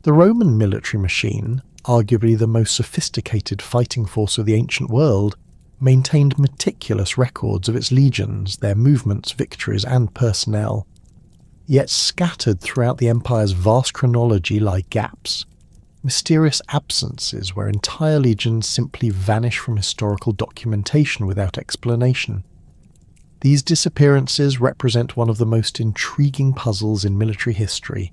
The Roman military machine, arguably the most sophisticated fighting force of the ancient world, maintained meticulous records of its legions, their movements, victories, and personnel. Yet scattered throughout the empire's vast chronology lie gaps, mysterious absences where entire legions simply vanish from historical documentation without explanation. These disappearances represent one of the most intriguing puzzles in military history,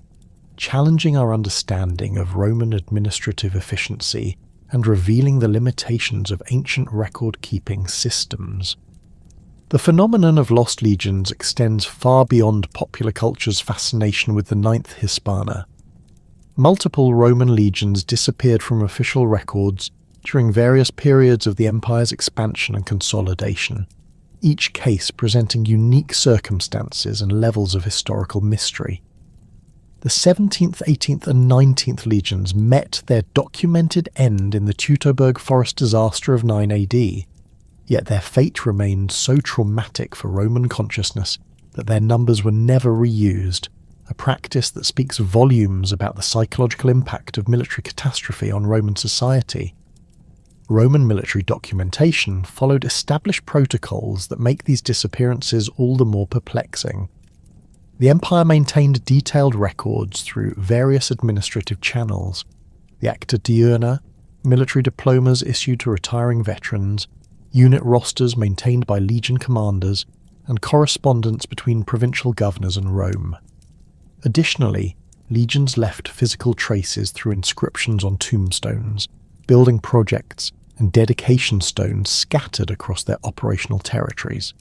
challenging our understanding of Roman administrative efficiency and revealing the limitations of ancient record-keeping systems. The phenomenon of lost legions extends far beyond popular culture's fascination with the IX Hispana. Multiple Roman legions disappeared from official records during various periods of the empire's expansion and consolidation, each case presenting unique circumstances and levels of historical mystery. The 17th, 18th and 19th legions met their documented end in the Teutoburg forest disaster of 9 AD, yet their fate remained so traumatic for Roman consciousness that their numbers were never reused, a practice that speaks volumes about the psychological impact of military catastrophe on Roman society. Roman military documentation followed established protocols that make these disappearances all the more perplexing. The empire maintained detailed records through various administrative channels: the Acta Diurna, military diplomas issued to retiring veterans, unit rosters maintained by legion commanders, and correspondence between provincial governors and Rome. Additionally, legions left physical traces through inscriptions on tombstones, building projects, and dedication stones scattered across their operational territories.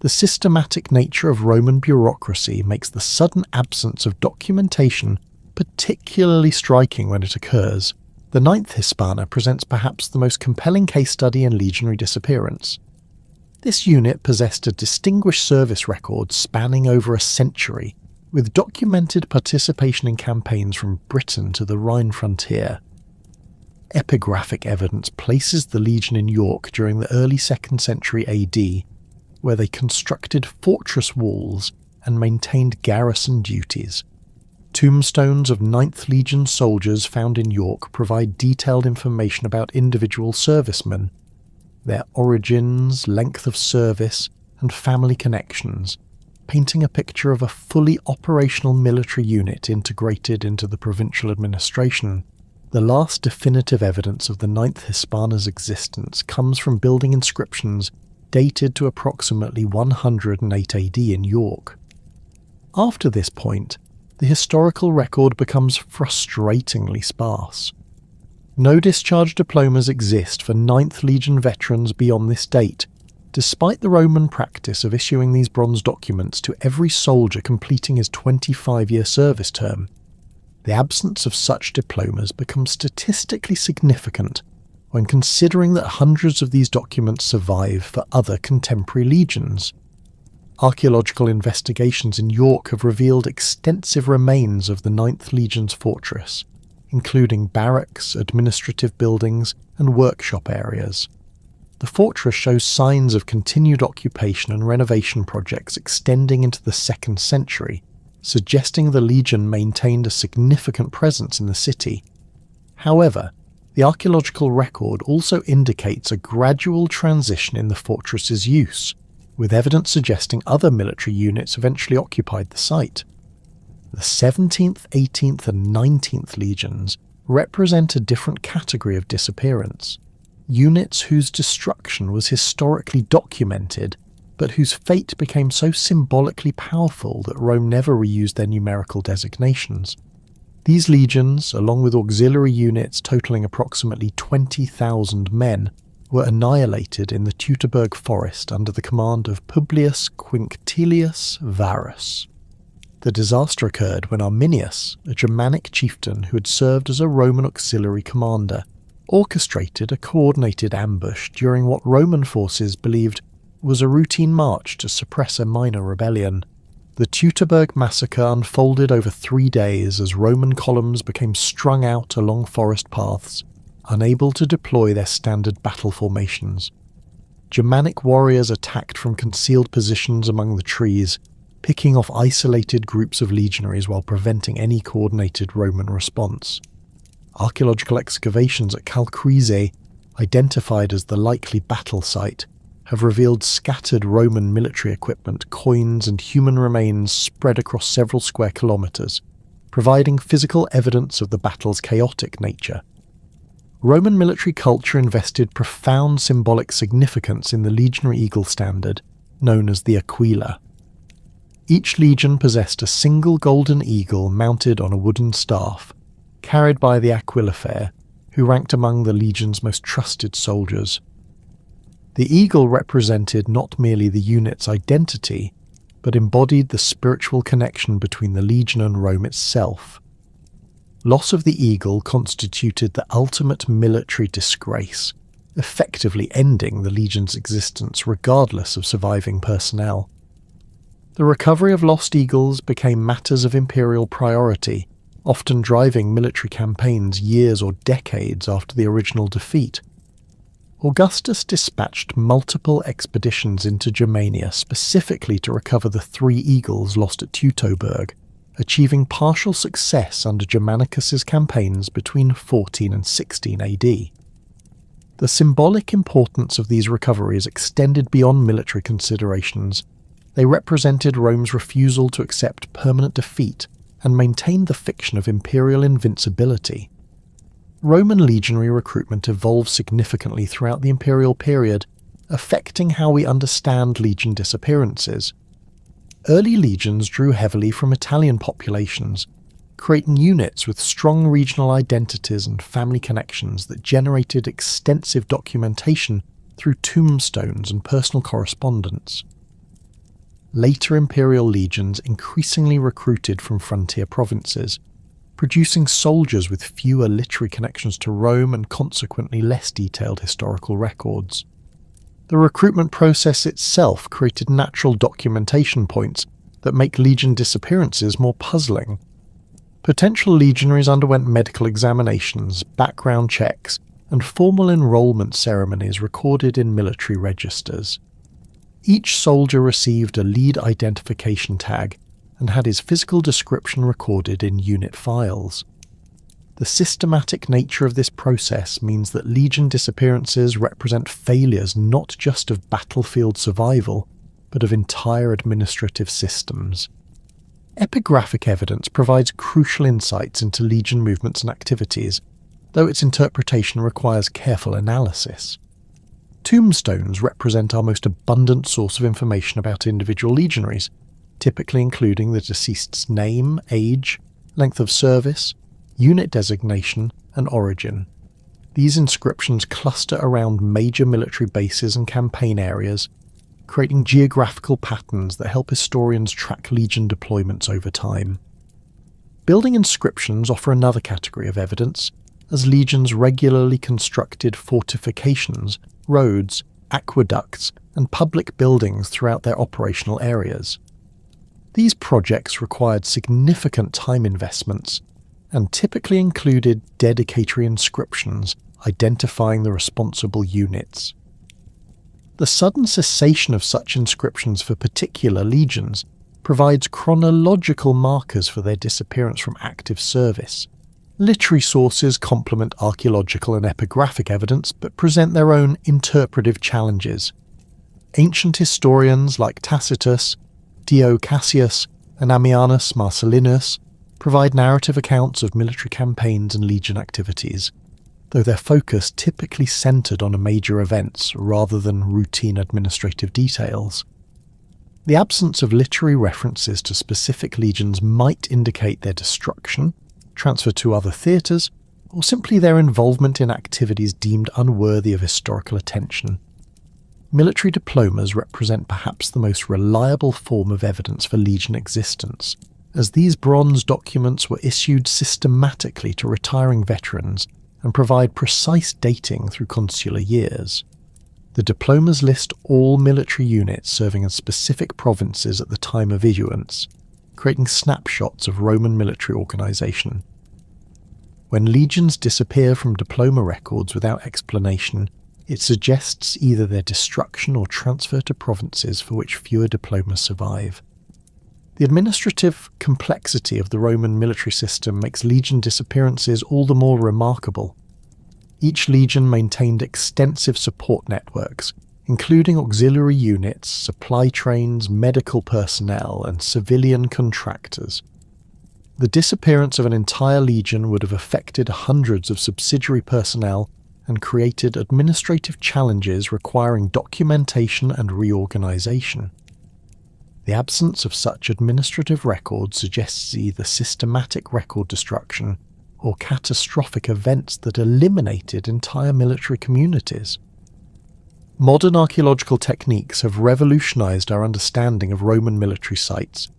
The systematic nature of Roman bureaucracy makes the sudden absence of documentation particularly striking when it occurs. The IX Hispana presents perhaps the most compelling case study in legionary disappearance. This unit possessed a distinguished service record spanning over a century, with documented participation in campaigns from Britain to the Rhine frontier. Epigraphic evidence places the legion in York during the early 2nd century AD, where they constructed fortress walls and maintained garrison duties. Tombstones of 9th Legion soldiers found in York provide detailed information about individual servicemen, their origins, length of service, and family connections, painting a picture of a fully operational military unit integrated into the provincial administration. The last definitive evidence of the 9th Hispana's existence comes from building inscriptions dated to approximately 108 AD in York. After this point, the historical record becomes frustratingly sparse. No discharge diplomas exist for 9th Legion veterans beyond this date, despite the Roman practice of issuing these bronze documents to every soldier completing his 25-year service term. The absence of such diplomas becomes statistically significant when considering that hundreds of these documents survive for other contemporary legions. Archaeological investigations in York have revealed extensive remains of the 9th Legion's fortress, including barracks, administrative buildings, and workshop areas. The fortress shows signs of continued occupation and renovation projects extending into the 2nd century, suggesting the Legion maintained a significant presence in the city. However, the archaeological record also indicates a gradual transition in the fortress's use, with evidence suggesting other military units eventually occupied the site. The 17th, 18th and 19th Legions represent a different category of disappearance. Units whose destruction was historically documented, but whose fate became so symbolically powerful that Rome never reused their numerical designations. These legions, along with auxiliary units totaling approximately 20,000 men, were annihilated in the Teutoburg forest under the command of Publius Quinctilius Varus. The disaster occurred when Arminius, a Germanic chieftain who had served as a Roman auxiliary commander, orchestrated a coordinated ambush during what Roman forces believed was a routine march to suppress a minor rebellion. The Teutoburg massacre unfolded over 3 days as Roman columns became strung out along forest paths, unable to deploy their standard battle formations. Germanic warriors attacked from concealed positions among the trees, picking off isolated groups of legionaries while preventing any coordinated Roman response. Archaeological excavations at Calcrease, identified as the likely battle site, have revealed scattered Roman military equipment, coins, and human remains spread across several square kilometres, providing physical evidence of the battle's chaotic nature. Roman military culture invested profound symbolic significance in the legionary eagle standard, known as the aquila. Each legion possessed a single golden eagle mounted on a wooden staff, carried by the aquilifae, who ranked among the legion's most trusted soldiers. The eagle represented not merely the unit's identity, but embodied the spiritual connection between the legion and Rome itself. Loss of the eagle constituted the ultimate military disgrace, effectively ending the legion's existence regardless of surviving personnel. The recovery of lost eagles became matters of imperial priority, often driving military campaigns years or decades after the original defeat. Augustus dispatched multiple expeditions into Germania specifically to recover the 3 eagles lost at Teutoburg, achieving partial success under Germanicus's campaigns between 14 and 16 AD. The symbolic importance of these recoveries extended beyond military considerations. They represented Rome's refusal to accept permanent defeat and maintained the fiction of imperial invincibility. Roman legionary recruitment evolved significantly throughout the imperial period, affecting how we understand legion disappearances. Early legions drew heavily from Italian populations, creating units with strong regional identities and family connections that generated extensive documentation through tombstones and personal correspondence. Later imperial legions increasingly recruited from frontier provinces, producing soldiers with fewer literary connections to Rome and consequently less detailed historical records. The recruitment process itself created natural documentation points that make legion disappearances more puzzling. Potential legionaries underwent medical examinations, background checks, and formal enrollment ceremonies recorded in military registers. Each soldier received a lead identification tag and had his physical description recorded in unit files. The systematic nature of this process means that legion disappearances represent failures not just of battlefield survival, but of entire administrative systems. Epigraphic evidence provides crucial insights into legion movements and activities, though its interpretation requires careful analysis. Tombstones represent our most abundant source of information about individual legionaries, typically including the deceased's name, age, length of service, unit designation, and origin. These inscriptions cluster around major military bases and campaign areas, creating geographical patterns that help historians track legion deployments over time. Building inscriptions offer another category of evidence, as legions regularly constructed fortifications, roads, aqueducts, and public buildings throughout their operational areas. These projects required significant time investments and typically included dedicatory inscriptions identifying the responsible units. The sudden cessation of such inscriptions for particular legions provides chronological markers for their disappearance from active service. Literary sources complement archaeological and epigraphic evidence but present their own interpretive challenges. Ancient historians like Tacitus, Dio Cassius, and Ammianus Marcellinus provide narrative accounts of military campaigns and legion activities, though their focus typically centered on major events rather than routine administrative details. The absence of literary references to specific legions might indicate their destruction, transfer to other theatres, or simply their involvement in activities deemed unworthy of historical attention. Military diplomas represent perhaps the most reliable form of evidence for legion existence, as these bronze documents were issued systematically to retiring veterans and provide precise dating through consular years. The diplomas list all military units serving in specific provinces at the time of issuance, creating snapshots of Roman military organisation. When legions disappear from diploma records without explanation, it suggests either their destruction or transfer to provinces for which fewer diplomas survive. The administrative complexity of the Roman military system makes legion disappearances all the more remarkable. Each legion maintained extensive support networks, including auxiliary units, supply trains, medical personnel, and civilian contractors. The disappearance of an entire legion would have affected hundreds of subsidiary personnel and created administrative challenges requiring documentation and reorganization. The absence of such administrative records suggests either systematic record destruction or catastrophic events that eliminated entire military communities. Modern archaeological techniques have revolutionized our understanding of Roman military sites,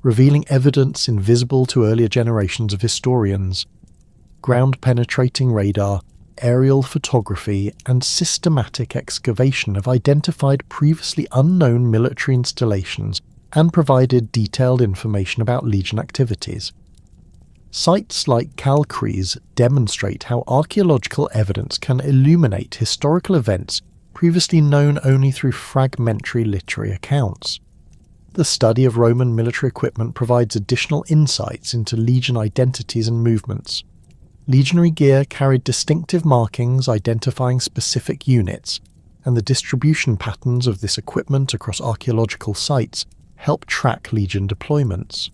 revealing evidence invisible to earlier generations of historians. Ground-penetrating radar, aerial photography, and systematic excavation have identified previously unknown military installations and provided detailed information about legion activities. Sites like Calcrease demonstrate how archaeological evidence can illuminate historical events previously known only through fragmentary literary accounts. The study of Roman military equipment provides additional insights into legion identities and movements. Legionary gear carried distinctive markings identifying specific units, and the distribution patterns of this equipment across archaeological sites help track legion deployments.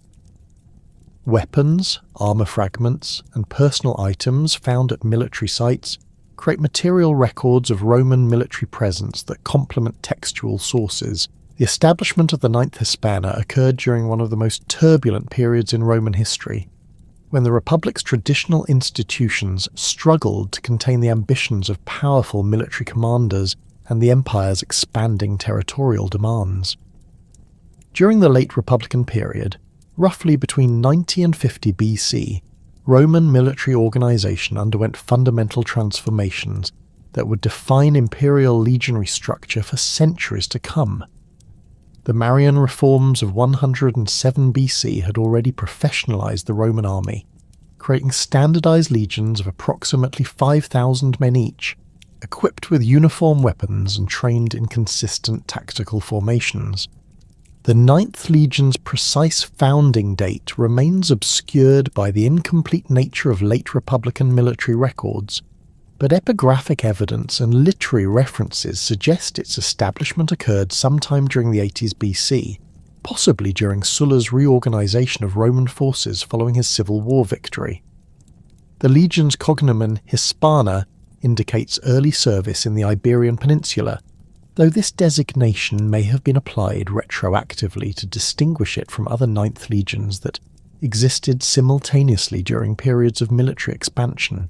Weapons, armour fragments, and personal items found at military sites create material records of Roman military presence that complement textual sources. The establishment of the IX Hispana occurred during one of the most turbulent periods in Roman history, when the Republic's traditional institutions struggled to contain the ambitions of powerful military commanders and the empire's expanding territorial demands. During the late Republican period, roughly between 90 and 50 BC, Roman military organization underwent fundamental transformations that would define imperial legionary structure for centuries to come. The Marian reforms of 107 BC had already professionalized the Roman army, creating standardized legions of approximately 5,000 men each, equipped with uniform weapons and trained in consistent tactical formations. The 9th Legion's precise founding date remains obscured by the incomplete nature of late Republican military records, but epigraphic evidence and literary references suggest its establishment occurred sometime during the 80s BC, possibly during Sulla's reorganization of Roman forces following his civil war victory. The legion's cognomen Hispana indicates early service in the Iberian Peninsula, though this designation may have been applied retroactively to distinguish it from other 9th Legions that existed simultaneously during periods of military expansion.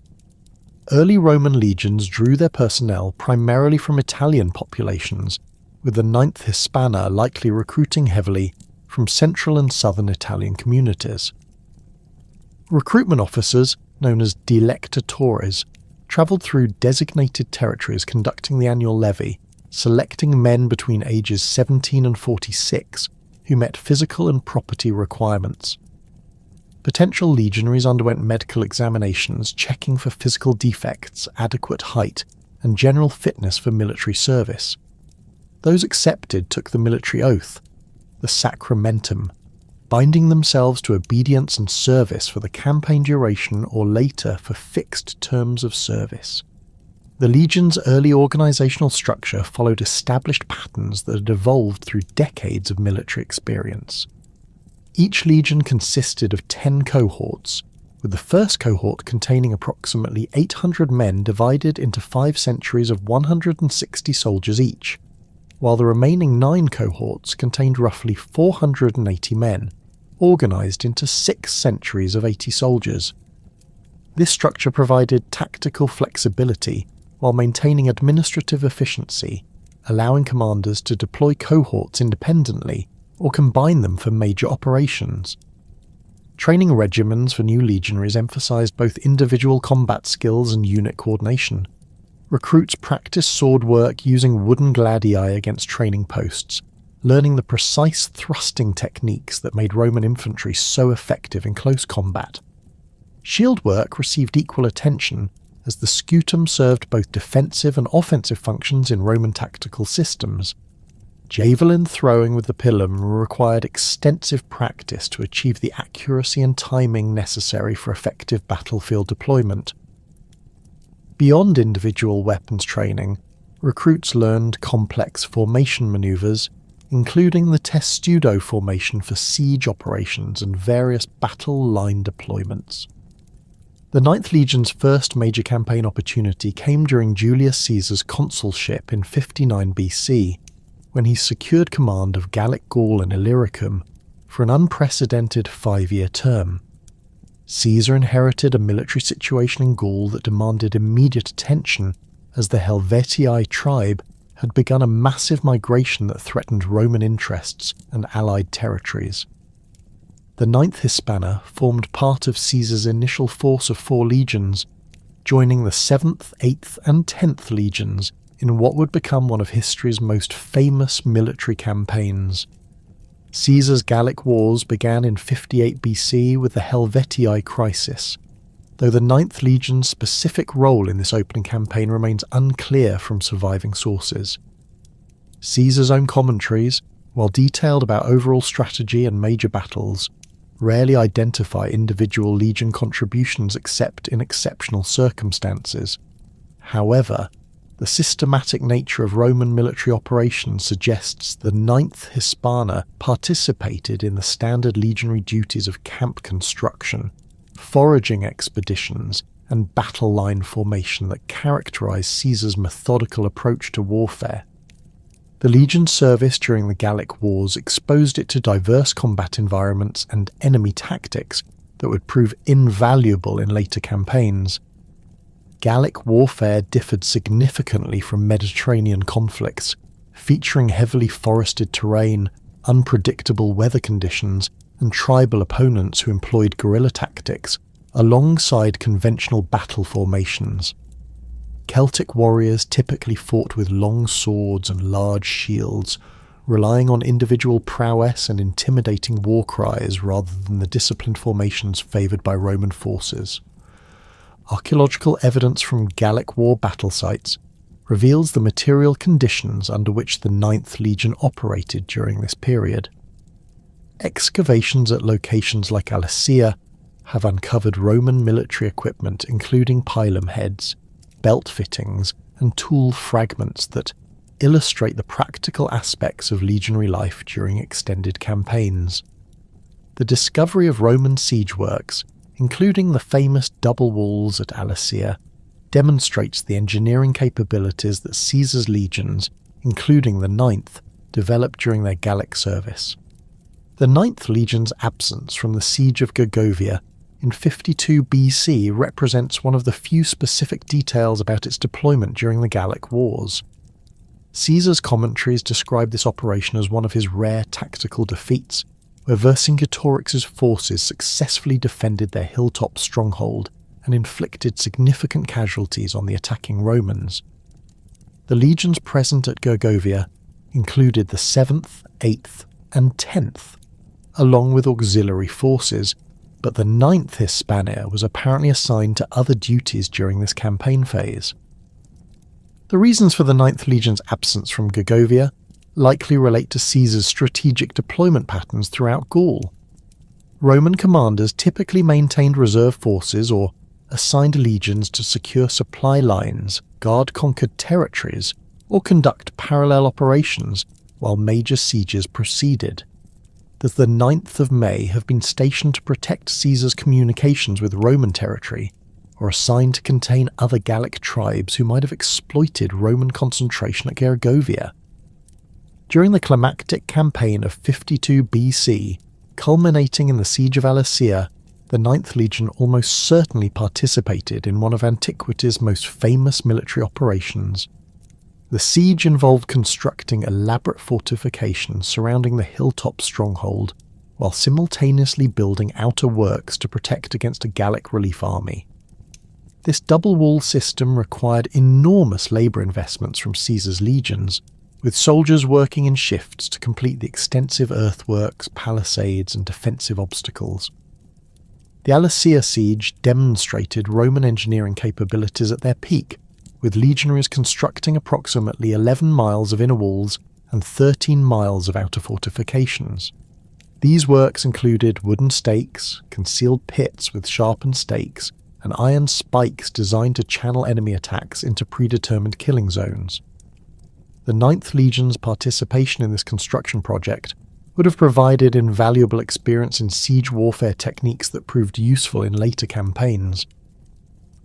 Early Roman legions drew their personnel primarily from Italian populations, with the 9th Hispana likely recruiting heavily from central and southern Italian communities. Recruitment officers, known as delectatores, travelled through designated territories conducting the annual levy, selecting men between ages 17 and 46 who met physical and property requirements. Potential legionaries underwent medical examinations checking for physical defects, adequate height, and general fitness for military service. Those accepted took the military oath, the sacramentum, binding themselves to obedience and service for the campaign duration or later for fixed terms of service. The legion's early organizational structure followed established patterns that had evolved through decades of military experience. Each legion consisted of 10 cohorts, with the first cohort containing approximately 800 men divided into 5 centuries of 160 soldiers each, while the remaining 9 cohorts contained roughly 480 men, organized into 6 centuries of 80 soldiers. This structure provided tactical flexibility while maintaining administrative efficiency, allowing commanders to deploy cohorts independently or combine them for major operations. Training regimens for new legionaries emphasized both individual combat skills and unit coordination. Recruits practiced sword work using wooden gladii against training posts, learning the precise thrusting techniques that made Roman infantry so effective in close combat. Shield work received equal attention, as the scutum served both defensive and offensive functions in Roman tactical systems. Javelin throwing with the pilum required extensive practice to achieve the accuracy and timing necessary for effective battlefield deployment. Beyond individual weapons training, recruits learned complex formation maneuvers, including the testudo formation for siege operations and various battle line deployments. The 9th Legion's first major campaign opportunity came during Julius Caesar's consulship in 59 BC, when he secured command of Gallic Gaul and Illyricum for an unprecedented 5-year term. Caesar inherited a military situation in Gaul that demanded immediate attention, as the Helvetii tribe had begun a massive migration that threatened Roman interests and allied territories. The 9th Hispana formed part of Caesar's initial force of 4 legions, joining the 7th, 8th and 10th legions in what would become one of history's most famous military campaigns. Caesar's Gallic Wars began in 58 BC with the Helvetii crisis, though the 9th Legion's specific role in this opening campaign remains unclear from surviving sources. Caesar's own commentaries, while detailed about overall strategy and major battles, rarely identify individual legion contributions except in exceptional circumstances. However, the systematic nature of Roman military operations suggests the 9th Hispana participated in the standard legionary duties of camp construction, foraging expeditions, and battle line formation that characterise Caesar's methodical approach to warfare. The legion's service during the Gallic Wars exposed it to diverse combat environments and enemy tactics that would prove invaluable in later campaigns. Gallic warfare differed significantly from Mediterranean conflicts, featuring heavily forested terrain, unpredictable weather conditions, and tribal opponents who employed guerrilla tactics, alongside conventional battle formations. Celtic warriors typically fought with long swords and large shields, relying on individual prowess and intimidating war cries rather than the disciplined formations favoured by Roman forces. Archaeological evidence from Gallic war battle sites reveals the material conditions under which the 9th Legion operated during this period. Excavations at locations like Alesia have uncovered Roman military equipment including pilum heads, belt fittings, and tool fragments that illustrate the practical aspects of legionary life during extended campaigns. The discovery of Roman siege works, including the famous double walls at Alesia, demonstrates the engineering capabilities that Caesar's legions, including the 9th, developed during their Gallic service. The 9th Legion's absence from the siege of Gergovia in 52 BC represents one of the few specific details about its deployment during the Gallic Wars. Caesar's commentaries describe this operation as one of his rare tactical defeats, where Vercingetorix's forces successfully defended their hilltop stronghold and inflicted significant casualties on the attacking Romans. The legions present at Gergovia included the 7th, 8th, and 10th, along with auxiliary forces, but the 9th Hispania was apparently assigned to other duties during this campaign phase. The reasons for the 9th Legion's absence from Gergovia likely relate to Caesar's strategic deployment patterns throughout Gaul. Roman commanders typically maintained reserve forces or assigned legions to secure supply lines, guard conquered territories, or conduct parallel operations while major sieges proceeded. Does the 9th of May have been stationed to protect Caesar's communications with Roman territory, or assigned to contain other Gallic tribes who might have exploited Roman concentration at Gergovia? During the climactic campaign of 52 BC, culminating in the siege of Alesia, the 9th Legion almost certainly participated in one of antiquity's most famous military operations. The siege involved constructing elaborate fortifications surrounding the hilltop stronghold, while simultaneously building outer works to protect against a Gallic relief army. This double wall system required enormous labour investments from Caesar's legions, with soldiers working in shifts to complete the extensive earthworks, palisades, and defensive obstacles. The Alesia siege demonstrated Roman engineering capabilities at their peak, with legionaries constructing approximately 11 miles of inner walls and 13 miles of outer fortifications. These works included wooden stakes, concealed pits with sharpened stakes, and iron spikes designed to channel enemy attacks into predetermined killing zones. The 9th Legion's participation in this construction project would have provided invaluable experience in siege warfare techniques that proved useful in later campaigns.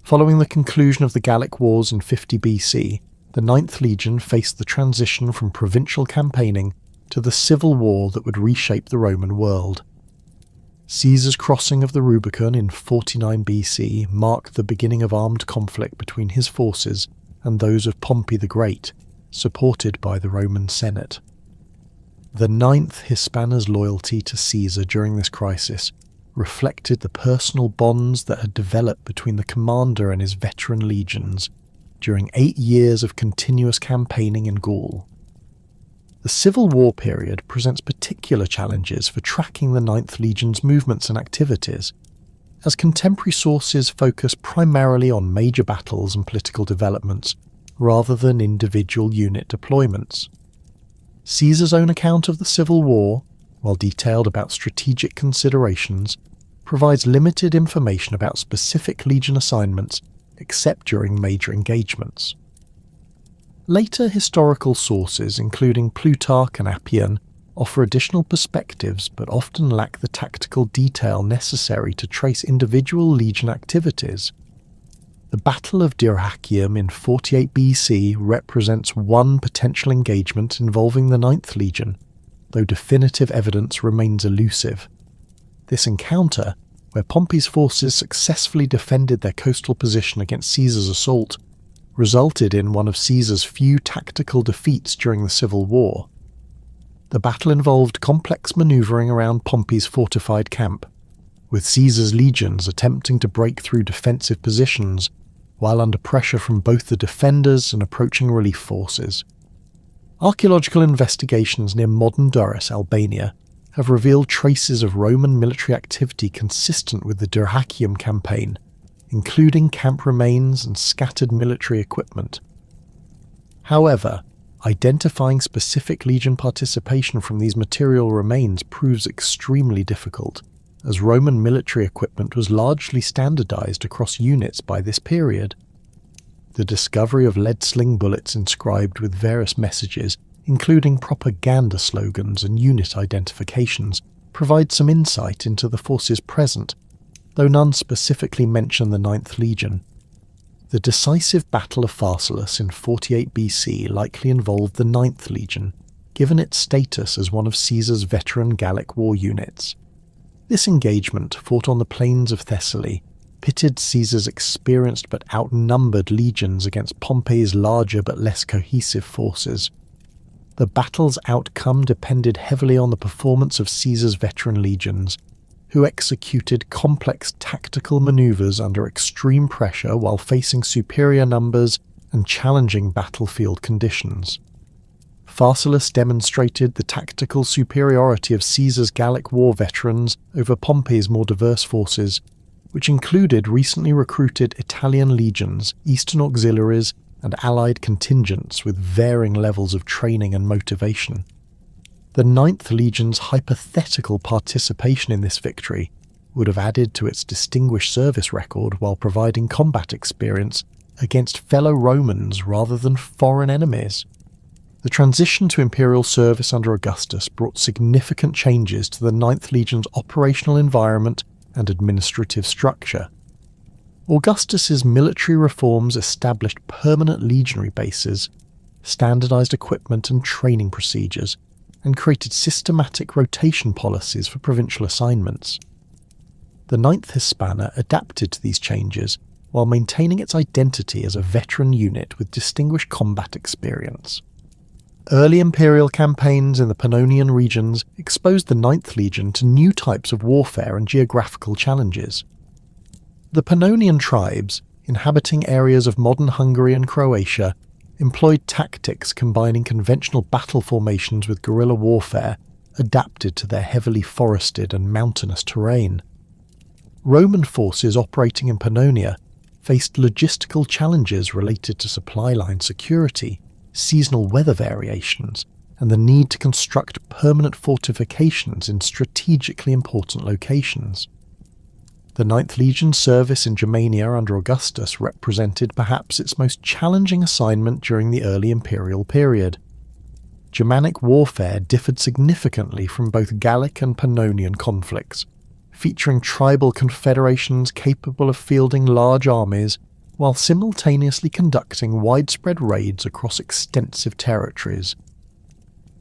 Following the conclusion of the Gallic Wars in 50 BC, the 9th Legion faced the transition from provincial campaigning to the civil war that would reshape the Roman world. Caesar's crossing of the Rubicon in 49 BC marked the beginning of armed conflict between his forces and those of Pompey the Great, supported by the Roman Senate. The 9th Hispana's loyalty to Caesar during this crisis reflected the personal bonds that had developed between the commander and his veteran legions during 8 years of continuous campaigning in Gaul. The Civil War period presents particular challenges for tracking the 9th Legion's movements and activities, as contemporary sources focus primarily on major battles and political developments rather than individual unit deployments. Caesar's own account of the Civil War, while detailed about strategic considerations, provides limited information about specific legion assignments except during major engagements. Later historical sources, including Plutarch and Appian, offer additional perspectives but often lack the tactical detail necessary to trace individual legion activities. The Battle of Dyrrhachium in 48 BC represents one potential engagement involving the 9th Legion, though definitive evidence remains elusive. This encounter, where Pompey's forces successfully defended their coastal position against Caesar's assault, resulted in one of Caesar's few tactical defeats during the Civil War. The battle involved complex maneuvering around Pompey's fortified camp, with Caesar's legions attempting to break through defensive positions while under pressure from both the defenders and approaching relief forces. Archaeological investigations near modern Durrës, Albania, have revealed traces of Roman military activity consistent with the Dyrrhachium campaign, including camp remains and scattered military equipment. However, identifying specific legion participation from these material remains proves extremely difficult, as Roman military equipment was largely standardized across units by this period. The discovery of lead sling bullets inscribed with various messages, including propaganda slogans and unit identifications, provides some insight into the forces present, though none specifically mention the 9th Legion. The decisive Battle of Pharsalus in 48 BC likely involved the 9th Legion, given its status as one of Caesar's veteran Gallic war units. This engagement, fought on the plains of Thessaly, pitted Caesar's experienced but outnumbered legions against Pompey's larger but less cohesive forces. The battle's outcome depended heavily on the performance of Caesar's veteran legions, who executed complex tactical maneuvers under extreme pressure while facing superior numbers and challenging battlefield conditions. Pharsalus demonstrated the tactical superiority of Caesar's Gallic war veterans over Pompey's more diverse forces, which included recently recruited Italian legions, Eastern auxiliaries, and allied contingents with varying levels of training and motivation. The 9th Legion's hypothetical participation in this victory would have added to its distinguished service record while providing combat experience against fellow Romans rather than foreign enemies. The transition to imperial service under Augustus brought significant changes to the 9th Legion's operational environment and administrative structure. Augustus's military reforms established permanent legionary bases, standardized equipment and training procedures, and created systematic rotation policies for provincial assignments. The 9th Hispana adapted to these changes while maintaining its identity as a veteran unit with distinguished combat experience. Early imperial campaigns in the Pannonian regions exposed the 9th Legion to new types of warfare and geographical challenges. The Pannonian tribes, inhabiting areas of modern Hungary and Croatia, employed tactics combining conventional battle formations with guerrilla warfare adapted to their heavily forested and mountainous terrain. Roman forces operating in Pannonia faced logistical challenges related to supply line security, seasonal weather variations, and the need to construct permanent fortifications in strategically important locations. The Ninth Legion's service in Germania under Augustus represented perhaps its most challenging assignment during the early imperial period. Germanic warfare differed significantly from both Gallic and Pannonian conflicts, featuring tribal confederations capable of fielding large armies while simultaneously conducting widespread raids across extensive territories.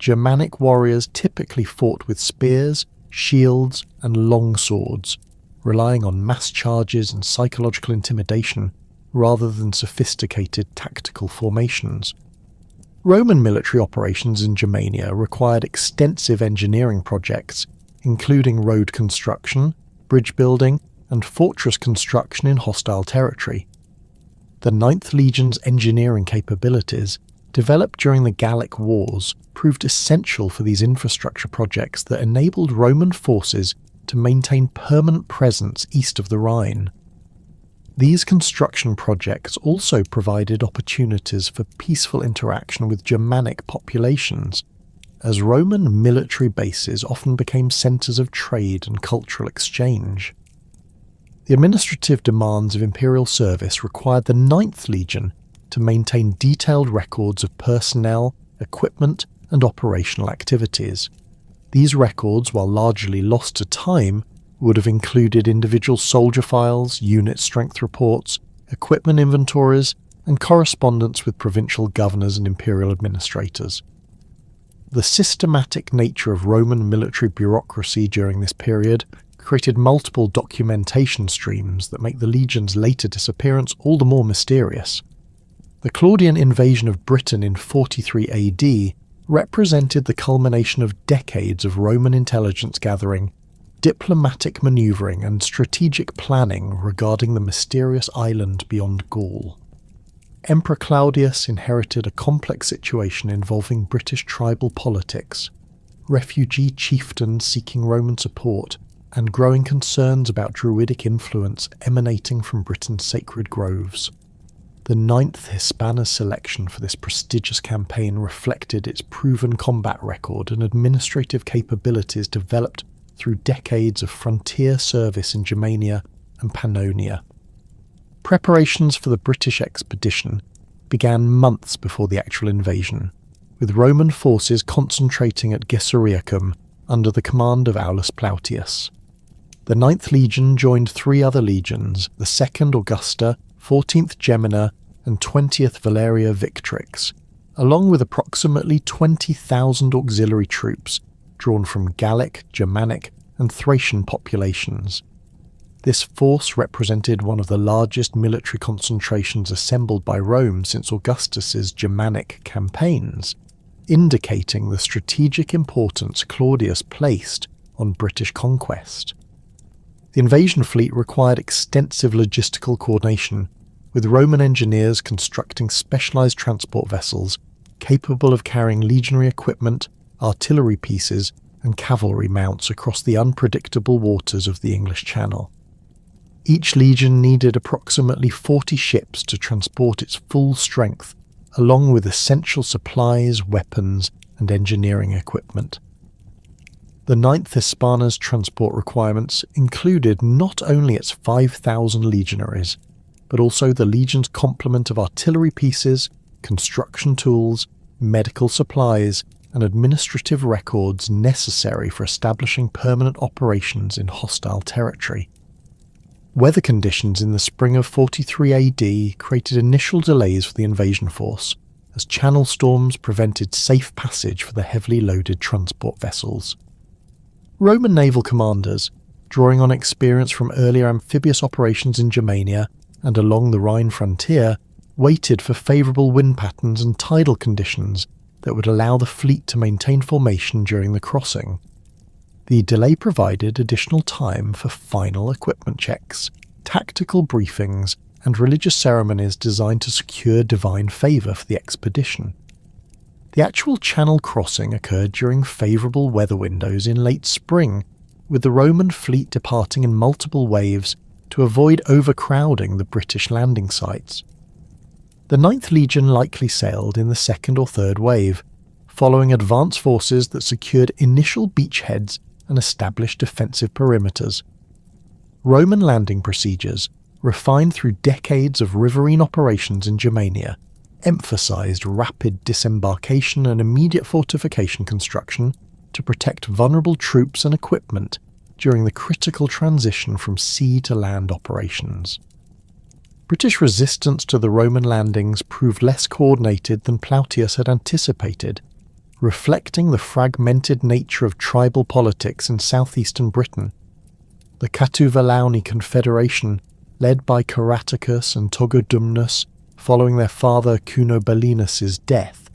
Germanic warriors typically fought with spears, shields, and long swords, relying on mass charges and psychological intimidation rather than sophisticated tactical formations. Roman military operations in Germania required extensive engineering projects, including road construction, bridge building, and fortress construction in hostile territory. The Ninth Legion's engineering capabilities, developed during the Gallic Wars, proved essential for these infrastructure projects that enabled Roman forces to maintain permanent presence east of the Rhine. These construction projects also provided opportunities for peaceful interaction with Germanic populations, as Roman military bases often became centres of trade and cultural exchange. The administrative demands of imperial service required the Ninth Legion to maintain detailed records of personnel, equipment, and operational activities. These records, while largely lost to time, would have included individual soldier files, unit strength reports, equipment inventories, and correspondence with provincial governors and imperial administrators. The systematic nature of Roman military bureaucracy during this period created multiple documentation streams that make the legion's later disappearance all the more mysterious. The Claudian invasion of Britain in 43 AD represented the culmination of decades of Roman intelligence gathering, diplomatic manoeuvring, and strategic planning regarding the mysterious island beyond Gaul. Emperor Claudius inherited a complex situation involving British tribal politics, refugee chieftains seeking Roman support, and growing concerns about Druidic influence emanating from Britain's sacred groves. The IXth Hispana's selection for this prestigious campaign reflected its proven combat record and administrative capabilities developed through decades of frontier service in Germania and Pannonia. Preparations for the British expedition began months before the actual invasion, with Roman forces concentrating at Gessariacum under the command of Aulus Plautius. The Ninth Legion joined three other legions, the 2nd Augusta, 14th Gemina, and 20th Valeria Victrix, along with approximately 20,000 auxiliary troops drawn from Gallic, Germanic, and Thracian populations. This force represented one of the largest military concentrations assembled by Rome since Augustus's Germanic campaigns, indicating the strategic importance Claudius placed on British conquest. The invasion fleet required extensive logistical coordination, with Roman engineers constructing specialized transport vessels capable of carrying legionary equipment, artillery pieces, and cavalry mounts across the unpredictable waters of the English Channel. Each legion needed approximately 40 ships to transport its full strength, along with essential supplies, weapons, and engineering equipment. The IXth Hispana's transport requirements included not only its 5,000 legionaries, but also the legion's complement of artillery pieces, construction tools, medical supplies, and administrative records necessary for establishing permanent operations in hostile territory. Weather conditions in the spring of 43 AD created initial delays for the invasion force, as channel storms prevented safe passage for the heavily loaded transport vessels. Roman naval commanders, drawing on experience from earlier amphibious operations in Germania and along the Rhine frontier, waited for favourable wind patterns and tidal conditions that would allow the fleet to maintain formation during the crossing. The delay provided additional time for final equipment checks, tactical briefings, and religious ceremonies designed to secure divine favour for the expedition. The actual channel crossing occurred during favourable weather windows in late spring, with the Roman fleet departing in multiple waves to avoid overcrowding the British landing sites. The Ninth Legion likely sailed in the second or third wave, following advance forces that secured initial beachheads and established defensive perimeters. Roman landing procedures, refined through decades of riverine operations in Germania, emphasized rapid disembarkation and immediate fortification construction to protect vulnerable troops and equipment during the critical transition from sea to land operations. British resistance to the Roman landings proved less coordinated than Plautius had anticipated, reflecting the fragmented nature of tribal politics in southeastern Britain. The Catuvalauni Confederation, led by Caratacus and Togodumnus following their father Cunobelinus's death,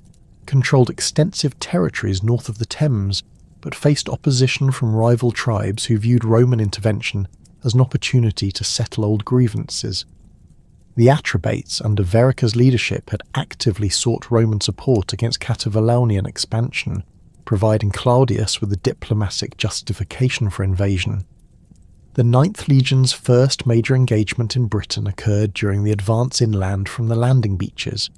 controlled extensive territories north of the Thames, but faced opposition from rival tribes who viewed Roman intervention as an opportunity to settle old grievances. The Atrebates, under Verrica's leadership, had actively sought Roman support against Catuvalaunian expansion, providing Claudius with a diplomatic justification for invasion. The 9th Legion's first major engagement in Britain occurred during the advance inland from the landing beaches,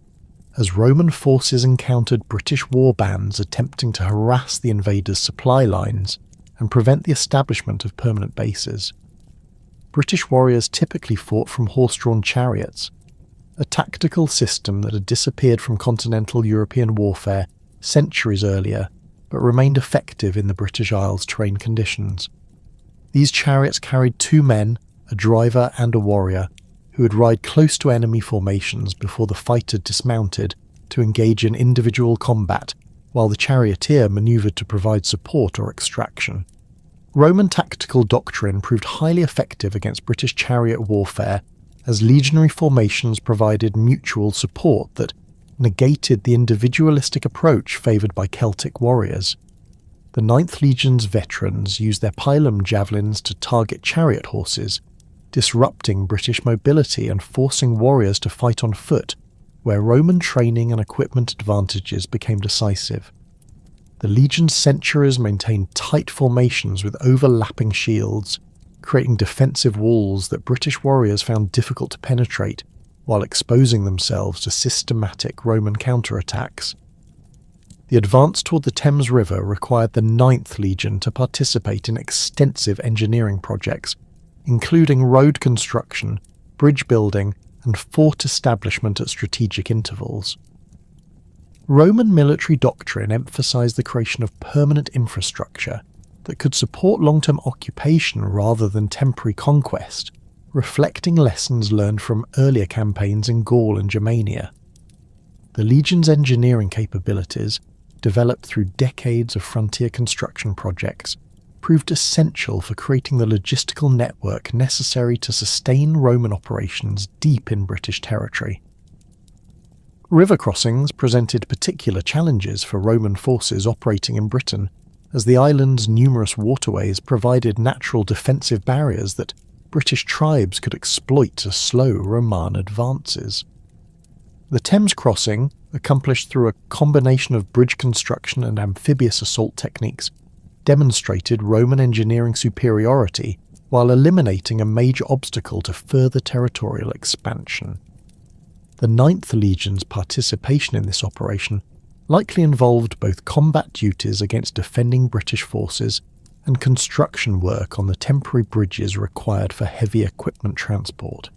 as Roman forces encountered British warbands attempting to harass the invaders' supply lines and prevent the establishment of permanent bases. British warriors typically fought from horse-drawn chariots, a tactical system that had disappeared from continental European warfare centuries earlier, but remained effective in the British Isles' terrain conditions. These chariots carried 2 men, a driver and a warrior, who would ride close to enemy formations before the fighter dismounted to engage in individual combat, while the charioteer manoeuvred to provide support or extraction. Roman tactical doctrine proved highly effective against British chariot warfare, as legionary formations provided mutual support that negated the individualistic approach favoured by Celtic warriors. The 9th Legion's veterans used their pilum javelins to target chariot horses, disrupting British mobility and forcing warriors to fight on foot, where Roman training and equipment advantages became decisive. The Legion's centuries maintained tight formations with overlapping shields, creating defensive walls that British warriors found difficult to penetrate, while exposing themselves to systematic Roman counterattacks. The advance toward the Thames River required the 9th Legion to participate in extensive engineering projects, including road construction, bridge building, and fort establishment at strategic intervals. Roman military doctrine emphasized the creation of permanent infrastructure that could support long-term occupation rather than temporary conquest, reflecting lessons learned from earlier campaigns in Gaul and Germania. The Legion's engineering capabilities, developed through decades of frontier construction projects, proved essential for creating the logistical network necessary to sustain Roman operations deep in British territory. River crossings presented particular challenges for Roman forces operating in Britain, as the island's numerous waterways provided natural defensive barriers that British tribes could exploit to slow Roman advances. The Thames crossing, accomplished through a combination of bridge construction and amphibious assault techniques, demonstrated Roman engineering superiority while eliminating a major obstacle to further territorial expansion. The 9th Legion's participation in this operation likely involved both combat duties against defending British forces and construction work on the temporary bridges required for heavy equipment transport.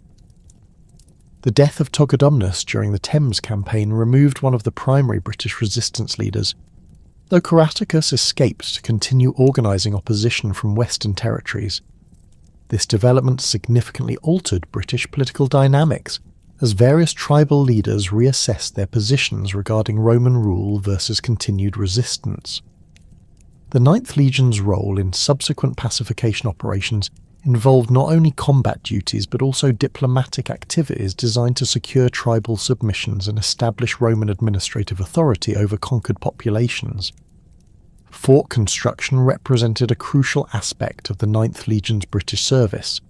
The death of Togodumnus during the Thames campaign removed one of the primary British resistance leaders, though Caratacus escaped to continue organising opposition from Western territories. This development significantly altered British political dynamics, as various tribal leaders reassessed their positions regarding Roman rule versus continued resistance. The 9th Legion's role in subsequent pacification operations involved not only combat duties but also diplomatic activities designed to secure tribal submissions and establish Roman administrative authority over conquered populations. Fort construction represented a crucial aspect of the 9th Legion's British service,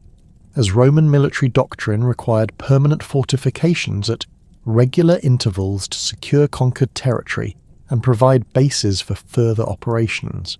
as Roman military doctrine required permanent fortifications at regular intervals to secure conquered territory and provide bases for further operations.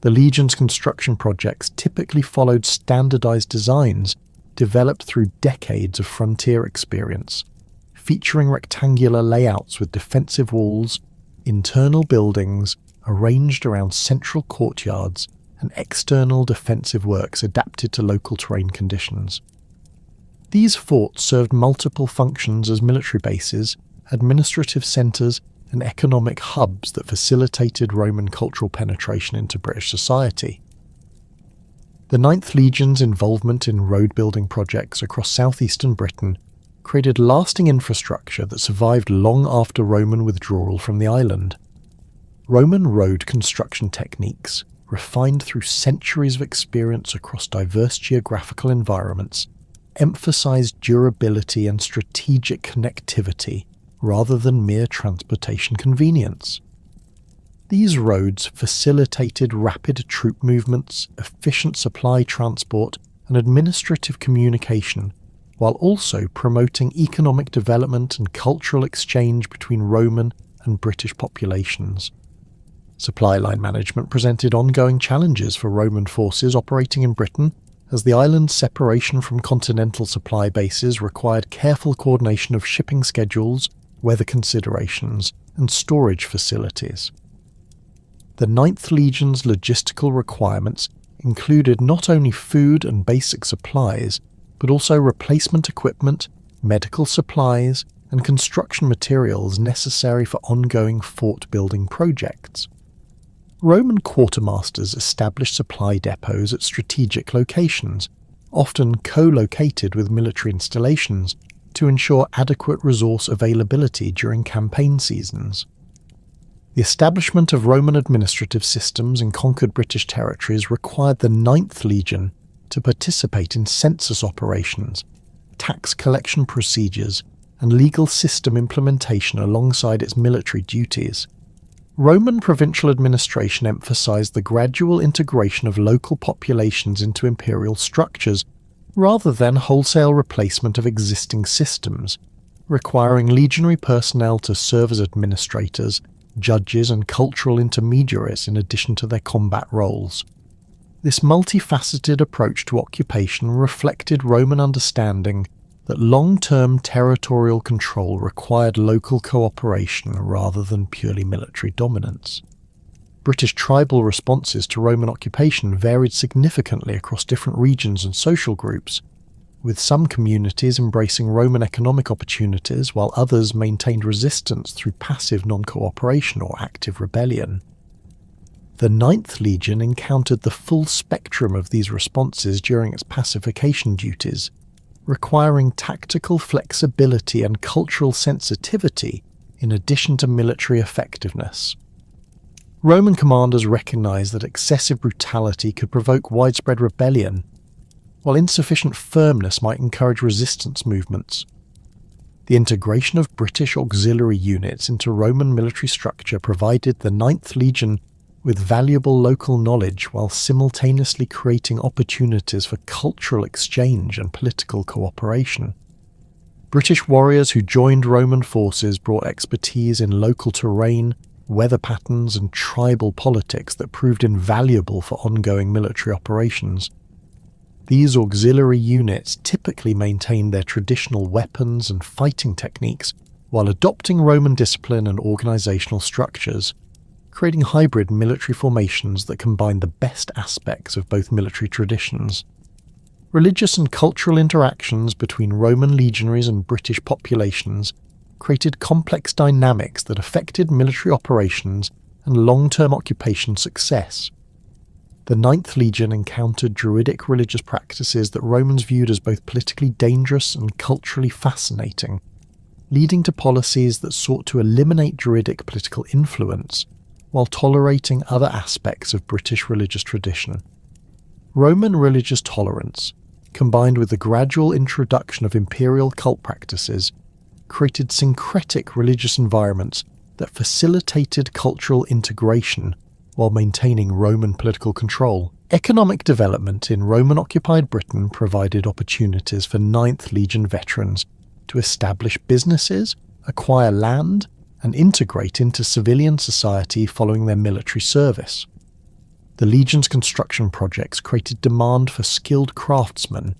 The Legion's construction projects typically followed standardized designs developed through decades of frontier experience, featuring rectangular layouts with defensive walls, internal buildings arranged around central courtyards and external defensive works adapted to local terrain conditions. These forts served multiple functions as military bases, administrative centres, and economic hubs that facilitated Roman cultural penetration into British society. The 9th Legion's involvement in road-building projects across southeastern Britain created lasting infrastructure that survived long after Roman withdrawal from the island. Roman road construction techniques, refined through centuries of experience across diverse geographical environments, emphasized durability and strategic connectivity rather than mere transportation convenience. These roads facilitated rapid troop movements, efficient supply transport, and administrative communication, while also promoting economic development and cultural exchange between Roman and British populations. Supply line management presented ongoing challenges for Roman forces operating in Britain, as the island's separation from continental supply bases required careful coordination of shipping schedules, weather considerations, and storage facilities. The 9th Legion's logistical requirements included not only food and basic supplies, but also replacement equipment, medical supplies, and construction materials necessary for ongoing fort-building projects. Roman quartermasters established supply depots at strategic locations, often co-located with military installations, to ensure adequate resource availability during campaign seasons. The establishment of Roman administrative systems in conquered British territories required the 9th Legion to participate in census operations, tax collection procedures, and legal system implementation alongside its military duties. Roman provincial administration emphasized the gradual integration of local populations into imperial structures, rather than wholesale replacement of existing systems, requiring legionary personnel to serve as administrators, judges, and cultural intermediaries in addition to their combat roles. This multifaceted approach to occupation reflected Roman understanding that long-term territorial control required local cooperation rather than purely military dominance. British tribal responses to Roman occupation varied significantly across different regions and social groups, with some communities embracing Roman economic opportunities while others maintained resistance through passive non-cooperation or active rebellion. The 9th Legion encountered the full spectrum of these responses during its pacification duties, requiring tactical flexibility and cultural sensitivity in addition to military effectiveness. Roman commanders recognized that excessive brutality could provoke widespread rebellion, while insufficient firmness might encourage resistance movements. The integration of British auxiliary units into Roman military structure provided the 9th Legion with valuable local knowledge while simultaneously creating opportunities for cultural exchange and political cooperation. British warriors who joined Roman forces brought expertise in local terrain, weather patterns, and tribal politics that proved invaluable for ongoing military operations. These auxiliary units typically maintained their traditional weapons and fighting techniques while adopting Roman discipline and organizational structures, creating hybrid military formations that combine the best aspects of both military traditions. Religious and cultural interactions between Roman legionaries and British populations created complex dynamics that affected military operations and long-term occupation success. The 9th Legion encountered Druidic religious practices that Romans viewed as both politically dangerous and culturally fascinating, leading to policies that sought to eliminate Druidic political influence while tolerating other aspects of British religious tradition. Roman religious tolerance, combined with the gradual introduction of imperial cult practices, created syncretic religious environments that facilitated cultural integration while maintaining Roman political control. Economic development in Roman-occupied Britain provided opportunities for 9th Legion veterans to establish businesses, acquire land, and integrate into civilian society following their military service. The Legion's construction projects created demand for skilled craftsmen,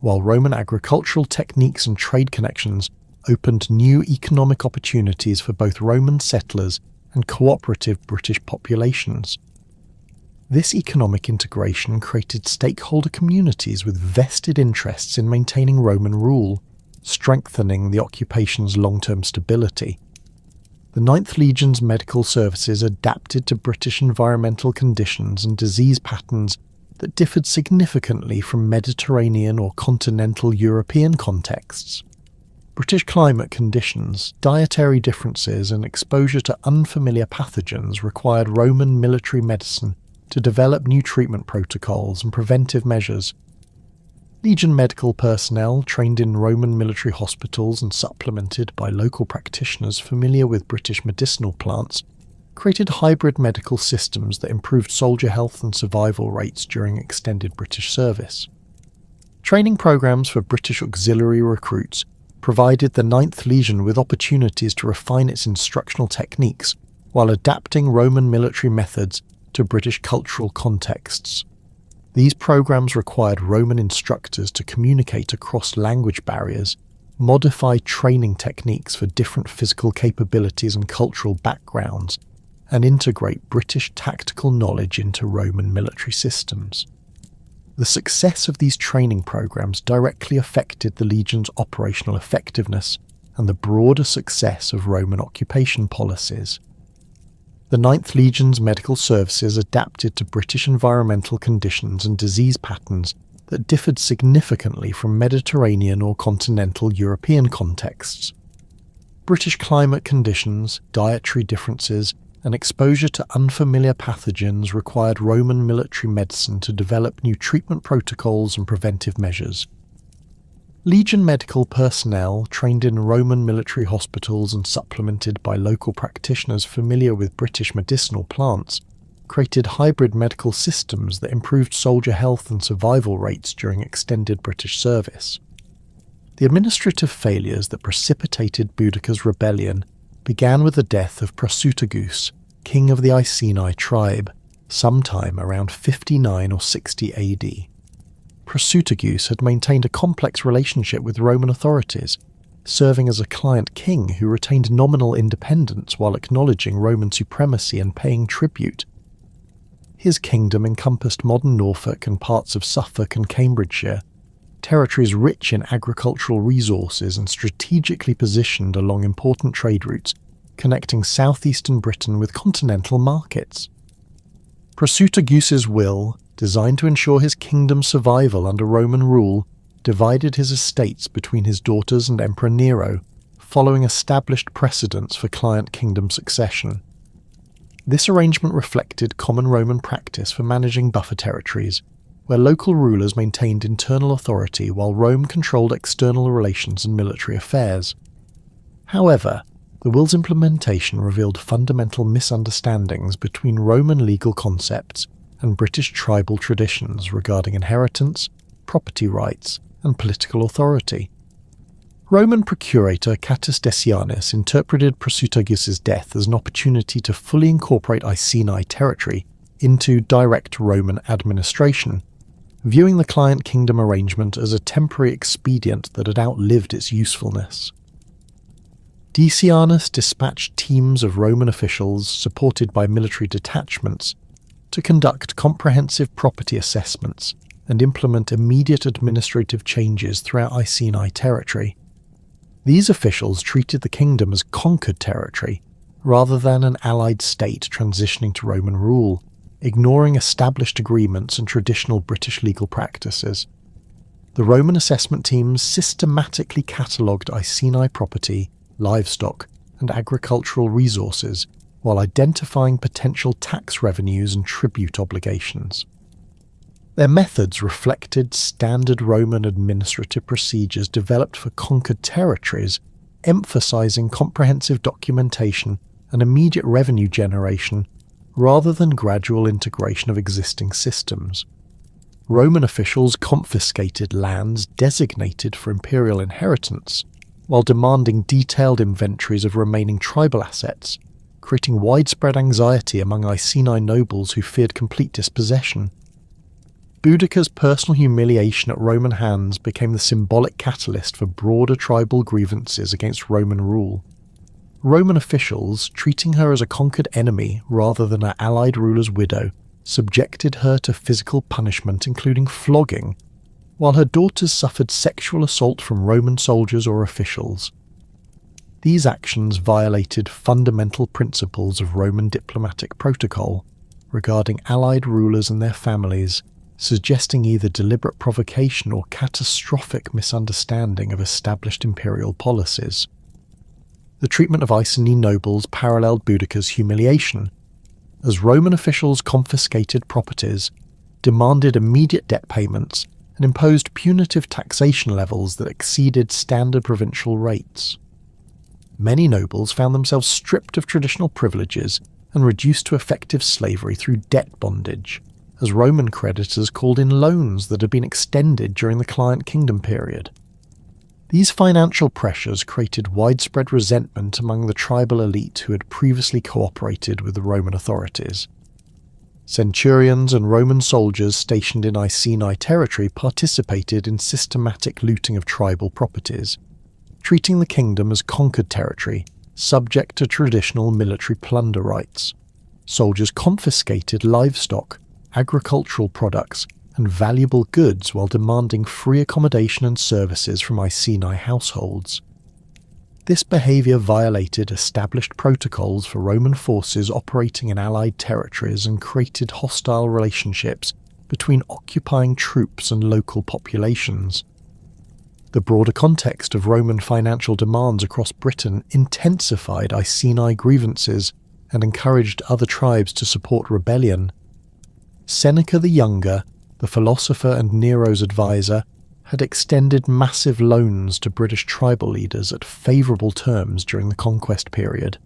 while Roman agricultural techniques and trade connections opened new economic opportunities for both Roman settlers and cooperative British populations. This economic integration created stakeholder communities with vested interests in maintaining Roman rule, strengthening the occupation's long-term stability. The 9th Legion's medical services adapted to British environmental conditions and disease patterns that differed significantly from Mediterranean or continental European contexts. British climate conditions, dietary differences, and exposure to unfamiliar pathogens required Roman military medicine to develop new treatment protocols and preventive measures. Legion medical personnel trained in Roman military hospitals and supplemented by local practitioners familiar with British medicinal plants created hybrid medical systems that improved soldier health and survival rates during extended British service. Training programs for British auxiliary recruits provided the 9th Legion with opportunities to refine its instructional techniques while adapting Roman military methods to British cultural contexts. These programs required Roman instructors to communicate across language barriers, modify training techniques for different physical capabilities and cultural backgrounds, and integrate British tactical knowledge into Roman military systems. The success of these training programs directly affected the Legion's operational effectiveness and the broader success of Roman occupation policies. The 9th Legion's medical services adapted to British environmental conditions and disease patterns that differed significantly from Mediterranean or continental European contexts. British climate conditions, dietary differences, and exposure to unfamiliar pathogens required Roman military medicine to develop new treatment protocols and preventive measures. Legion medical personnel trained in Roman military hospitals and supplemented by local practitioners familiar with British medicinal plants created hybrid medical systems that improved soldier health and survival rates during extended British service. The administrative failures that precipitated Boudicca's rebellion began with the death of Prasutagus, king of the Iceni tribe, sometime around 59 or 60 AD. Prasutagus had maintained a complex relationship with Roman authorities, serving as a client king who retained nominal independence while acknowledging Roman supremacy and paying tribute. His kingdom encompassed modern Norfolk and parts of Suffolk and Cambridgeshire, territories rich in agricultural resources and strategically positioned along important trade routes, connecting southeastern Britain with continental markets. Prasutagus's will, designed to ensure his kingdom's survival under Roman rule, divided his estates between his daughters and Emperor Nero, following established precedents for client kingdom succession. This arrangement reflected common Roman practice for managing buffer territories, where local rulers maintained internal authority while Rome controlled external relations and military affairs. However, the will's implementation revealed fundamental misunderstandings between Roman legal concepts and British tribal traditions regarding inheritance, property rights, and political authority. Roman procurator Catus Decianus interpreted Prasutagus's death as an opportunity to fully incorporate Iceni territory into direct Roman administration, viewing the client kingdom arrangement as a temporary expedient that had outlived its usefulness. Decianus dispatched teams of Roman officials, supported by military detachments, to conduct comprehensive property assessments and implement immediate administrative changes throughout Iceni territory. These officials treated the kingdom as conquered territory, rather than an allied state transitioning to Roman rule, ignoring established agreements and traditional British legal practices. The Roman assessment teams systematically catalogued Iceni property, livestock, and agricultural resources, while identifying potential tax revenues and tribute obligations. Their methods reflected standard Roman administrative procedures developed for conquered territories, emphasizing comprehensive documentation and immediate revenue generation rather than gradual integration of existing systems. Roman officials confiscated lands designated for imperial inheritance, while demanding detailed inventories of remaining tribal assets, creating widespread anxiety among Iceni nobles who feared complete dispossession. Boudicca's personal humiliation at Roman hands became the symbolic catalyst for broader tribal grievances against Roman rule. Roman officials, treating her as a conquered enemy rather than an allied ruler's widow, subjected her to physical punishment including flogging, while her daughters suffered sexual assault from Roman soldiers or officials. These actions violated fundamental principles of Roman diplomatic protocol regarding allied rulers and their families, suggesting either deliberate provocation or catastrophic misunderstanding of established imperial policies. The treatment of Iceni nobles paralleled Boudicca's humiliation, as Roman officials confiscated properties, demanded immediate debt payments, and imposed punitive taxation levels that exceeded standard provincial rates. Many nobles found themselves stripped of traditional privileges and reduced to effective slavery through debt bondage, as Roman creditors called in loans that had been extended during the Client Kingdom period. These financial pressures created widespread resentment among the tribal elite who had previously cooperated with the Roman authorities. Centurions and Roman soldiers stationed in Iceni territory participated in systematic looting of tribal properties, treating the kingdom as conquered territory, subject to traditional military plunder rights. Soldiers confiscated livestock, agricultural products, and valuable goods while demanding free accommodation and services from Iceni households. This behaviour violated established protocols for Roman forces operating in allied territories and created hostile relationships between occupying troops and local populations. The broader context of Roman financial demands across Britain intensified Iceni grievances and encouraged other tribes to support rebellion. Seneca the Younger, the philosopher and Nero's advisor, had extended massive loans to British tribal leaders at favourable terms during the conquest period,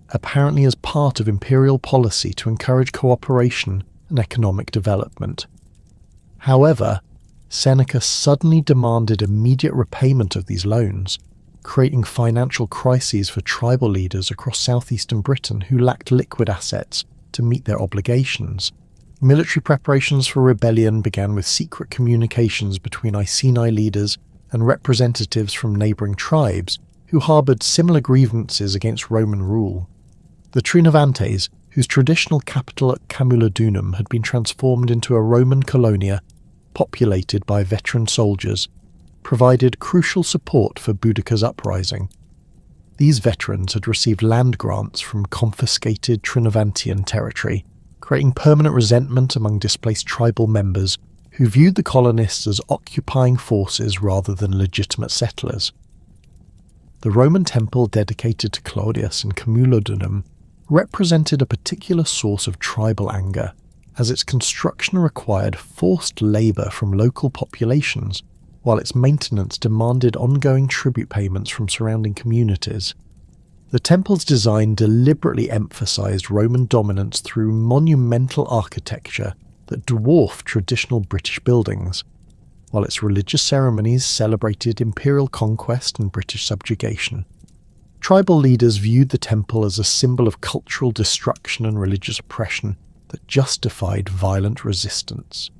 apparently as part of imperial policy to encourage cooperation and economic development. However, Seneca suddenly demanded immediate repayment of these loans, creating financial crises for tribal leaders across southeastern Britain who lacked liquid assets to meet their obligations. Military preparations for rebellion began with secret communications between Iceni leaders and representatives from neighbouring tribes who harboured similar grievances against Roman rule. The Trinovantes, whose traditional capital at Camulodunum had been transformed into a Roman colonia populated by veteran soldiers, provided crucial support for Boudicca's uprising. These veterans had received land grants from confiscated Trinovantian territory, creating permanent resentment among displaced tribal members who viewed the colonists as occupying forces rather than legitimate settlers. The Roman temple dedicated to Claudius in Camulodunum represented a particular source of tribal anger, as its construction required forced labour from local populations, while its maintenance demanded ongoing tribute payments from surrounding communities. The temple's design deliberately emphasised Roman dominance through monumental architecture that dwarfed traditional British buildings, while its religious ceremonies celebrated imperial conquest and British subjugation. Tribal leaders viewed the temple as a symbol of cultural destruction and religious oppression that justified violent resistance.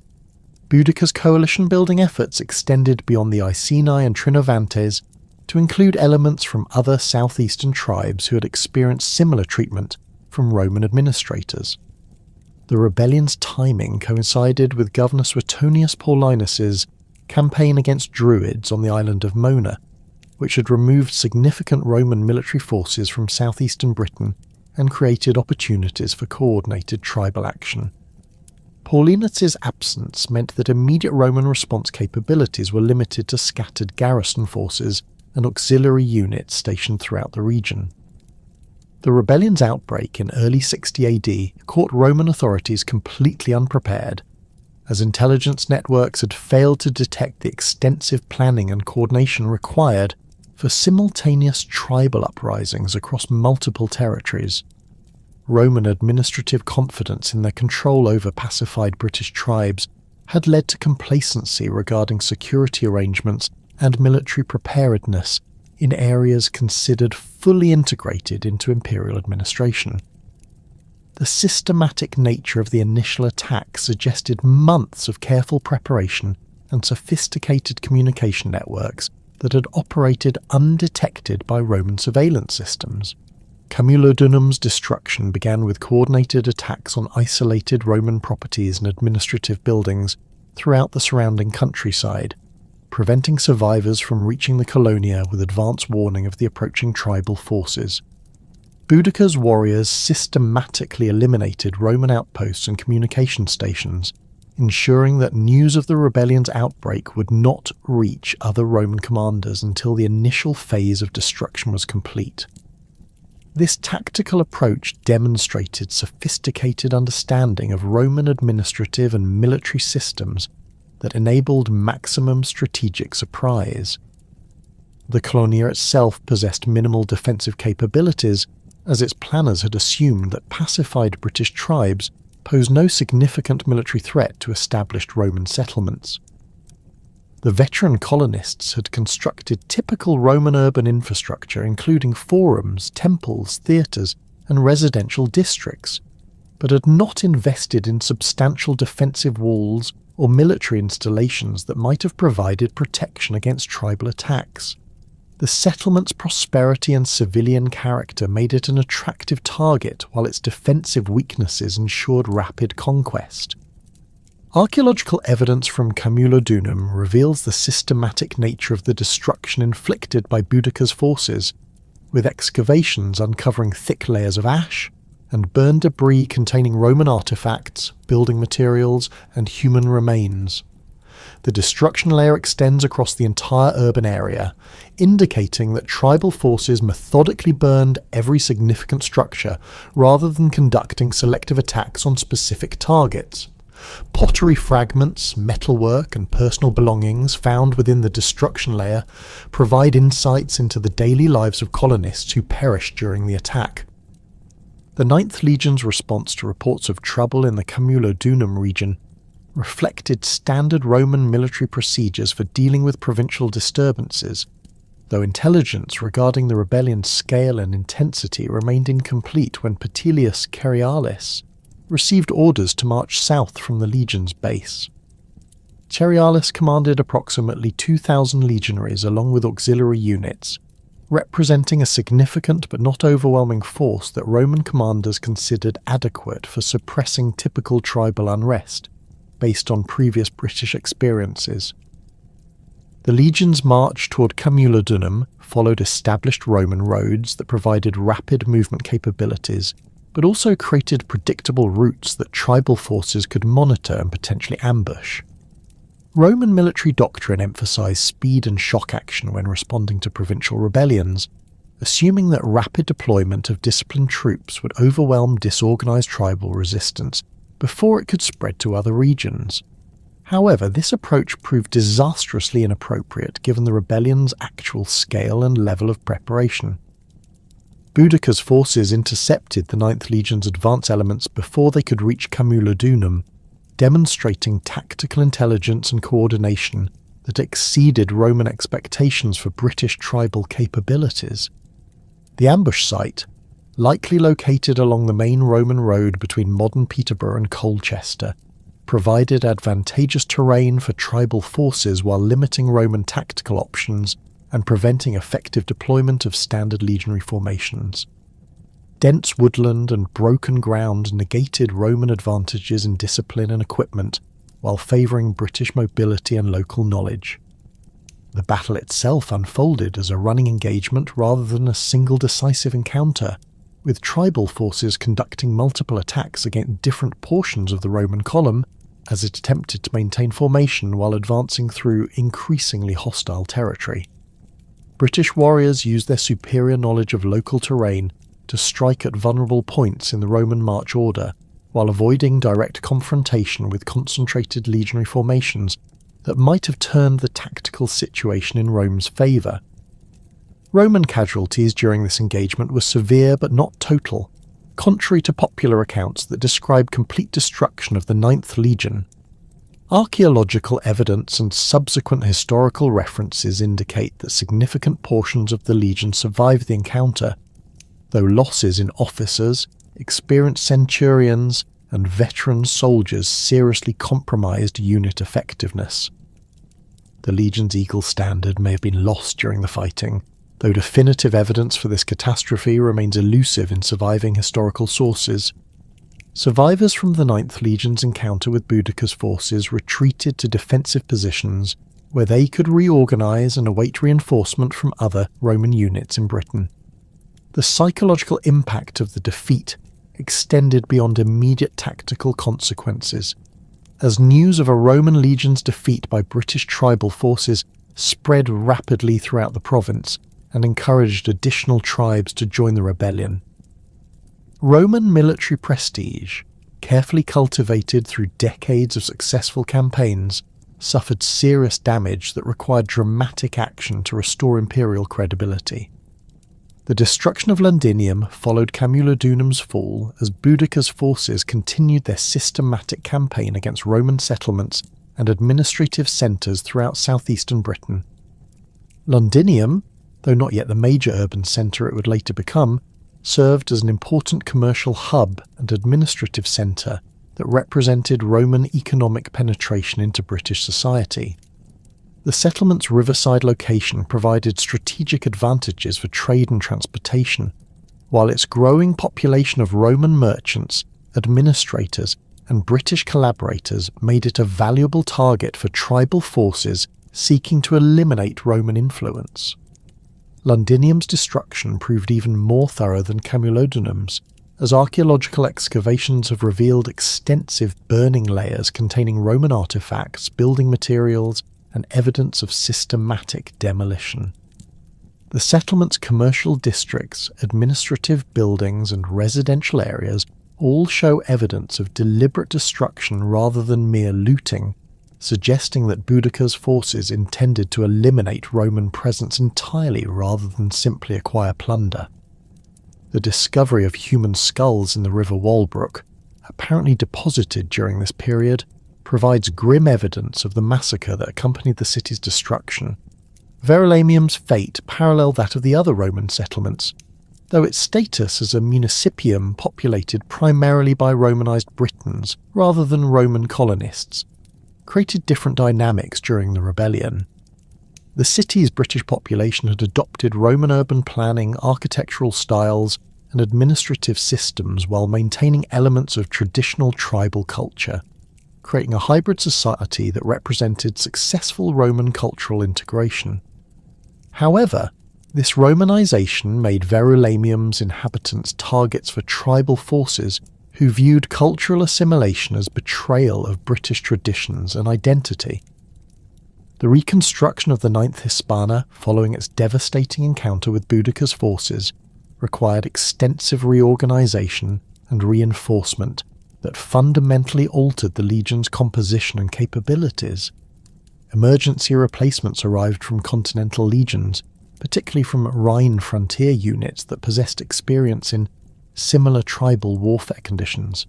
Boudicca's coalition-building efforts extended beyond the Iceni and Trinovantes to include elements from other southeastern tribes who had experienced similar treatment from Roman administrators. The rebellion's timing coincided with Governor Suetonius Paulinus's campaign against Druids on the island of Mona, which had removed significant Roman military forces from southeastern Britain and created opportunities for coordinated tribal action. Paulinus's absence meant that immediate Roman response capabilities were limited to scattered garrison forces and auxiliary units stationed throughout the region. The rebellion's outbreak in early 60 AD caught Roman authorities completely unprepared, as intelligence networks had failed to detect the extensive planning and coordination required for simultaneous tribal uprisings across multiple territories. Roman administrative confidence in their control over pacified British tribes had led to complacency regarding security arrangements and military preparedness in areas considered fully integrated into imperial administration. The systematic nature of the initial attack suggested months of careful preparation and sophisticated communication networks that had operated undetected by Roman surveillance systems. Camulodunum's destruction began with coordinated attacks on isolated Roman properties and administrative buildings throughout the surrounding countryside, preventing survivors from reaching the Colonia with advance warning of the approaching tribal forces. Boudicca's warriors systematically eliminated Roman outposts and communication stations, ensuring that news of the rebellion's outbreak would not reach other Roman commanders until the initial phase of destruction was complete. This tactical approach demonstrated sophisticated understanding of Roman administrative and military systems that enabled maximum strategic surprise. The Colonia itself possessed minimal defensive capabilities, as its planners had assumed that pacified British tribes posed no significant military threat to established Roman settlements. The veteran colonists had constructed typical Roman urban infrastructure, including forums, temples, theatres, and residential districts, but had not invested in substantial defensive walls or military installations that might have provided protection against tribal attacks. The settlement's prosperity and civilian character made it an attractive target, while its defensive weaknesses ensured rapid conquest. Archaeological evidence from Camulodunum reveals the systematic nature of the destruction inflicted by Boudicca's forces, with excavations uncovering thick layers of ash and burned debris containing Roman artifacts, building materials, and human remains. The destruction layer extends across the entire urban area, indicating that tribal forces methodically burned every significant structure rather than conducting selective attacks on specific targets. Pottery fragments, metalwork, and personal belongings found within the destruction layer provide insights into the daily lives of colonists who perished during the attack. The 9th Legion's response to reports of trouble in the Camulodunum region reflected standard Roman military procedures for dealing with provincial disturbances, though intelligence regarding the rebellion's scale and intensity remained incomplete when Petilius Cerialis received orders to march south from the legion's base. Cerialis commanded approximately 2,000 legionaries along with auxiliary units, representing a significant but not overwhelming force that Roman commanders considered adequate for suppressing typical tribal unrest, based on previous British experiences. The legion's march toward Camulodunum followed established Roman roads that provided rapid movement capabilities, but also created predictable routes that tribal forces could monitor and potentially ambush. Roman military doctrine emphasized speed and shock action when responding to provincial rebellions, assuming that rapid deployment of disciplined troops would overwhelm disorganized tribal resistance before it could spread to other regions. However, this approach proved disastrously inappropriate given the rebellion's actual scale and level of preparation. Boudicca's forces intercepted the 9th Legion's advance elements before they could reach Camulodunum, demonstrating tactical intelligence and coordination that exceeded Roman expectations for British tribal capabilities. The ambush site, likely located along the main Roman road between modern Peterborough and Colchester, provided advantageous terrain for tribal forces while limiting Roman tactical options and preventing effective deployment of standard legionary formations. Dense woodland and broken ground negated Roman advantages in discipline and equipment, while favouring British mobility and local knowledge. The battle itself unfolded as a running engagement rather than a single decisive encounter, with tribal forces conducting multiple attacks against different portions of the Roman column as it attempted to maintain formation while advancing through increasingly hostile territory. British warriors used their superior knowledge of local terrain to strike at vulnerable points in the Roman march order, while avoiding direct confrontation with concentrated legionary formations that might have turned the tactical situation in Rome's favour. Roman casualties during this engagement were severe but not total, contrary to popular accounts that describe complete destruction of the 9th Legion. Archaeological evidence and subsequent historical references indicate that significant portions of the legion survived the encounter, though losses in officers, experienced centurions, and veteran soldiers seriously compromised unit effectiveness. The legion's eagle standard may have been lost during the fighting, though definitive evidence for this catastrophe remains elusive in surviving historical sources. Survivors from the 9th Legion's encounter with Boudicca's forces retreated to defensive positions where they could reorganise and await reinforcement from other Roman units in Britain. The psychological impact of the defeat extended beyond immediate tactical consequences, as news of a Roman legion's defeat by British tribal forces spread rapidly throughout the province and encouraged additional tribes to join the rebellion. Roman military prestige, carefully cultivated through decades of successful campaigns, suffered serious damage that required dramatic action to restore imperial credibility. The destruction of Londinium followed Camulodunum's fall as Boudicca's forces continued their systematic campaign against Roman settlements and administrative centres throughout southeastern Britain. Londinium, though not yet the major urban centre it would later become, served as an important commercial hub and administrative centre that represented Roman economic penetration into British society. The settlement's riverside location provided strategic advantages for trade and transportation, while its growing population of Roman merchants, administrators, and British collaborators made it a valuable target for tribal forces seeking to eliminate Roman influence. Londinium's destruction proved even more thorough than Camulodunum's, as archaeological excavations have revealed extensive burning layers containing Roman artefacts, building materials, and evidence of systematic demolition. The settlement's commercial districts, administrative buildings, and residential areas all show evidence of deliberate destruction rather than mere looting, suggesting that Boudicca's forces intended to eliminate Roman presence entirely rather than simply acquire plunder. The discovery of human skulls in the River Walbrook, apparently deposited during this period, provides grim evidence of the massacre that accompanied the city's destruction. Verulamium's fate paralleled that of the other Roman settlements, though its status as a municipium populated primarily by Romanized Britons rather than Roman colonists created different dynamics during the rebellion. The city's British population had adopted Roman urban planning, architectural styles, and administrative systems while maintaining elements of traditional tribal culture, creating a hybrid society that represented successful Roman cultural integration. However, this Romanization made Verulamium's inhabitants targets for tribal forces who viewed cultural assimilation as betrayal of British traditions and identity. The reconstruction of the 9th Hispana following its devastating encounter with Boudicca's forces required extensive reorganization and reinforcement that fundamentally altered the legion's composition and capabilities. Emergency replacements arrived from continental legions, particularly from Rhine frontier units that possessed experience in similar tribal warfare conditions.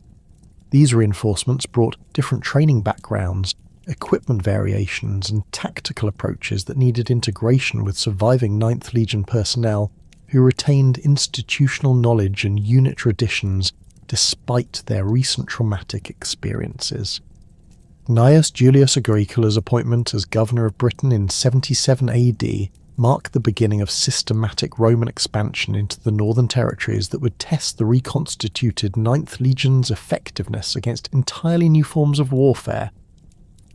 These reinforcements brought different training backgrounds, equipment variations, and tactical approaches that needed integration with surviving 9th Legion personnel who retained institutional knowledge and unit traditions despite their recent traumatic experiences. Gnaeus Julius Agricola's appointment as governor of Britain in 77 AD marked the beginning of systematic Roman expansion into the northern territories that would test the reconstituted 9th Legion's effectiveness against entirely new forms of warfare.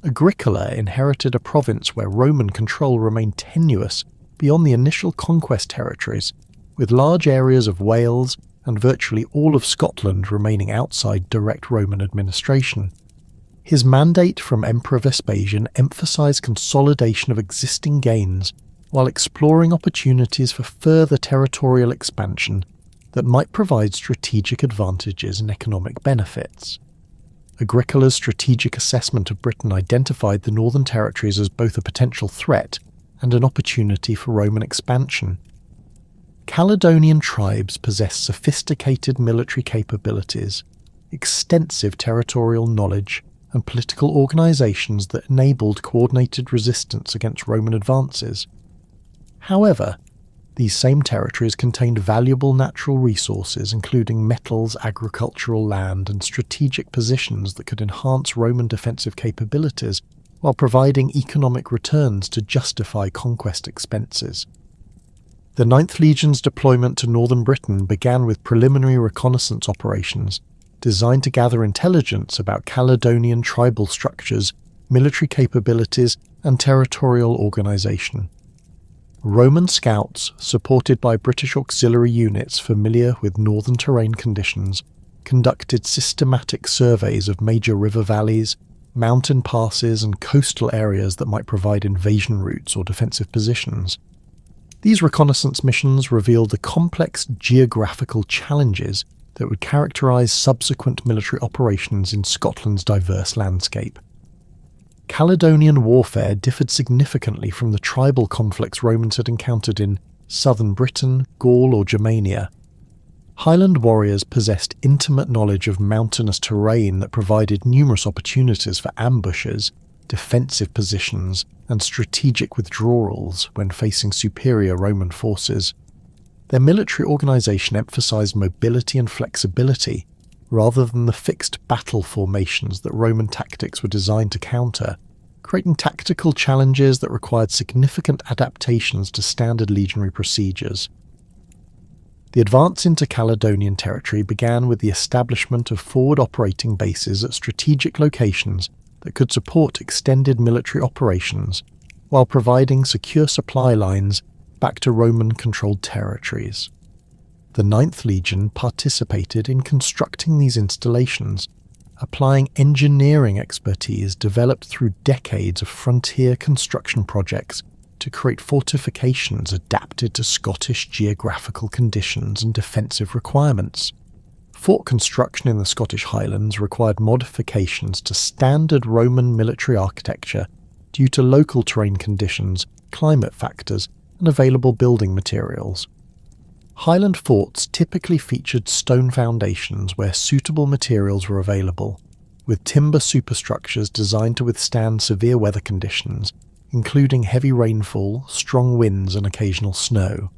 Agricola inherited a province where Roman control remained tenuous beyond the initial conquest territories, with large areas of Wales and virtually all of Scotland remaining outside direct Roman administration. His mandate from Emperor Vespasian emphasised consolidation of existing gains while exploring opportunities for further territorial expansion that might provide strategic advantages and economic benefits. Agricola's strategic assessment of Britain identified the northern territories as both a potential threat and an opportunity for Roman expansion. Caledonian tribes possessed sophisticated military capabilities, extensive territorial knowledge, and political organisations that enabled coordinated resistance against Roman advances. However, these same territories contained valuable natural resources including metals, agricultural land, and strategic positions that could enhance Roman defensive capabilities while providing economic returns to justify conquest expenses. The 9th Legion's deployment to northern Britain began with preliminary reconnaissance operations designed to gather intelligence about Caledonian tribal structures, military capabilities, and territorial organisation. Roman scouts, supported by British auxiliary units familiar with northern terrain conditions, conducted systematic surveys of major river valleys, mountain passes, and coastal areas that might provide invasion routes or defensive positions. These reconnaissance missions revealed the complex geographical challenges that would characterise subsequent military operations in Scotland's diverse landscape. Caledonian warfare differed significantly from the tribal conflicts Romans had encountered in southern Britain, Gaul, or Germania. Highland warriors possessed intimate knowledge of mountainous terrain that provided numerous opportunities for ambushes, defensive positions, and strategic withdrawals when facing superior Roman forces. Their military organisation emphasised mobility and flexibility, rather than the fixed battle formations that Roman tactics were designed to counter, creating tactical challenges that required significant adaptations to standard legionary procedures. The advance into Caledonian territory began with the establishment of forward operating bases at strategic locations that could support extended military operations, while providing secure supply lines back to Roman-controlled territories. The 9th Legion participated in constructing these installations, applying engineering expertise developed through decades of frontier construction projects to create fortifications adapted to Scottish geographical conditions and defensive requirements. Fort construction in the Scottish Highlands required modifications to standard Roman military architecture due to local terrain conditions, climate factors, and available building materials. Highland forts typically featured stone foundations where suitable materials were available, with timber superstructures designed to withstand severe weather conditions, including heavy rainfall, strong winds, and occasional snow.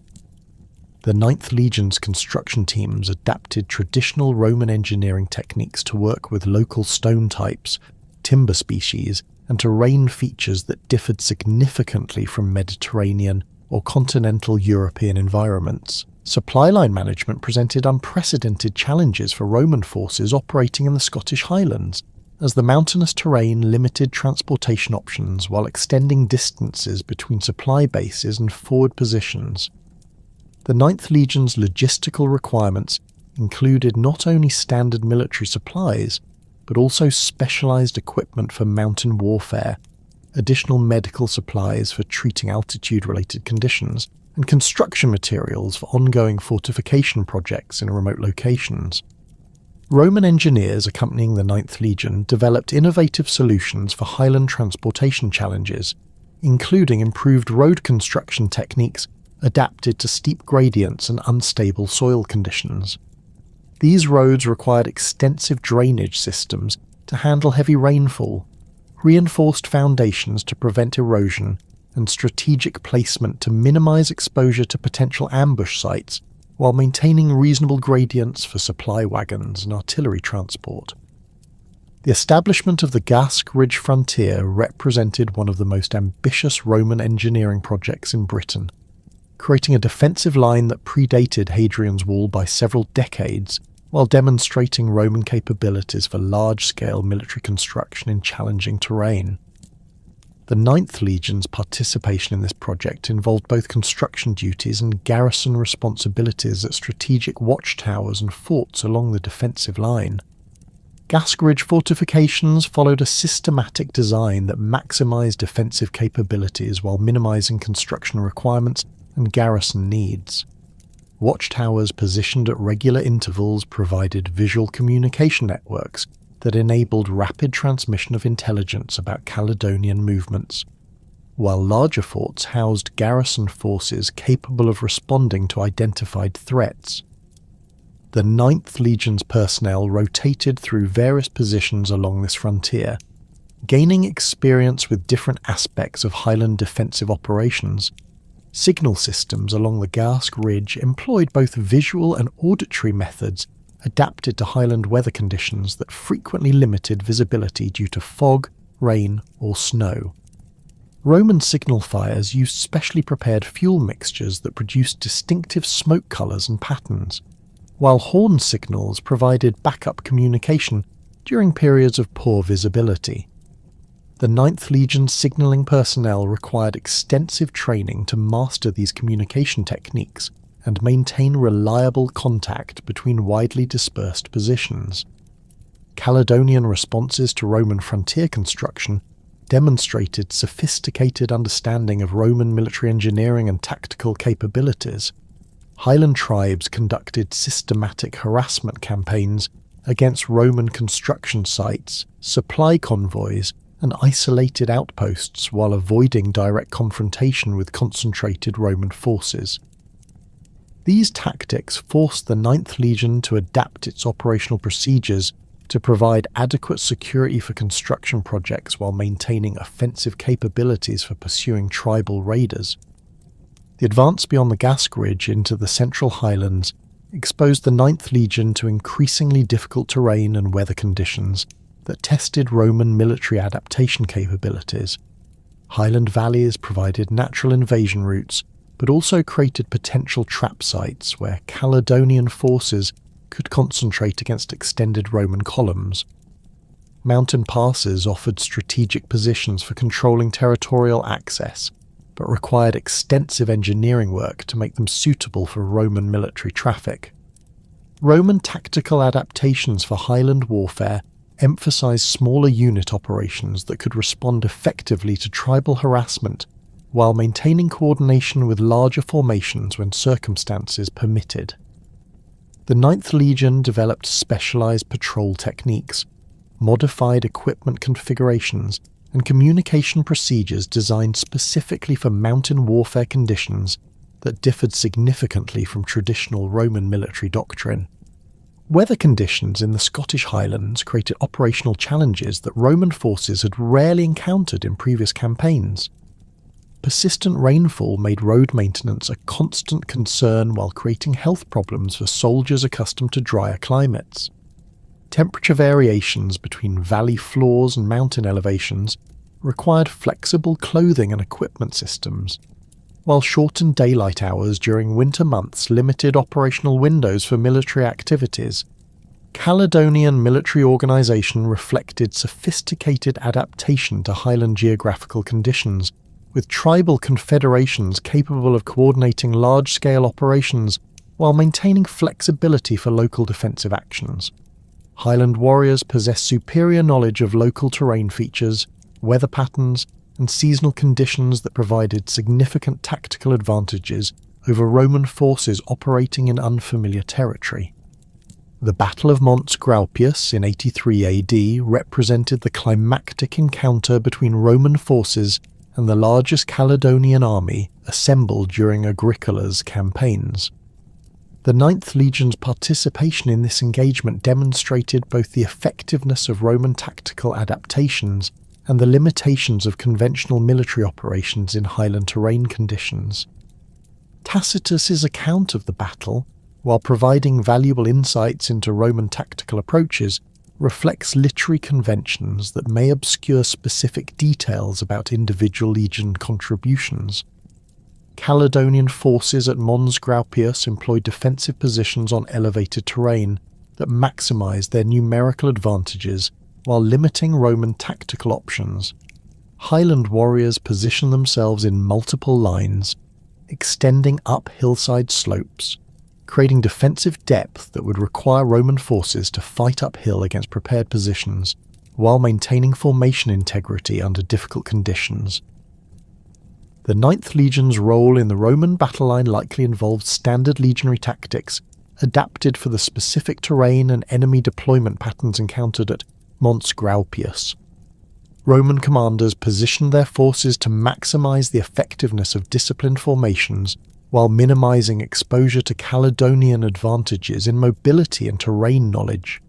The 9th Legion's construction teams adapted traditional Roman engineering techniques to work with local stone types, timber species, and terrain features that differed significantly from Mediterranean or continental European environments. Supply line management presented unprecedented challenges for Roman forces operating in the Scottish Highlands, as the mountainous terrain limited transportation options while extending distances between supply bases and forward positions. The 9th Legion's logistical requirements included not only standard military supplies, but also specialised equipment for mountain warfare, additional medical supplies for treating altitude-related conditions, and construction materials for ongoing fortification projects in remote locations. Roman engineers accompanying the 9th Legion developed innovative solutions for highland transportation challenges, including improved road construction techniques adapted to steep gradients and unstable soil conditions. These roads required extensive drainage systems to handle heavy rainfall, reinforced foundations to prevent erosion, and strategic placement to minimize exposure to potential ambush sites while maintaining reasonable gradients for supply wagons and artillery transport. The establishment of the Gasque Ridge frontier represented one of the most ambitious Roman engineering projects in Britain, creating a defensive line that predated Hadrian's Wall by several decades, while demonstrating Roman capabilities for large-scale military construction in challenging terrain. The 9th Legion's participation in this project involved both construction duties and garrison responsibilities at strategic watchtowers and forts along the defensive line. Gasque Ridge fortifications followed a systematic design that maximised defensive capabilities while minimising construction requirements and garrison needs. Watchtowers positioned at regular intervals provided visual communication networks that enabled rapid transmission of intelligence about Caledonian movements, while larger forts housed garrison forces capable of responding to identified threats. The 9th Legion's personnel rotated through various positions along this frontier, gaining experience with different aspects of Highland defensive operations. Signal systems along the Gasque Ridge employed both visual and auditory methods adapted to Highland weather conditions that frequently limited visibility due to fog, rain, or snow. Roman signal fires used specially prepared fuel mixtures that produced distinctive smoke colours and patterns, while horn signals provided backup communication during periods of poor visibility. The 9th Legion's signalling personnel required extensive training to master these communication techniques and maintain reliable contact between widely dispersed positions. Caledonian responses to Roman frontier construction demonstrated sophisticated understanding of Roman military engineering and tactical capabilities. Highland tribes conducted systematic harassment campaigns against Roman construction sites, supply convoys, and isolated outposts while avoiding direct confrontation with concentrated Roman forces. These tactics forced the 9th Legion to adapt its operational procedures to provide adequate security for construction projects while maintaining offensive capabilities for pursuing tribal raiders. The advance beyond the Gask Ridge into the Central Highlands exposed the 9th Legion to increasingly difficult terrain and weather conditions that tested Roman military adaptation capabilities. Highland valleys provided natural invasion routes, but also created potential trap sites where Caledonian forces could concentrate against extended Roman columns. Mountain passes offered strategic positions for controlling territorial access, but required extensive engineering work to make them suitable for Roman military traffic. Roman tactical adaptations for Highland warfare emphasized smaller unit operations that could respond effectively to tribal harassment while maintaining coordination with larger formations when circumstances permitted. The 9th Legion developed specialized patrol techniques, modified equipment configurations, and communication procedures designed specifically for mountain warfare conditions that differed significantly from traditional Roman military doctrine. Weather conditions in the Scottish Highlands created operational challenges that Roman forces had rarely encountered in previous campaigns. Persistent rainfall made road maintenance a constant concern while creating health problems for soldiers accustomed to drier climates. Temperature variations between valley floors and mountain elevations required flexible clothing and equipment systems, while shortened daylight hours during winter months limited operational windows for military activities. Caledonian military organisation reflected sophisticated adaptation to Highland geographical conditions, with tribal confederations capable of coordinating large-scale operations while maintaining flexibility for local defensive actions. Highland warriors possessed superior knowledge of local terrain features, weather patterns, and seasonal conditions that provided significant tactical advantages over Roman forces operating in unfamiliar territory. The Battle of Mons Graupius in 83 AD represented the climactic encounter between Roman forces and the largest Caledonian army assembled during Agricola's campaigns. The 9th Legion's participation in this engagement demonstrated both the effectiveness of Roman tactical adaptations and the limitations of conventional military operations in highland terrain conditions. Tacitus's account of the battle, while providing valuable insights into Roman tactical approaches, reflects literary conventions that may obscure specific details about individual legion contributions. Caledonian forces at Mons Graupius employed defensive positions on elevated terrain that maximised their numerical advantages while limiting Roman tactical options. Highland warriors positioned themselves in multiple lines, extending up hillside slopes, creating defensive depth that would require Roman forces to fight uphill against prepared positions, while maintaining formation integrity under difficult conditions. The 9th Legion's role in the Roman battle line likely involved standard legionary tactics, adapted for the specific terrain and enemy deployment patterns encountered at Mons Graupius. Roman commanders positioned their forces to maximize the effectiveness of disciplined formations while minimizing exposure to Caledonian advantages in mobility and terrain knowledge.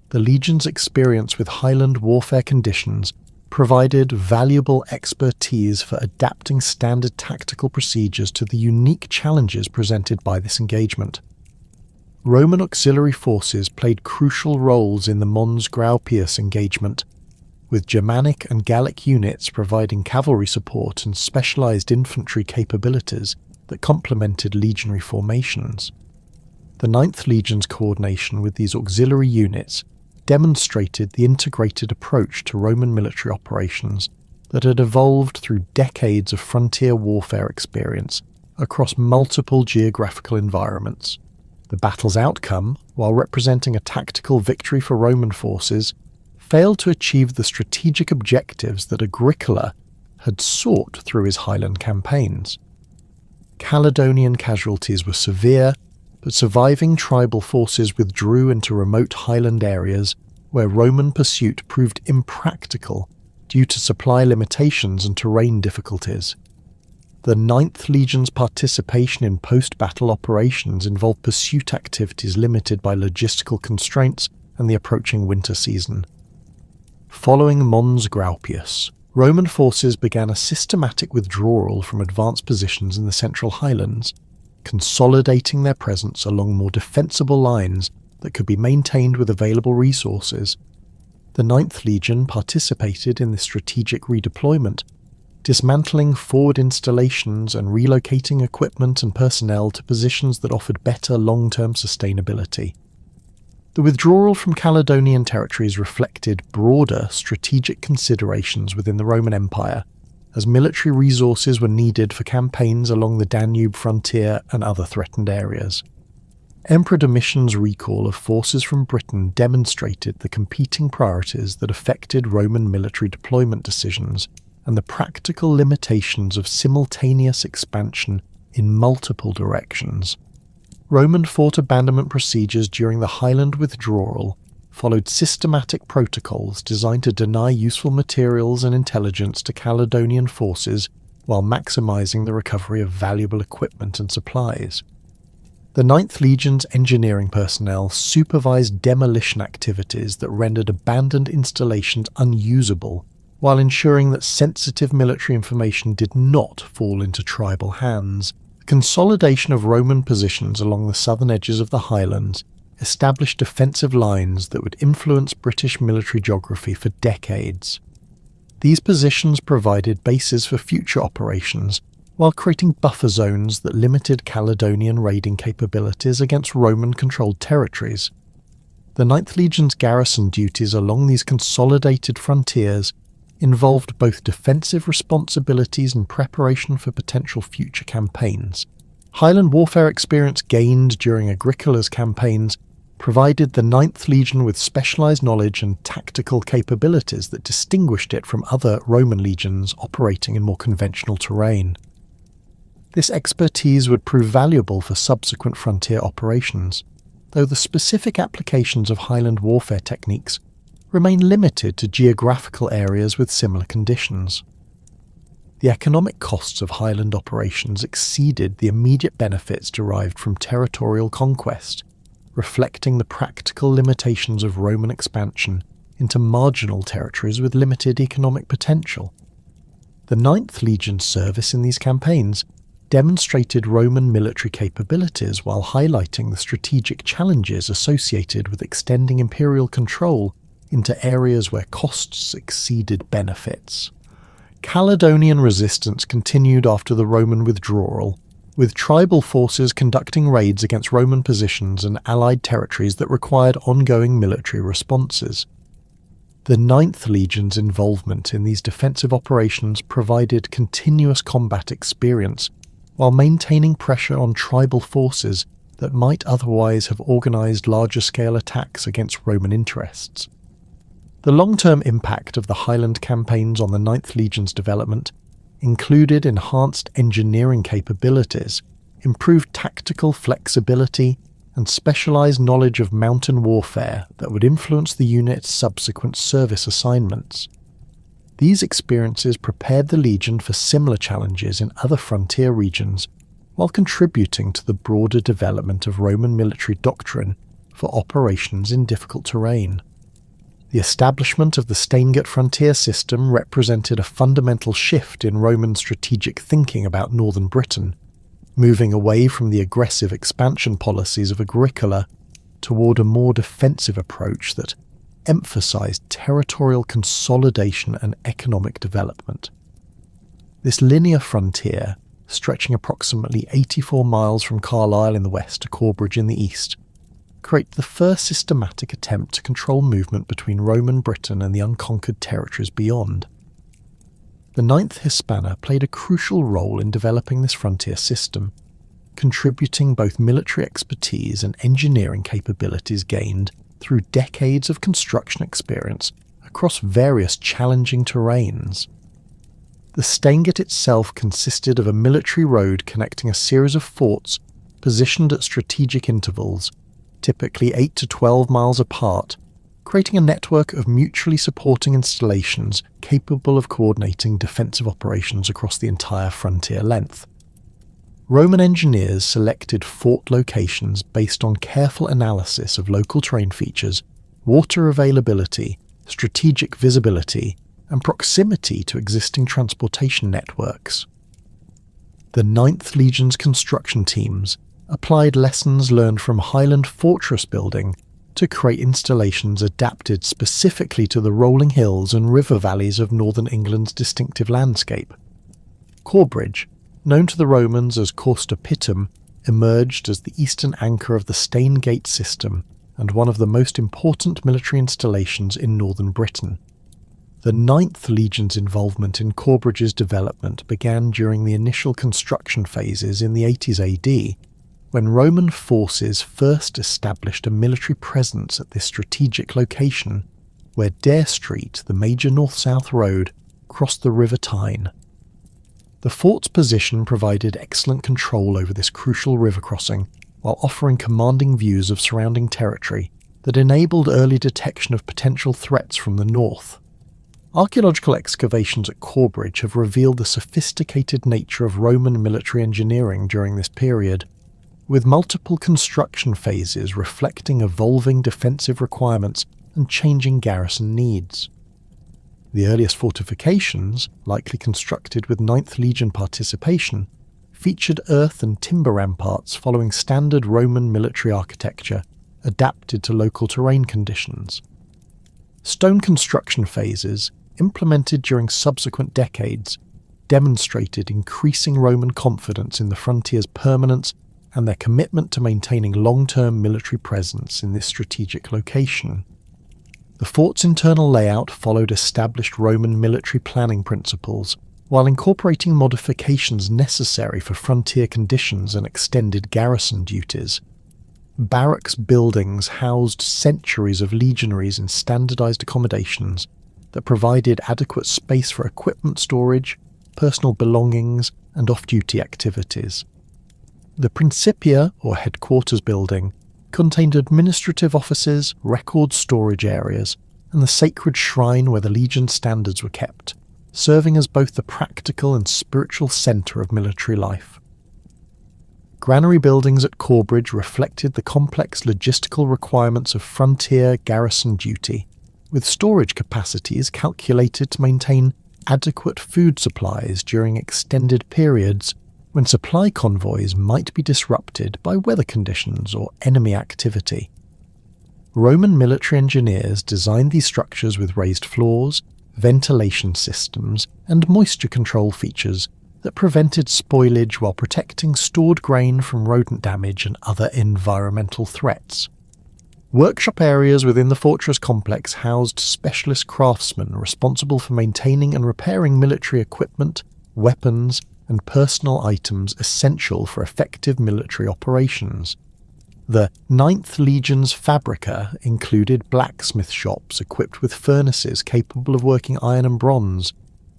The legion's experience with highland warfare conditions provided valuable expertise for adapting standard tactical procedures to the unique challenges presented by this engagement. Roman auxiliary forces played crucial roles in the Mons Graupius engagement, with Germanic and Gallic units providing cavalry support and specialised infantry capabilities that complemented legionary formations. The 9th Legion's coordination with these auxiliary units demonstrated the integrated approach to Roman military operations that had evolved through decades of frontier warfare experience across multiple geographical environments. The battle's outcome, while representing a tactical victory for Roman forces, failed to achieve the strategic objectives that Agricola had sought through his Highland campaigns. Caledonian casualties were severe, but surviving tribal forces withdrew into remote highland areas where Roman pursuit proved impractical due to supply limitations and terrain difficulties. The 9th Legion's participation in post-battle operations involved pursuit activities limited by logistical constraints and the approaching winter season. Following Mons Graupius, Roman forces began a systematic withdrawal from advanced positions in the Central Highlands, consolidating their presence along more defensible lines that could be maintained with available resources. The 9th Legion participated in this strategic redeployment, dismantling forward installations and relocating equipment and personnel to positions that offered better long-term sustainability. The withdrawal from Caledonian territories reflected broader strategic considerations within the Roman Empire, as military resources were needed for campaigns along the Danube frontier and other threatened areas. Emperor Domitian's recall of forces from Britain demonstrated the competing priorities that affected Roman military deployment decisions and the practical limitations of simultaneous expansion in multiple directions. Roman fort abandonment procedures during the Highland withdrawal followed systematic protocols designed to deny useful materials and intelligence to Caledonian forces while maximising the recovery of valuable equipment and supplies. The 9th Legion's engineering personnel supervised demolition activities that rendered abandoned installations unusable, while ensuring that sensitive military information did not fall into tribal hands. The consolidation of Roman positions along the southern edges of the Highlands established defensive lines that would influence British military geography for decades. These positions provided bases for future operations, while creating buffer zones that limited Caledonian raiding capabilities against Roman-controlled territories. The 9th Legion's garrison duties along these consolidated frontiers involved both defensive responsibilities and preparation for potential future campaigns. Highland warfare experience gained during Agricola's campaigns provided the 9th Legion with specialised knowledge and tactical capabilities that distinguished it from other Roman legions operating in more conventional terrain. This expertise would prove valuable for subsequent frontier operations, though the specific applications of Highland warfare techniques remain limited to geographical areas with similar conditions. The economic costs of Highland operations exceeded the immediate benefits derived from territorial conquest, reflecting the practical limitations of Roman expansion into marginal territories with limited economic potential. The 9th Legion's service in these campaigns demonstrated Roman military capabilities while highlighting the strategic challenges associated with extending imperial control into areas where costs exceeded benefits. Caledonian resistance continued after the Roman withdrawal, with tribal forces conducting raids against Roman positions and allied territories that required ongoing military responses. The 9th Legion's involvement in these defensive operations provided continuous combat experience while maintaining pressure on tribal forces that might otherwise have organised larger-scale attacks against Roman interests. The long-term impact of the Highland campaigns on the 9th Legion's development included enhanced engineering capabilities, improved tactical flexibility, and specialised knowledge of mountain warfare that would influence the unit's subsequent service assignments. These experiences prepared the Legion for similar challenges in other frontier regions, while contributing to the broader development of Roman military doctrine for operations in difficult terrain. The establishment of the Steingert frontier system represented a fundamental shift in Roman strategic thinking about northern Britain, moving away from the aggressive expansion policies of Agricola toward a more defensive approach that emphasised territorial consolidation and economic development. This linear frontier, stretching approximately 84 miles from Carlisle in the west to Corbridge in the east, created the first systematic attempt to control movement between Roman Britain and the unconquered territories beyond. The IX Hispana played a crucial role in developing this frontier system, contributing both military expertise and engineering capabilities gained through decades of construction experience across various challenging terrains. The Stainget itself consisted of a military road connecting a series of forts positioned at strategic intervals, typically 8 to 12 miles apart, creating a network of mutually supporting installations capable of coordinating defensive operations across the entire frontier length. Roman engineers selected fort locations based on careful analysis of local terrain features, water availability, strategic visibility, and proximity to existing transportation networks. The 9th Legion's construction teams applied lessons learned from Highland fortress building to create installations adapted specifically to the rolling hills and river valleys of northern England's distinctive landscape. Corbridge, known to the Romans as Corsta Pitum, emerged as the eastern anchor of the Staingate system and one of the most important military installations in northern Britain. The 9th Legion's involvement in Corbridge's development began during the initial construction phases in the 80s AD, when Roman forces first established a military presence at this strategic location, where Dare Street, the major north-south road, crossed the River Tyne. The fort's position provided excellent control over this crucial river crossing, while offering commanding views of surrounding territory that enabled early detection of potential threats from the north. Archaeological excavations at Corbridge have revealed the sophisticated nature of Roman military engineering during this period, with multiple construction phases reflecting evolving defensive requirements and changing garrison needs. The earliest fortifications, likely constructed with 9th Legion participation, featured earth and timber ramparts following standard Roman military architecture adapted to local terrain conditions. Stone construction phases, implemented during subsequent decades, demonstrated increasing Roman confidence in the frontier's permanence and their commitment to maintaining long-term military presence in this strategic location. The fort's internal layout followed established Roman military planning principles, while incorporating modifications necessary for frontier conditions and extended garrison duties. Barracks buildings housed centuries of legionaries in standardized accommodations that provided adequate space for equipment storage, personal belongings, and off-duty activities. The Principia, or headquarters building, contained administrative offices, record storage areas, and the sacred shrine where the Legion standards were kept, serving as both the practical and spiritual centre of military life. Granary buildings at Corbridge reflected the complex logistical requirements of frontier garrison duty, with storage capacities calculated to maintain adequate food supplies during extended periods when supply convoys might be disrupted by weather conditions or enemy activity. Roman military engineers designed these structures with raised floors, ventilation systems, and moisture control features that prevented spoilage while protecting stored grain from rodent damage and other environmental threats. Workshop areas within the fortress complex housed specialist craftsmen responsible for maintaining and repairing military equipment, weapons, and personal items essential for effective military operations. The 9th Legion's fabrica included blacksmith shops equipped with furnaces capable of working iron and bronze,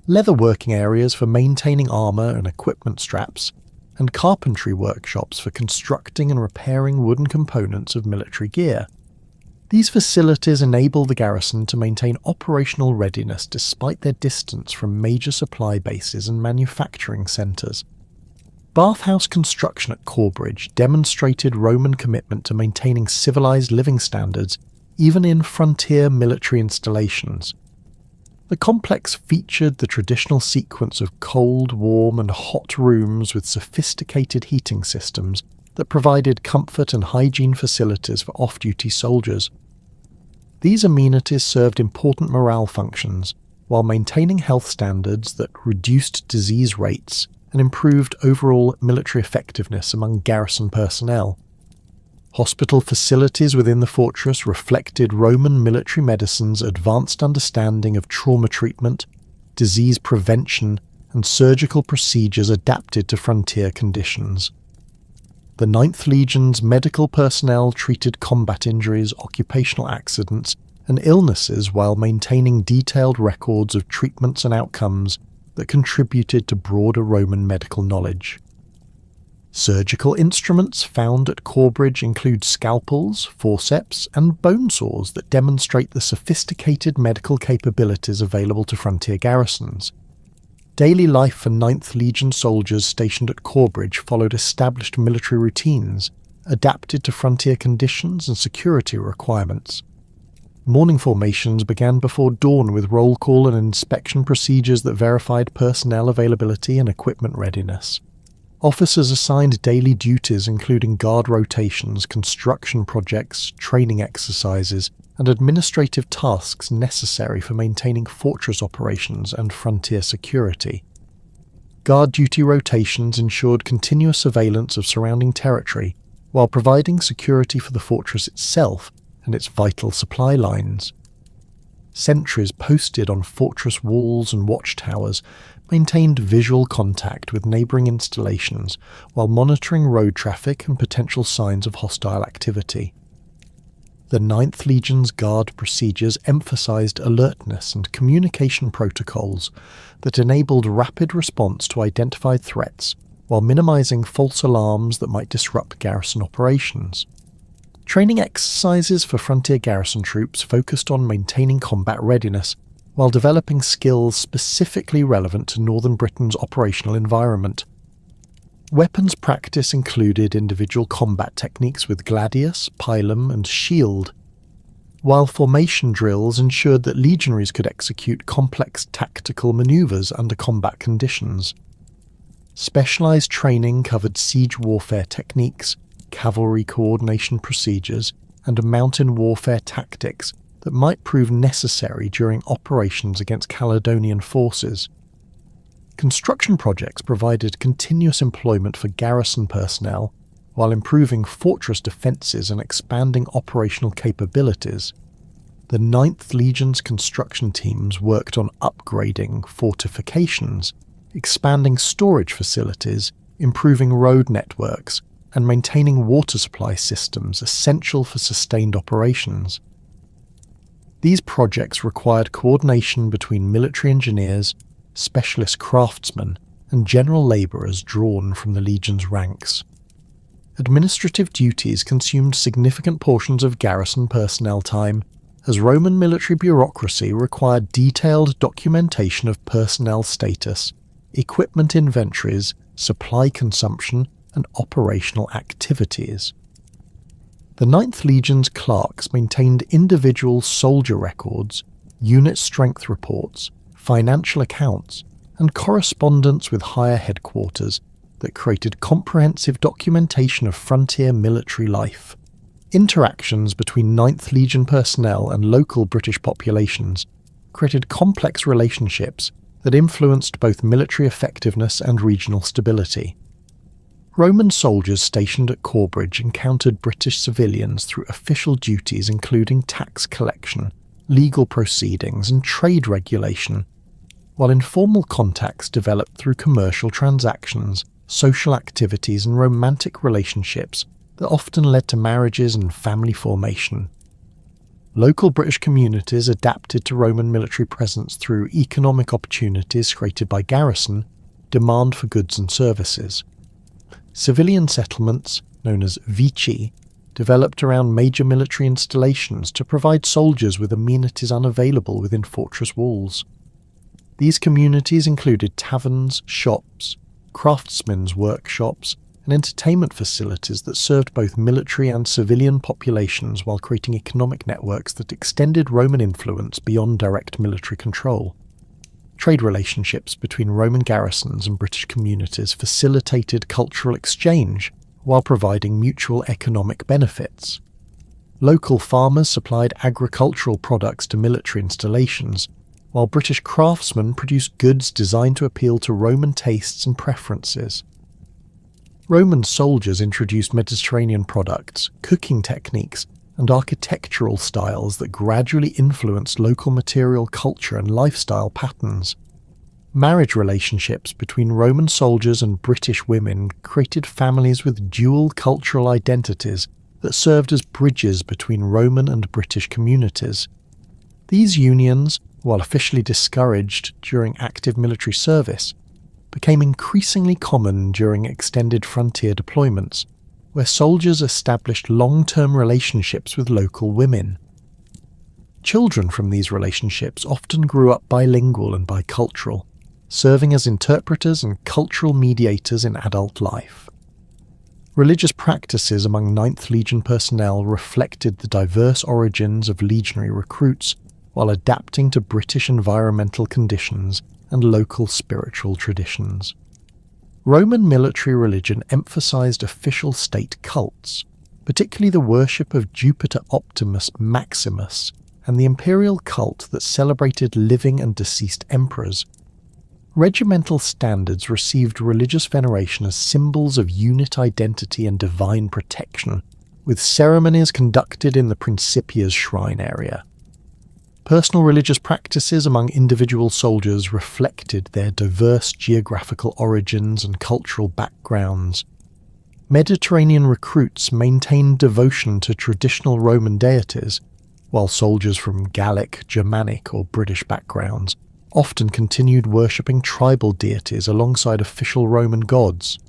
leather working areas for maintaining armour and equipment straps, and carpentry workshops for constructing and repairing wooden components of military gear. These facilities enable the garrison to maintain operational readiness despite their distance from major supply bases and manufacturing centres. Bathhouse construction at Corbridge demonstrated Roman commitment to maintaining civilised living standards even in frontier military installations. The complex featured the traditional sequence of cold, warm and hot rooms with sophisticated heating systems that provided comfort and hygiene facilities for off-duty soldiers. These amenities served important morale functions, while maintaining health standards that reduced disease rates and improved overall military effectiveness among garrison personnel. Hospital facilities within the fortress reflected Roman military medicine's advanced understanding of trauma treatment, disease prevention, and surgical procedures adapted to frontier conditions. The 9th Legion's medical personnel treated combat injuries, occupational accidents, and illnesses while maintaining detailed records of treatments and outcomes that contributed to broader Roman medical knowledge. Surgical instruments found at Corbridge include scalpels, forceps, and bone saws that demonstrate the sophisticated medical capabilities available to frontier garrisons. Daily life for 9th Legion soldiers stationed at Corbridge followed established military routines, adapted to frontier conditions and security requirements. Morning formations began before dawn with roll call and inspection procedures that verified personnel availability and equipment readiness. Officers assigned daily duties including guard rotations, construction projects, training exercises, and administrative tasks necessary for maintaining fortress operations and frontier security. Guard duty rotations ensured continuous surveillance of surrounding territory, while providing security for the fortress itself and its vital supply lines. Sentries posted on fortress walls and watchtowers maintained visual contact with neighbouring installations while monitoring road traffic and potential signs of hostile activity. The 9th Legion's guard procedures emphasised alertness and communication protocols that enabled rapid response to identified threats while minimising false alarms that might disrupt garrison operations. Training exercises for frontier garrison troops focused on maintaining combat readiness while developing skills specifically relevant to Northern Britain's operational environment. Weapons practice included individual combat techniques with gladius, pilum, and shield, while formation drills ensured that legionaries could execute complex tactical manoeuvres under combat conditions. Specialised training covered siege warfare techniques, cavalry coordination procedures, and mountain warfare tactics that might prove necessary during operations against Caledonian forces. Construction projects provided continuous employment for garrison personnel while improving fortress defences and expanding operational capabilities. The 9th Legion's construction teams worked on upgrading fortifications, expanding storage facilities, improving road networks, and maintaining water supply systems essential for sustained operations. These projects required coordination between military engineers, specialist craftsmen, and general labourers drawn from the Legion's ranks. Administrative duties consumed significant portions of garrison personnel time, as Roman military bureaucracy required detailed documentation of personnel status, equipment inventories, supply consumption, and operational activities. The 9th Legion's clerks maintained individual soldier records, unit strength reports, financial accounts, and correspondence with higher headquarters that created comprehensive documentation of frontier military life. Interactions between 9th Legion personnel and local British populations created complex relationships that influenced both military effectiveness and regional stability. Roman soldiers stationed at Corbridge encountered British civilians through official duties including tax collection, legal proceedings, and trade regulation, while informal contacts developed through commercial transactions, social activities, and romantic relationships that often led to marriages and family formation. Local British communities adapted to Roman military presence through economic opportunities created by garrison, demand for goods and services. Civilian settlements, known as vici, developed around major military installations to provide soldiers with amenities unavailable within fortress walls. These communities included taverns, shops, craftsmen's workshops, and entertainment facilities that served both military and civilian populations while creating economic networks that extended Roman influence beyond direct military control. Trade relationships between Roman garrisons and British communities facilitated cultural exchange while providing mutual economic benefits. Local farmers supplied agricultural products to military installations, while British craftsmen produced goods designed to appeal to Roman tastes and preferences. Roman soldiers introduced Mediterranean products, cooking techniques, and architectural styles that gradually influenced local material culture and lifestyle patterns. Marriage relationships between Roman soldiers and British women created families with dual cultural identities that served as bridges between Roman and British communities. These unions, while officially discouraged during active military service, became increasingly common during extended frontier deployments, where soldiers established long-term relationships with local women. Children from these relationships often grew up bilingual and bicultural, serving as interpreters and cultural mediators in adult life. Religious practices among 9th Legion personnel reflected the diverse origins of legionary recruits while adapting to British environmental conditions and local spiritual traditions. Roman military religion emphasized official state cults, particularly the worship of Jupiter Optimus Maximus and the imperial cult that celebrated living and deceased emperors. Regimental standards received religious veneration as symbols of unit identity and divine protection, with ceremonies conducted in the Principia's shrine area. Personal religious practices among individual soldiers reflected their diverse geographical origins and cultural backgrounds. Mediterranean recruits maintained devotion to traditional Roman deities, while soldiers from Gallic, Germanic, or British backgrounds often continued worshipping tribal deities alongside official Roman gods.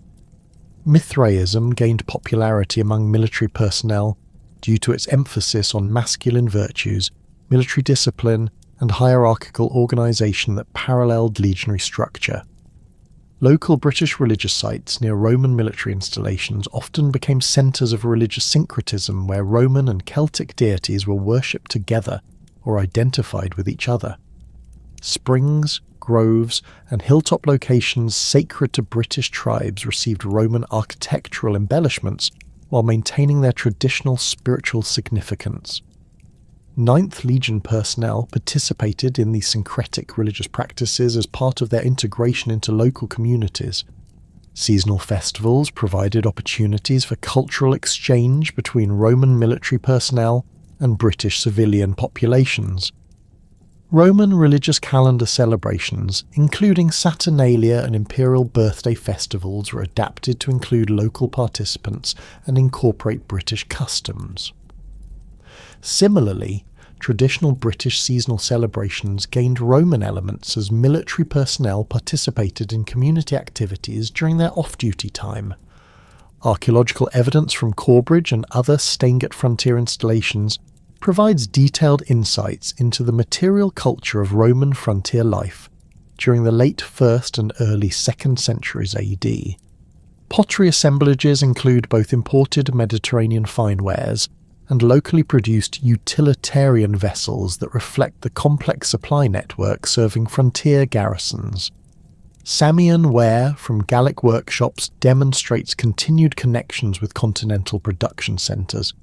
Mithraism gained popularity among military personnel due to its emphasis on masculine virtues, military discipline, and hierarchical organisation that paralleled legionary structure. Local British religious sites near Roman military installations often became centres of religious syncretism where Roman and Celtic deities were worshipped together or identified with each other. Springs, groves, and hilltop locations sacred to British tribes received Roman architectural embellishments while maintaining their traditional spiritual significance. 9th Legion personnel participated in these syncretic religious practices as part of their integration into local communities. Seasonal festivals provided opportunities for cultural exchange between Roman military personnel and British civilian populations. Roman religious calendar celebrations, including Saturnalia and imperial birthday festivals, were adapted to include local participants and incorporate British customs. Similarly, traditional British seasonal celebrations gained Roman elements as military personnel participated in community activities during their off-duty time. Archaeological evidence from Corbridge and other Stainget frontier installations provides detailed insights into the material culture of Roman frontier life during the late 1st and early 2nd centuries AD. Pottery assemblages include both imported Mediterranean fine wares and locally produced utilitarian vessels that reflect the complex supply network serving frontier garrisons. Samian ware from Gallic workshops demonstrates continued connections with continental production centres,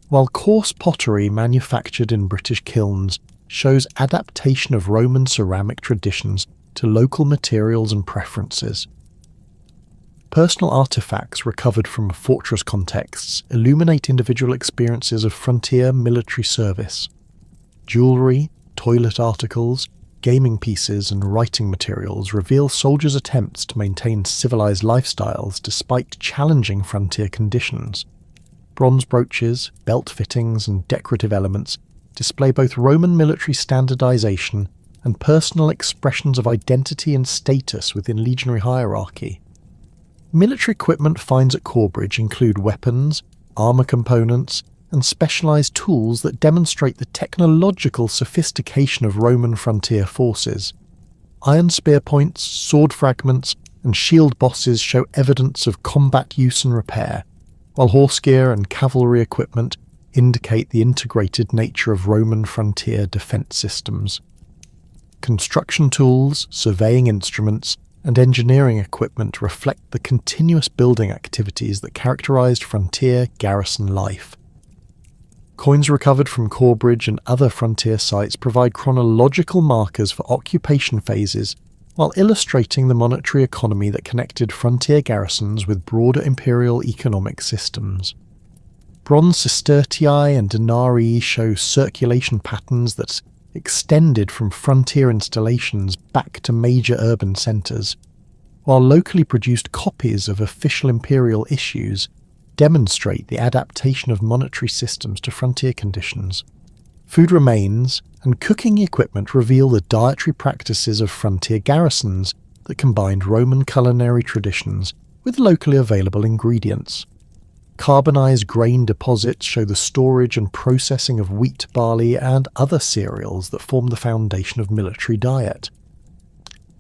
while coarse pottery manufactured in British kilns shows adaptation of Roman ceramic traditions to local materials and preferences. Personal artefacts recovered from fortress contexts illuminate individual experiences of frontier military service. Jewellery, toilet articles, gaming pieces and writing materials reveal soldiers' attempts to maintain civilized lifestyles despite challenging frontier conditions. Bronze brooches, belt fittings and decorative elements display both Roman military standardization and personal expressions of identity and status within legionary hierarchy. Military equipment finds at Corbridge include weapons, armour components, and specialised tools that demonstrate the technological sophistication of Roman frontier forces. Iron spear points, sword fragments, and shield bosses show evidence of combat use and repair, while horse gear and cavalry equipment indicate the integrated nature of Roman frontier defence systems. Construction tools, surveying instruments, and engineering equipment reflect the continuous building activities that characterised frontier garrison life. Coins recovered from Corbridge and other frontier sites provide chronological markers for occupation phases, while illustrating the monetary economy that connected frontier garrisons with broader imperial economic systems. Bronze sestertii and denarii show circulation patterns that extended from frontier installations back to major urban centres, while locally produced copies of official imperial issues demonstrate the adaptation of monetary systems to frontier conditions. Food remains and cooking equipment reveal the dietary practices of frontier garrisons that combined Roman culinary traditions with locally available ingredients. Carbonized grain deposits show the storage and processing of wheat, barley, and other cereals that form the foundation of military diet.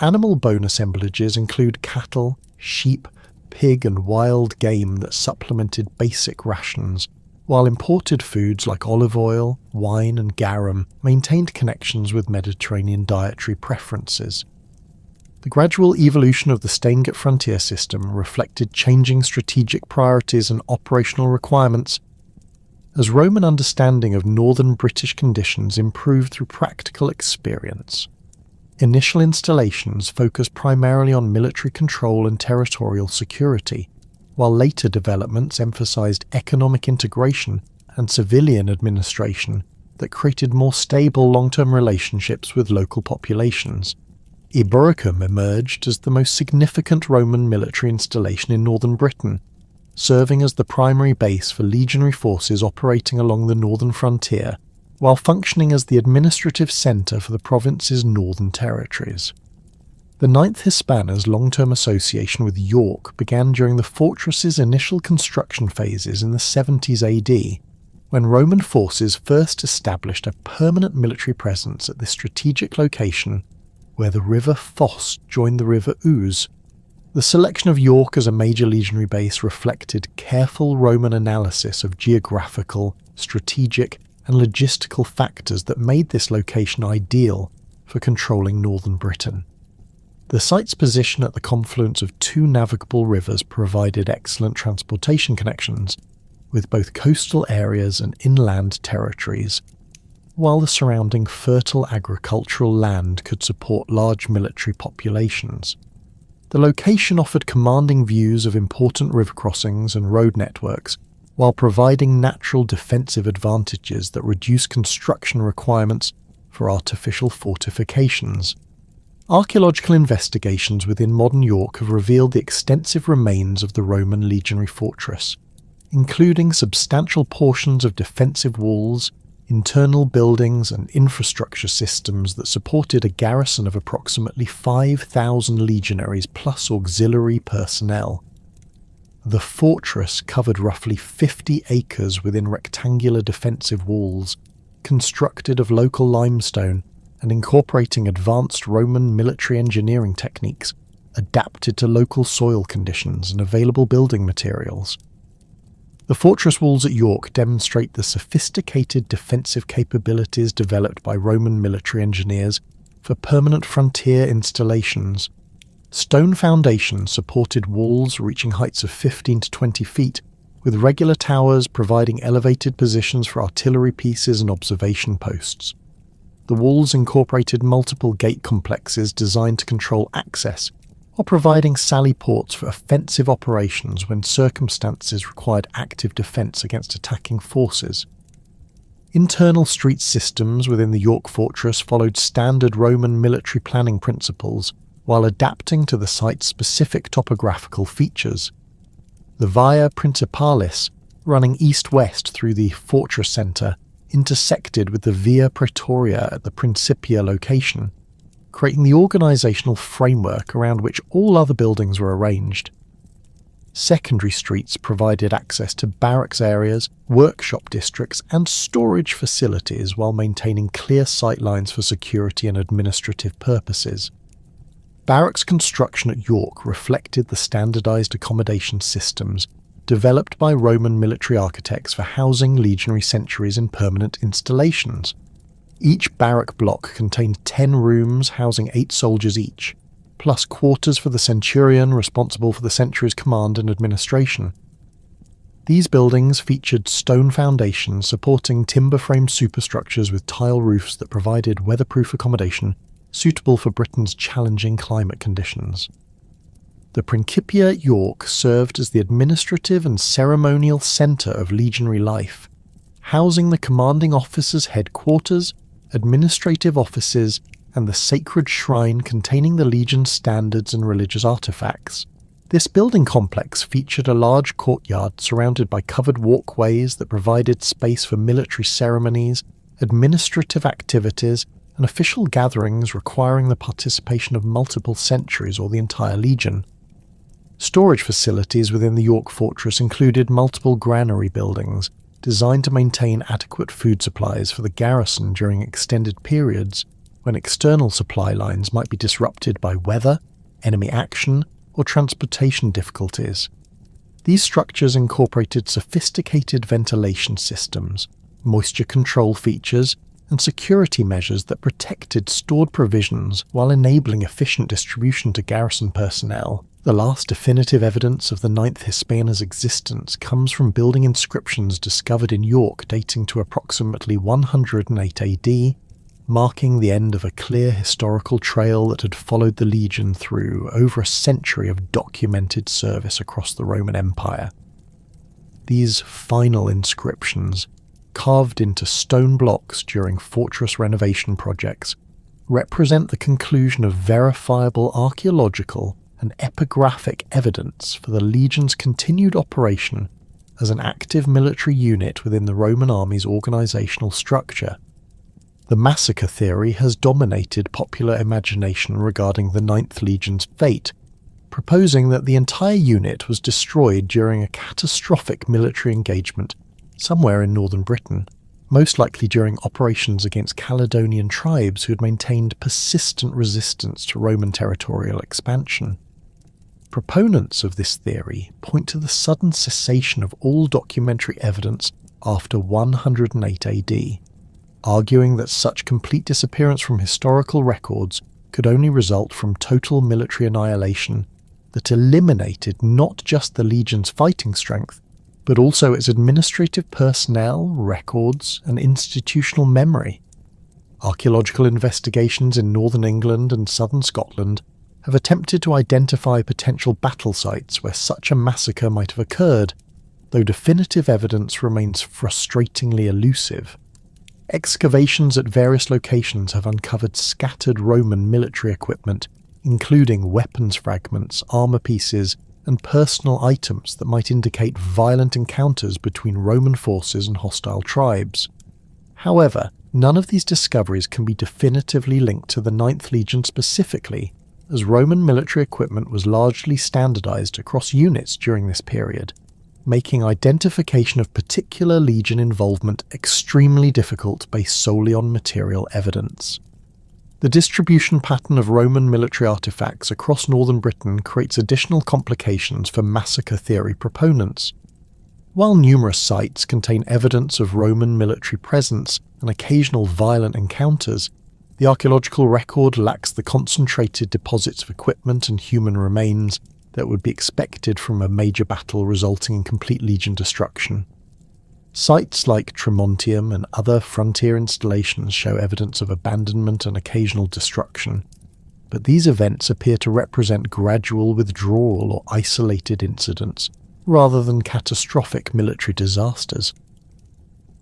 Animal bone assemblages include cattle, sheep, pig, and wild game that supplemented basic rations, while imported foods like olive oil, wine, and garum maintained connections with Mediterranean dietary preferences. The gradual evolution of the Steingate frontier system reflected changing strategic priorities and operational requirements as Roman understanding of northern British conditions improved through practical experience. Initial installations focused primarily on military control and territorial security, while later developments emphasized economic integration and civilian administration that created more stable long-term relationships with local populations. Eboracum emerged as the most significant Roman military installation in northern Britain, serving as the primary base for legionary forces operating along the northern frontier, while functioning as the administrative centre for the province's northern territories. The IXth Hispana's long-term association with York began during the fortress's initial construction phases in the 70s AD, when Roman forces first established a permanent military presence at this strategic location where the river Foss joined the river Ouse. The selection of York as a major legionary base reflected careful Roman analysis of geographical, strategic, and logistical factors that made this location ideal for controlling northern Britain. The site's position at the confluence of two navigable rivers provided excellent transportation connections with both coastal areas and inland territories, while the surrounding fertile agricultural land could support large military populations. The location offered commanding views of important river crossings and road networks, while providing natural defensive advantages that reduce construction requirements for artificial fortifications. Archaeological investigations within modern York have revealed the extensive remains of the Roman legionary fortress, including substantial portions of defensive walls, internal buildings and infrastructure systems that supported a garrison of approximately 5,000 legionaries plus auxiliary personnel. The fortress covered roughly 50 acres within rectangular defensive walls, constructed of local limestone and incorporating advanced Roman military engineering techniques adapted to local soil conditions and available building materials. The fortress walls at York demonstrate the sophisticated defensive capabilities developed by Roman military engineers for permanent frontier installations. Stone foundations supported walls reaching heights of 15 to 20 feet, with regular towers providing elevated positions for artillery pieces and observation posts. The walls incorporated multiple gate complexes designed to control access, or providing sally ports for offensive operations when circumstances required active defence against attacking forces. Internal street systems within the York fortress followed standard Roman military planning principles while adapting to the site's specific topographical features. The Via Principalis, running east-west through the fortress centre, intersected with the Via Praetoria at the Principia location, creating the organisational framework around which all other buildings were arranged. Secondary streets provided access to barracks areas, workshop districts and storage facilities while maintaining clear sight lines for security and administrative purposes. Barracks construction at York reflected the standardised accommodation systems developed by Roman military architects for housing legionary centuries in permanent installations. Each barrack block contained 10 rooms housing 8 soldiers each, plus quarters for the centurion responsible for the century's command and administration. These buildings featured stone foundations supporting timber-framed superstructures with tile roofs that provided weatherproof accommodation suitable for Britain's challenging climate conditions. The Principia at York served as the administrative and ceremonial centre of legionary life, housing the commanding officer's headquarters, administrative offices, and the sacred shrine containing the legion's standards and religious artefacts. This building complex featured a large courtyard surrounded by covered walkways that provided space for military ceremonies, administrative activities, and official gatherings requiring the participation of multiple centuries or the entire legion. Storage facilities within the York fortress included multiple granary buildings designed to maintain adequate food supplies for the garrison during extended periods when external supply lines might be disrupted by weather, enemy action, or transportation difficulties. These structures incorporated sophisticated ventilation systems, moisture control features, and security measures that protected stored provisions while enabling efficient distribution to garrison personnel. The last definitive evidence of the IX Hispana's existence comes from building inscriptions discovered in York dating to approximately 108 AD, marking the end of a clear historical trail that had followed the legion through over a century of documented service across the Roman Empire. These final inscriptions, carved into stone blocks during fortress renovation projects, represent the conclusion of verifiable archaeological and epigraphic evidence for the legion's continued operation as an active military unit within the Roman army's organisational structure. The massacre theory has dominated popular imagination regarding the 9th Legion's fate, proposing that the entire unit was destroyed during a catastrophic military engagement somewhere in northern Britain, most likely during operations against Caledonian tribes who had maintained persistent resistance to Roman territorial expansion. Proponents of this theory point to the sudden cessation of all documentary evidence after 108 AD, arguing that such complete disappearance from historical records could only result from total military annihilation that eliminated not just the legion's fighting strength, but also its administrative personnel, records, and institutional memory. Archaeological investigations in northern England and southern Scotland have attempted to identify potential battle sites where such a massacre might have occurred, though definitive evidence remains frustratingly elusive. Excavations at various locations have uncovered scattered Roman military equipment, including weapons fragments, armour pieces, and personal items that might indicate violent encounters between Roman forces and hostile tribes. However, none of these discoveries can be definitively linked to the 9th Legion specifically, as Roman military equipment was largely standardised across units during this period, making identification of particular legion involvement extremely difficult based solely on material evidence. The distribution pattern of Roman military artefacts across northern Britain creates additional complications for massacre theory proponents. While numerous sites contain evidence of Roman military presence and occasional violent encounters, the archaeological record lacks the concentrated deposits of equipment and human remains that would be expected from a major battle resulting in complete legion destruction. Sites like Tremontium and other frontier installations show evidence of abandonment and occasional destruction, but these events appear to represent gradual withdrawal or isolated incidents, rather than catastrophic military disasters.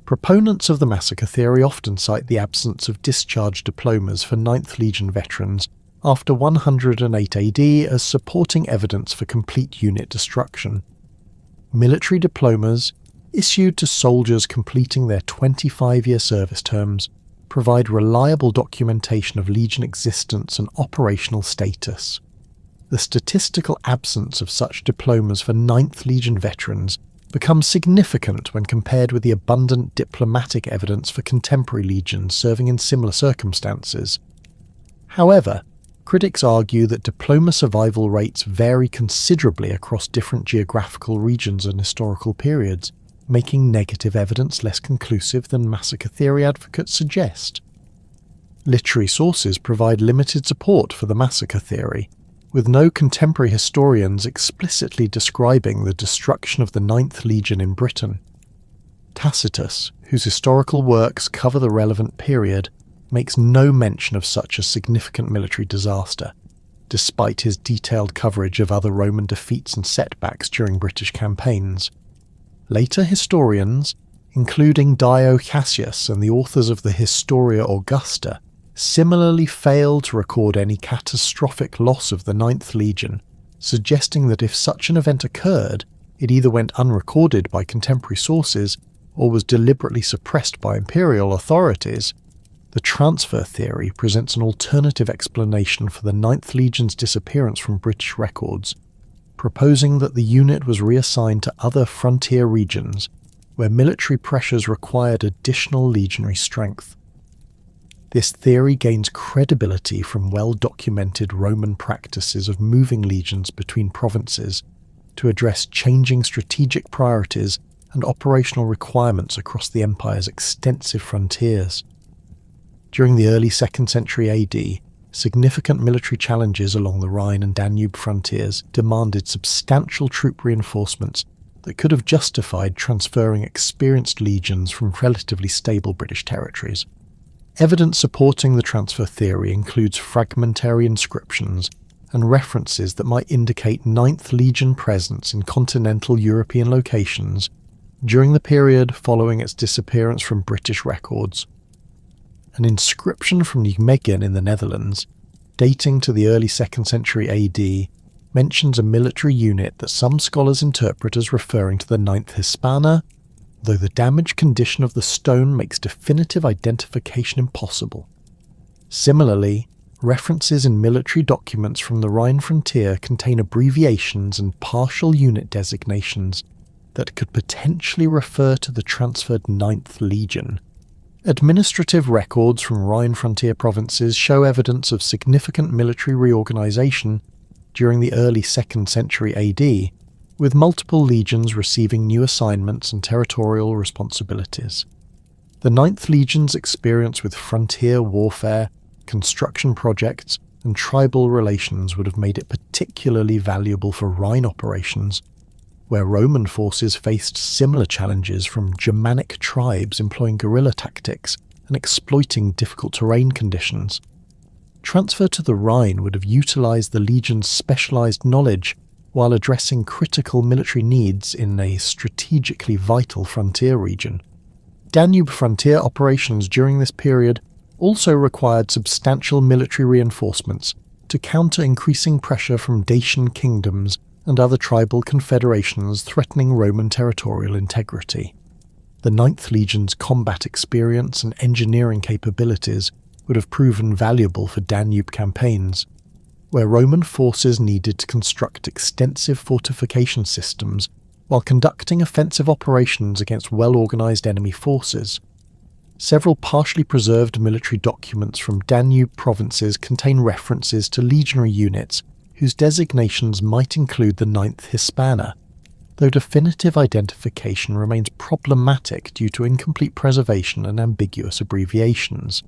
Proponents of the massacre theory often cite the absence of discharge diplomas for 9th Legion veterans after 108 AD as supporting evidence for complete unit destruction. Military diplomas, issued to soldiers completing their 25-year service terms, provide reliable documentation of Legion existence and operational status. The statistical absence of such diplomas for 9th Legion veterans becomes significant when compared with the abundant diplomatic evidence for contemporary legions serving in similar circumstances. However, critics argue that diploma survival rates vary considerably across different geographical regions and historical periods, making negative evidence less conclusive than massacre theory advocates suggest. Literary sources provide limited support for the massacre theory, with no contemporary historians explicitly describing the destruction of the 9th Legion in Britain. Tacitus, whose historical works cover the relevant period, makes no mention of such a significant military disaster, despite his detailed coverage of other Roman defeats and setbacks during British campaigns. Later historians, including Dio Cassius and the authors of the Historia Augusta, similarly failed to record any catastrophic loss of the 9th Legion, suggesting that if such an event occurred, it either went unrecorded by contemporary sources or was deliberately suppressed by imperial authorities. The transfer theory presents an alternative explanation for the 9th Legion's disappearance from British records, proposing that the unit was reassigned to other frontier regions where military pressures required additional legionary strength. This theory gains credibility from well-documented Roman practices of moving legions between provinces to address changing strategic priorities and operational requirements across the empire's extensive frontiers. During the early 2nd century AD, significant military challenges along the Rhine and Danube frontiers demanded substantial troop reinforcements that could have justified transferring experienced legions from relatively stable British territories. Evidence supporting the transfer theory includes fragmentary inscriptions and references that might indicate 9th Legion presence in continental European locations during the period following its disappearance from British records. An inscription from Nijmegen in the Netherlands, dating to the early 2nd century AD, mentions a military unit that some scholars interpret as referring to the 9th Hispana, though the damaged condition of the stone makes definitive identification impossible. Similarly, references in military documents from the Rhine frontier contain abbreviations and partial unit designations that could potentially refer to the transferred 9th Legion. Administrative records from Rhine frontier provinces show evidence of significant military reorganization during the early 2nd century AD, with multiple legions receiving new assignments and territorial responsibilities. The 9th Legion's experience with frontier warfare, construction projects, and tribal relations would have made it particularly valuable for Rhine operations, where Roman forces faced similar challenges from Germanic tribes employing guerrilla tactics and exploiting difficult terrain conditions. Transfer to the Rhine would have utilized the Legion's specialized knowledge while addressing critical military needs in a strategically vital frontier region. Danube frontier operations during this period also required substantial military reinforcements to counter increasing pressure from Dacian kingdoms and other tribal confederations threatening Roman territorial integrity. The 9th Legion's combat experience and engineering capabilities would have proven valuable for Danube campaigns, where Roman forces needed to construct extensive fortification systems while conducting offensive operations against well-organized enemy forces. Several partially preserved military documents from Danube provinces contain references to legionary units whose designations might include the 9th Hispana, though definitive identification remains problematic due to incomplete preservation and ambiguous abbreviations.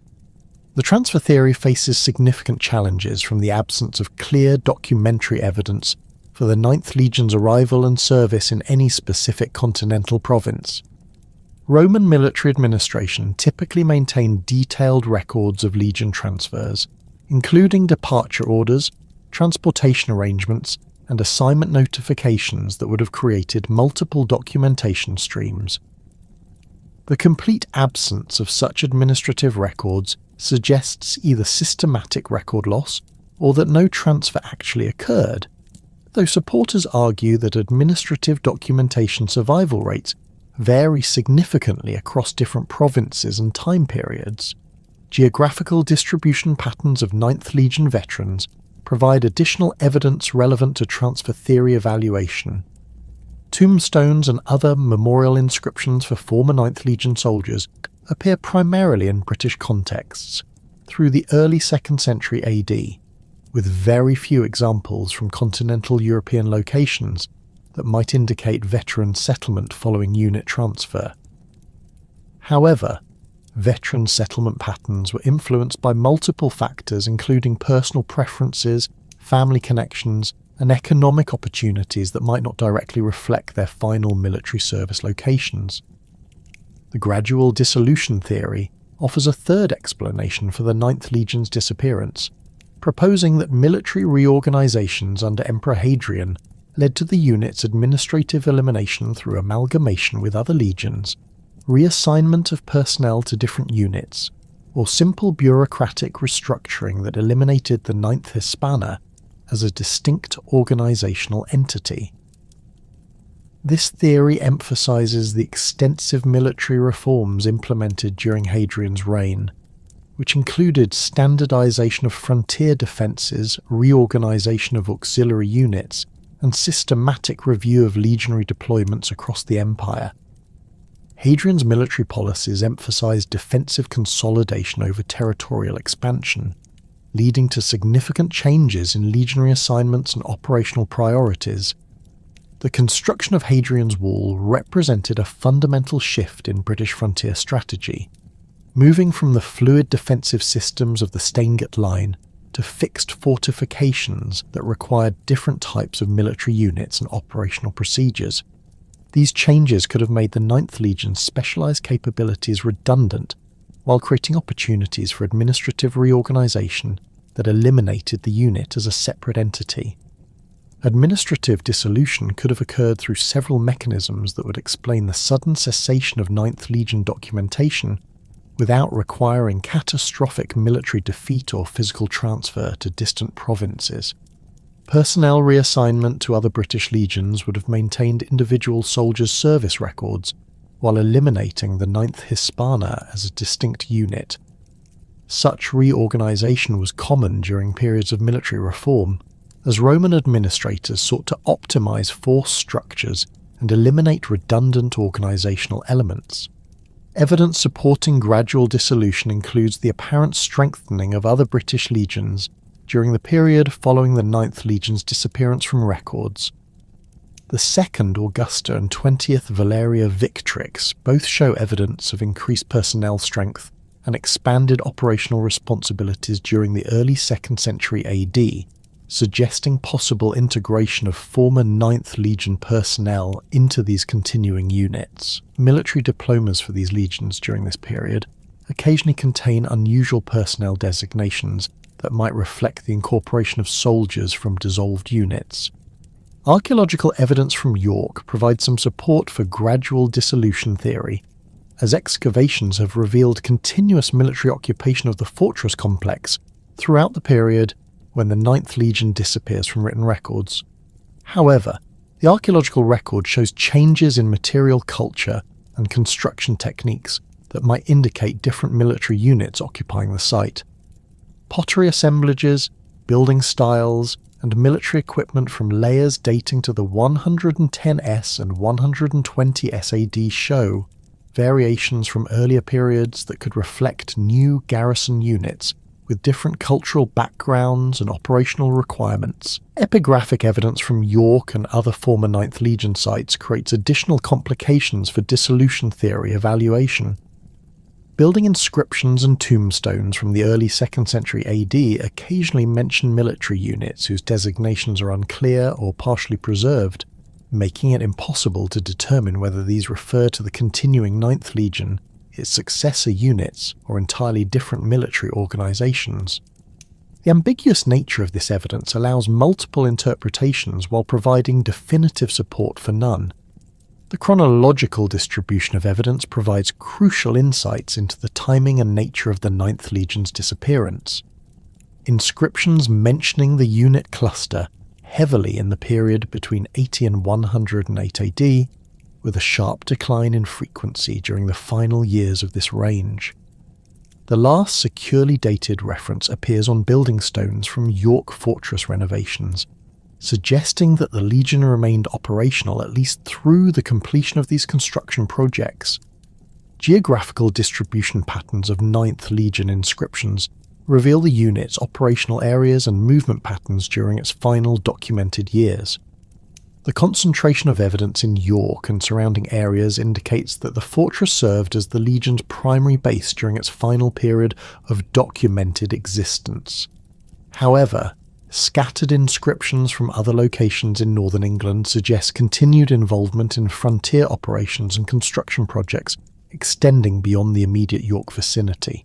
The transfer theory faces significant challenges from the absence of clear documentary evidence for the 9th Legion's arrival and service in any specific continental province. Roman military administration typically maintained detailed records of legion transfers, including departure orders, transportation arrangements, and assignment notifications that would have created multiple documentation streams. The complete absence of such administrative records suggests either systematic record loss or that no transfer actually occurred, though supporters argue that administrative documentation survival rates vary significantly across different provinces and time periods. Geographical distribution patterns of 9th Legion veterans provide additional evidence relevant to transfer theory evaluation. Tombstones and other memorial inscriptions for former 9th Legion soldiers appear primarily in British contexts through the early 2nd century AD, with very few examples from continental European locations that might indicate veteran settlement following unit transfer. However, veteran settlement patterns were influenced by multiple factors including personal preferences, family connections, and economic opportunities that might not directly reflect their final military service locations. The gradual dissolution theory offers a third explanation for the Ninth Legion's disappearance, proposing that military reorganizations under Emperor Hadrian led to the unit's administrative elimination through amalgamation with other legions, reassignment of personnel to different units, or simple bureaucratic restructuring that eliminated the IXth Hispana as a distinct organizational entity. This theory emphasizes the extensive military reforms implemented during Hadrian's reign, which included standardization of frontier defenses, reorganization of auxiliary units, and systematic review of legionary deployments across the empire. Hadrian's military policies emphasized defensive consolidation over territorial expansion, leading to significant changes in legionary assignments and operational priorities. The construction of Hadrian's Wall represented a fundamental shift in British frontier strategy, moving from the fluid defensive systems of the Staingut Line to fixed fortifications that required different types of military units and operational procedures. These changes could have made the Ninth Legion's specialized capabilities redundant, while creating opportunities for administrative reorganization that eliminated the unit as a separate entity. Administrative dissolution could have occurred through several mechanisms that would explain the sudden cessation of Ninth Legion documentation without requiring catastrophic military defeat or physical transfer to distant provinces. Personnel reassignment to other British legions would have maintained individual soldiers' service records, while eliminating the IXth Hispana as a distinct unit. Such reorganization was common during periods of military reform, as Roman administrators sought to optimize force structures and eliminate redundant organizational elements. Evidence supporting gradual dissolution includes the apparent strengthening of other British legions during the period following the Ninth Legion's disappearance from records. The 2nd Augusta and 20th Valeria Victrix both show evidence of increased personnel strength and expanded operational responsibilities during the early 2nd century AD, suggesting possible integration of former 9th Legion personnel into these continuing units. Military diplomas for these legions during this period occasionally contain unusual personnel designations that might reflect the incorporation of soldiers from dissolved units. Archaeological evidence from York provides some support for gradual dissolution theory, as excavations have revealed continuous military occupation of the fortress complex throughout the period when the 9th Legion disappears from written records. However, the archaeological record shows changes in material culture and construction techniques that might indicate different military units occupying the site. Pottery assemblages, building styles, and military equipment from layers dating to the 110s and 120s AD show variations from earlier periods that could reflect new garrison units with different cultural backgrounds and operational requirements. Epigraphic evidence from York and other former 9th Legion sites creates additional complications for dissolution theory evaluation. Building inscriptions and tombstones from the early 2nd century AD occasionally mention military units whose designations are unclear or partially preserved, making it impossible to determine whether these refer to the continuing 9th Legion, its successor units, or entirely different military organizations. The ambiguous nature of this evidence allows multiple interpretations while providing definitive support for none. The chronological distribution of evidence provides crucial insights into the timing and nature of the 9th Legion's disappearance. Inscriptions mentioning the unit cluster heavily in the period between 80 and 108 AD, with a sharp decline in frequency during the final years of this range. The last securely dated reference appears on building stones from York fortress renovations, suggesting that the Legion remained operational at least through the completion of these construction projects. Geographical distribution patterns of 9th Legion inscriptions reveal the unit's operational areas and movement patterns during its final documented years. The concentration of evidence in York and surrounding areas indicates that the fortress served as the Legion's primary base during its final period of documented existence. However, Scattered inscriptions from other locations in northern England suggest continued involvement in frontier operations and construction projects extending beyond the immediate York vicinity.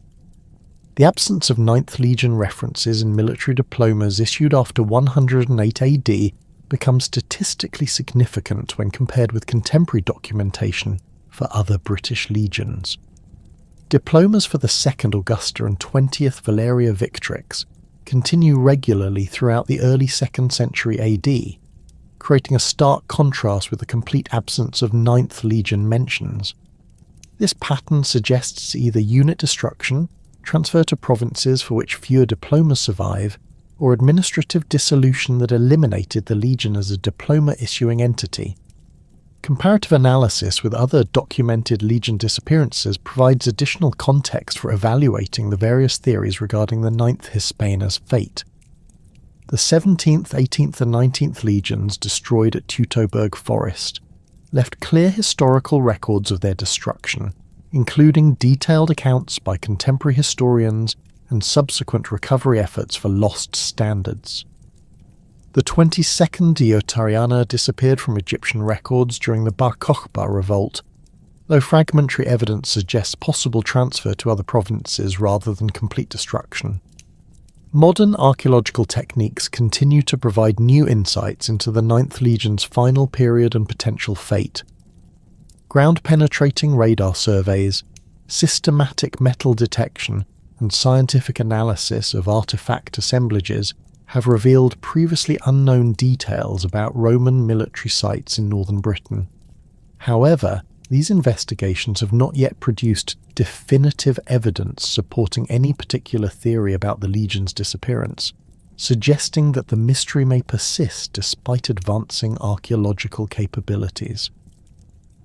The absence of 9th Legion references in military diplomas issued after 108 AD becomes statistically significant when compared with contemporary documentation for other British legions. Diplomas for the 2nd Augusta and 20th Valeria Victrix continue regularly throughout the early 2nd century AD, creating a stark contrast with the complete absence of 9th Legion mentions. This pattern suggests either unit destruction, transfer to provinces for which fewer diplomas survive, or administrative dissolution that eliminated the Legion as a diploma-issuing entity. Comparative analysis with other documented Legion disappearances provides additional context for evaluating the various theories regarding the 9th Hispana's fate. The 17th, 18th and 19th Legions destroyed at Teutoburg Forest left clear historical records of their destruction, including detailed accounts by contemporary historians and subsequent recovery efforts for lost standards. The 22nd Diotariana disappeared from Egyptian records during the Bar Kokhba revolt, though fragmentary evidence suggests possible transfer to other provinces rather than complete destruction. Modern archaeological techniques continue to provide new insights into the 9th Legion's final period and potential fate. Ground-penetrating radar surveys, systematic metal detection, and scientific analysis of artifact assemblages have revealed previously unknown details about Roman military sites in northern Britain. However, these investigations have not yet produced definitive evidence supporting any particular theory about the Legion's disappearance, suggesting that the mystery may persist despite advancing archaeological capabilities.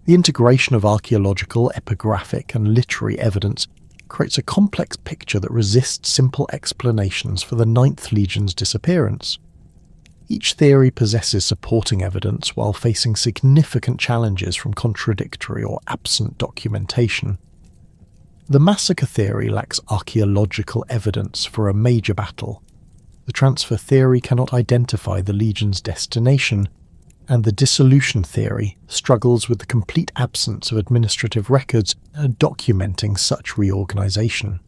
The integration of archaeological, epigraphic, and literary evidence creates a complex picture that resists simple explanations for the 9th Legion's disappearance. Each theory possesses supporting evidence while facing significant challenges from contradictory or absent documentation. The massacre theory lacks archaeological evidence for a major battle. The transfer theory cannot identify the Legion's destination, and the dissolution theory struggles with the complete absence of administrative records documenting such reorganisation.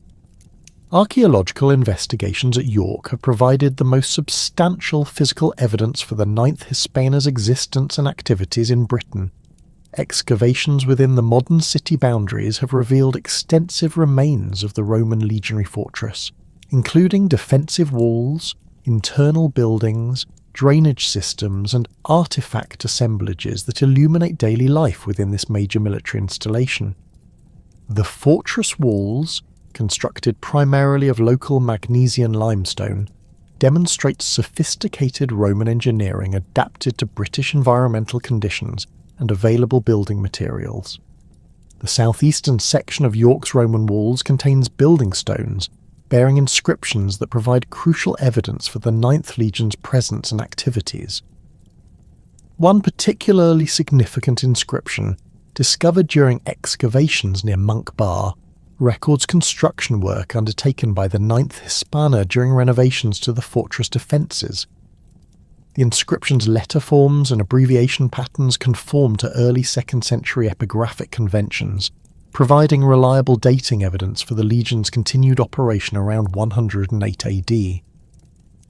Archaeological investigations at York have provided the most substantial physical evidence for the 9th Hispana's existence and activities in Britain. Excavations within the modern city boundaries have revealed extensive remains of the Roman legionary fortress, including defensive walls, internal buildings, drainage systems, and artifact assemblages that illuminate daily life within this major military installation. The fortress walls, constructed primarily of local Magnesian limestone, demonstrate sophisticated Roman engineering adapted to British environmental conditions and available building materials. The southeastern section of York's Roman walls contains building stones bearing inscriptions that provide crucial evidence for the 9th Legion's presence and activities. One particularly significant inscription, discovered during excavations near Monk Bar, records construction work undertaken by the 9th Hispana during renovations to the fortress defences. The inscription's letter forms and abbreviation patterns conform to early 2nd century epigraphic conventions, providing reliable dating evidence for the Legion's continued operation around 108 AD.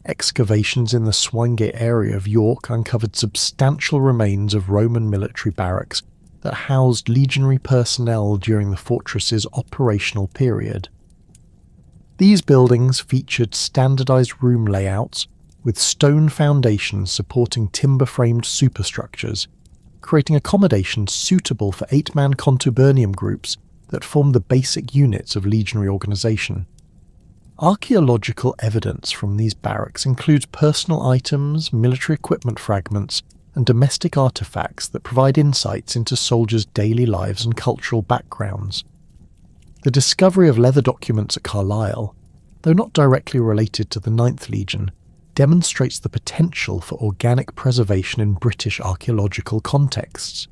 Excavations in the Swingate area of York uncovered substantial remains of Roman military barracks that housed legionary personnel during the fortress's operational period. These buildings featured standardized room layouts with stone foundations supporting timber-framed superstructures, creating accommodations suitable for 8-man contubernium groups that form the basic units of legionary organisation. Archaeological evidence from these barracks includes personal items, military equipment fragments, and domestic artefacts that provide insights into soldiers' daily lives and cultural backgrounds. The discovery of leather documents at Carlisle, though not directly related to the 9th Legion, demonstrates the potential for organic preservation in British archaeological contexts.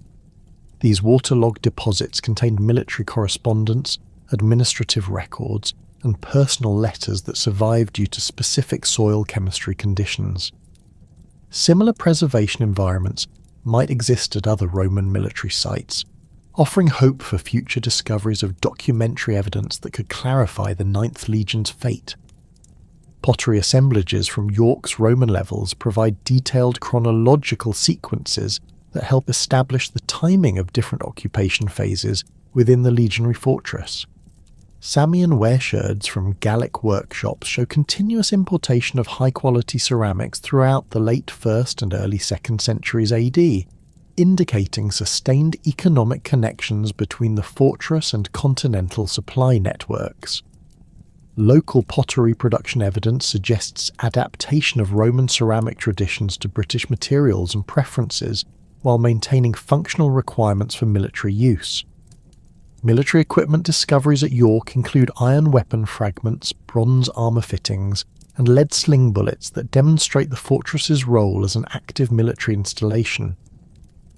These waterlogged deposits contained military correspondence, administrative records, and personal letters that survived due to specific soil chemistry conditions. Similar preservation environments might exist at other Roman military sites, offering hope for future discoveries of documentary evidence that could clarify the Ninth Legion's fate. Pottery assemblages from York's Roman levels provide detailed chronological sequences that help establish the timing of different occupation phases within the legionary fortress. Samian ware sherds from Gallic workshops show continuous importation of high-quality ceramics throughout the late 1st and early 2nd centuries AD, indicating sustained economic connections between the fortress and continental supply networks. Local pottery production evidence suggests adaptation of Roman ceramic traditions to British materials and preferences while maintaining functional requirements for military use. Military equipment discoveries at York include iron weapon fragments, bronze armour fittings, and lead sling bullets that demonstrate the fortress's role as an active military installation.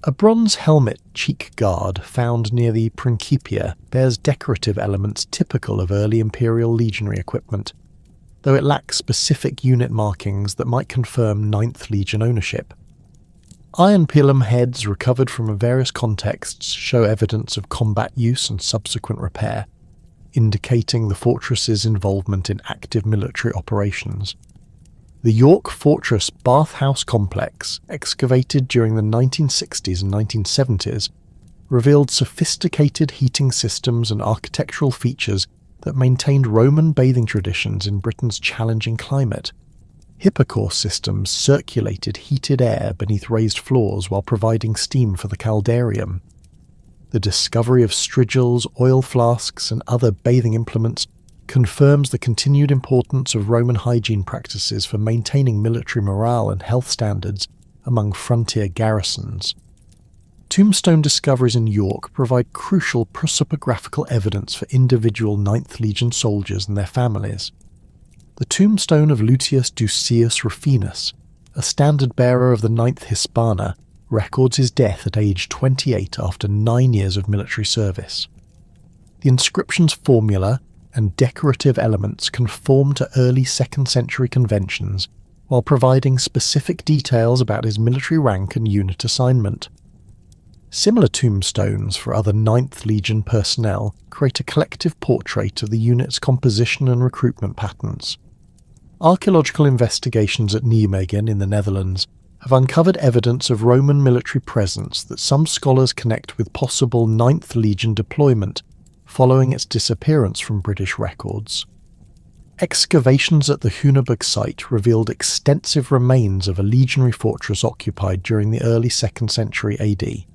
A bronze helmet cheek guard found near the Principia bears decorative elements typical of early Imperial legionary equipment, though it lacks specific unit markings that might confirm 9th Legion ownership. Iron pilum heads recovered from various contexts show evidence of combat use and subsequent repair, indicating the fortress's involvement in active military operations. The York Fortress bathhouse complex, excavated during the 1960s and 1970s, revealed sophisticated heating systems and architectural features that maintained Roman bathing traditions in Britain's challenging climate. Hippocaust systems circulated heated air beneath raised floors while providing steam for the caldarium. The discovery of strigils, oil flasks, and other bathing implements confirms the continued importance of Roman hygiene practices for maintaining military morale and health standards among frontier garrisons. Tombstone discoveries in York provide crucial prosopographical evidence for individual 9th Legion soldiers and their families. The tombstone of Lucius Ducius Rufinus, a standard-bearer of the 9th Hispana, records his death at age 28 after 9 years of military service. The inscription's formula and decorative elements conform to early 2nd century conventions, while providing specific details about his military rank and unit assignment. Similar tombstones for other 9th Legion personnel create a collective portrait of the unit's composition and recruitment patterns. Archaeological investigations at Nijmegen in the Netherlands have uncovered evidence of Roman military presence that some scholars connect with possible 9th Legion deployment following its disappearance from British records. Excavations at the Huneberg site revealed extensive remains of a legionary fortress occupied during the early 2nd century AD.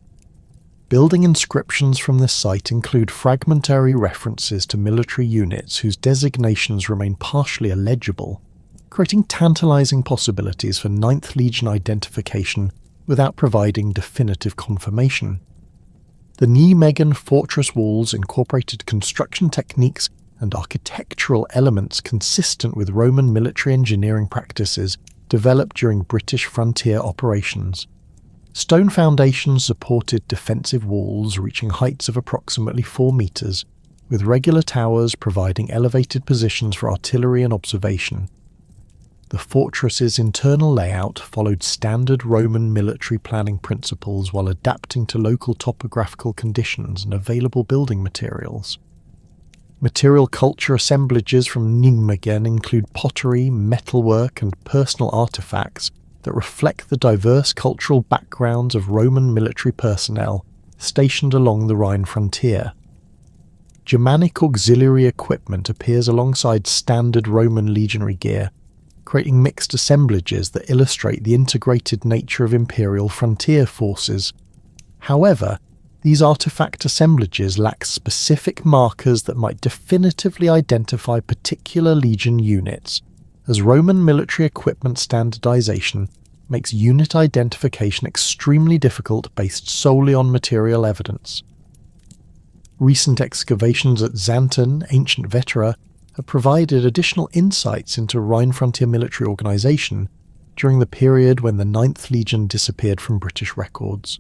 Building inscriptions from this site include fragmentary references to military units whose designations remain partially illegible, creating tantalizing possibilities for 9th Legion identification without providing definitive confirmation. The Nijmegen fortress walls incorporated construction techniques and architectural elements consistent with Roman military engineering practices developed during British frontier operations. Stone foundations supported defensive walls reaching heights of approximately 4 meters, with regular towers providing elevated positions for artillery and observation. The fortress's internal layout followed standard Roman military planning principles while adapting to local topographical conditions and available building materials. Material culture assemblages from Nijmegen include pottery, metalwork, and personal artifacts that reflect the diverse cultural backgrounds of Roman military personnel stationed along the Rhine frontier. Germanic auxiliary equipment appears alongside standard Roman legionary gear, creating mixed assemblages that illustrate the integrated nature of imperial frontier forces. However, these artifact assemblages lack specific markers that might definitively identify particular legion units, as Roman military equipment standardization makes unit identification extremely difficult based solely on material evidence. Recent excavations at Xanten, ancient Vetera, have provided additional insights into Rhine frontier military organisation during the period when the 9th Legion disappeared from British records.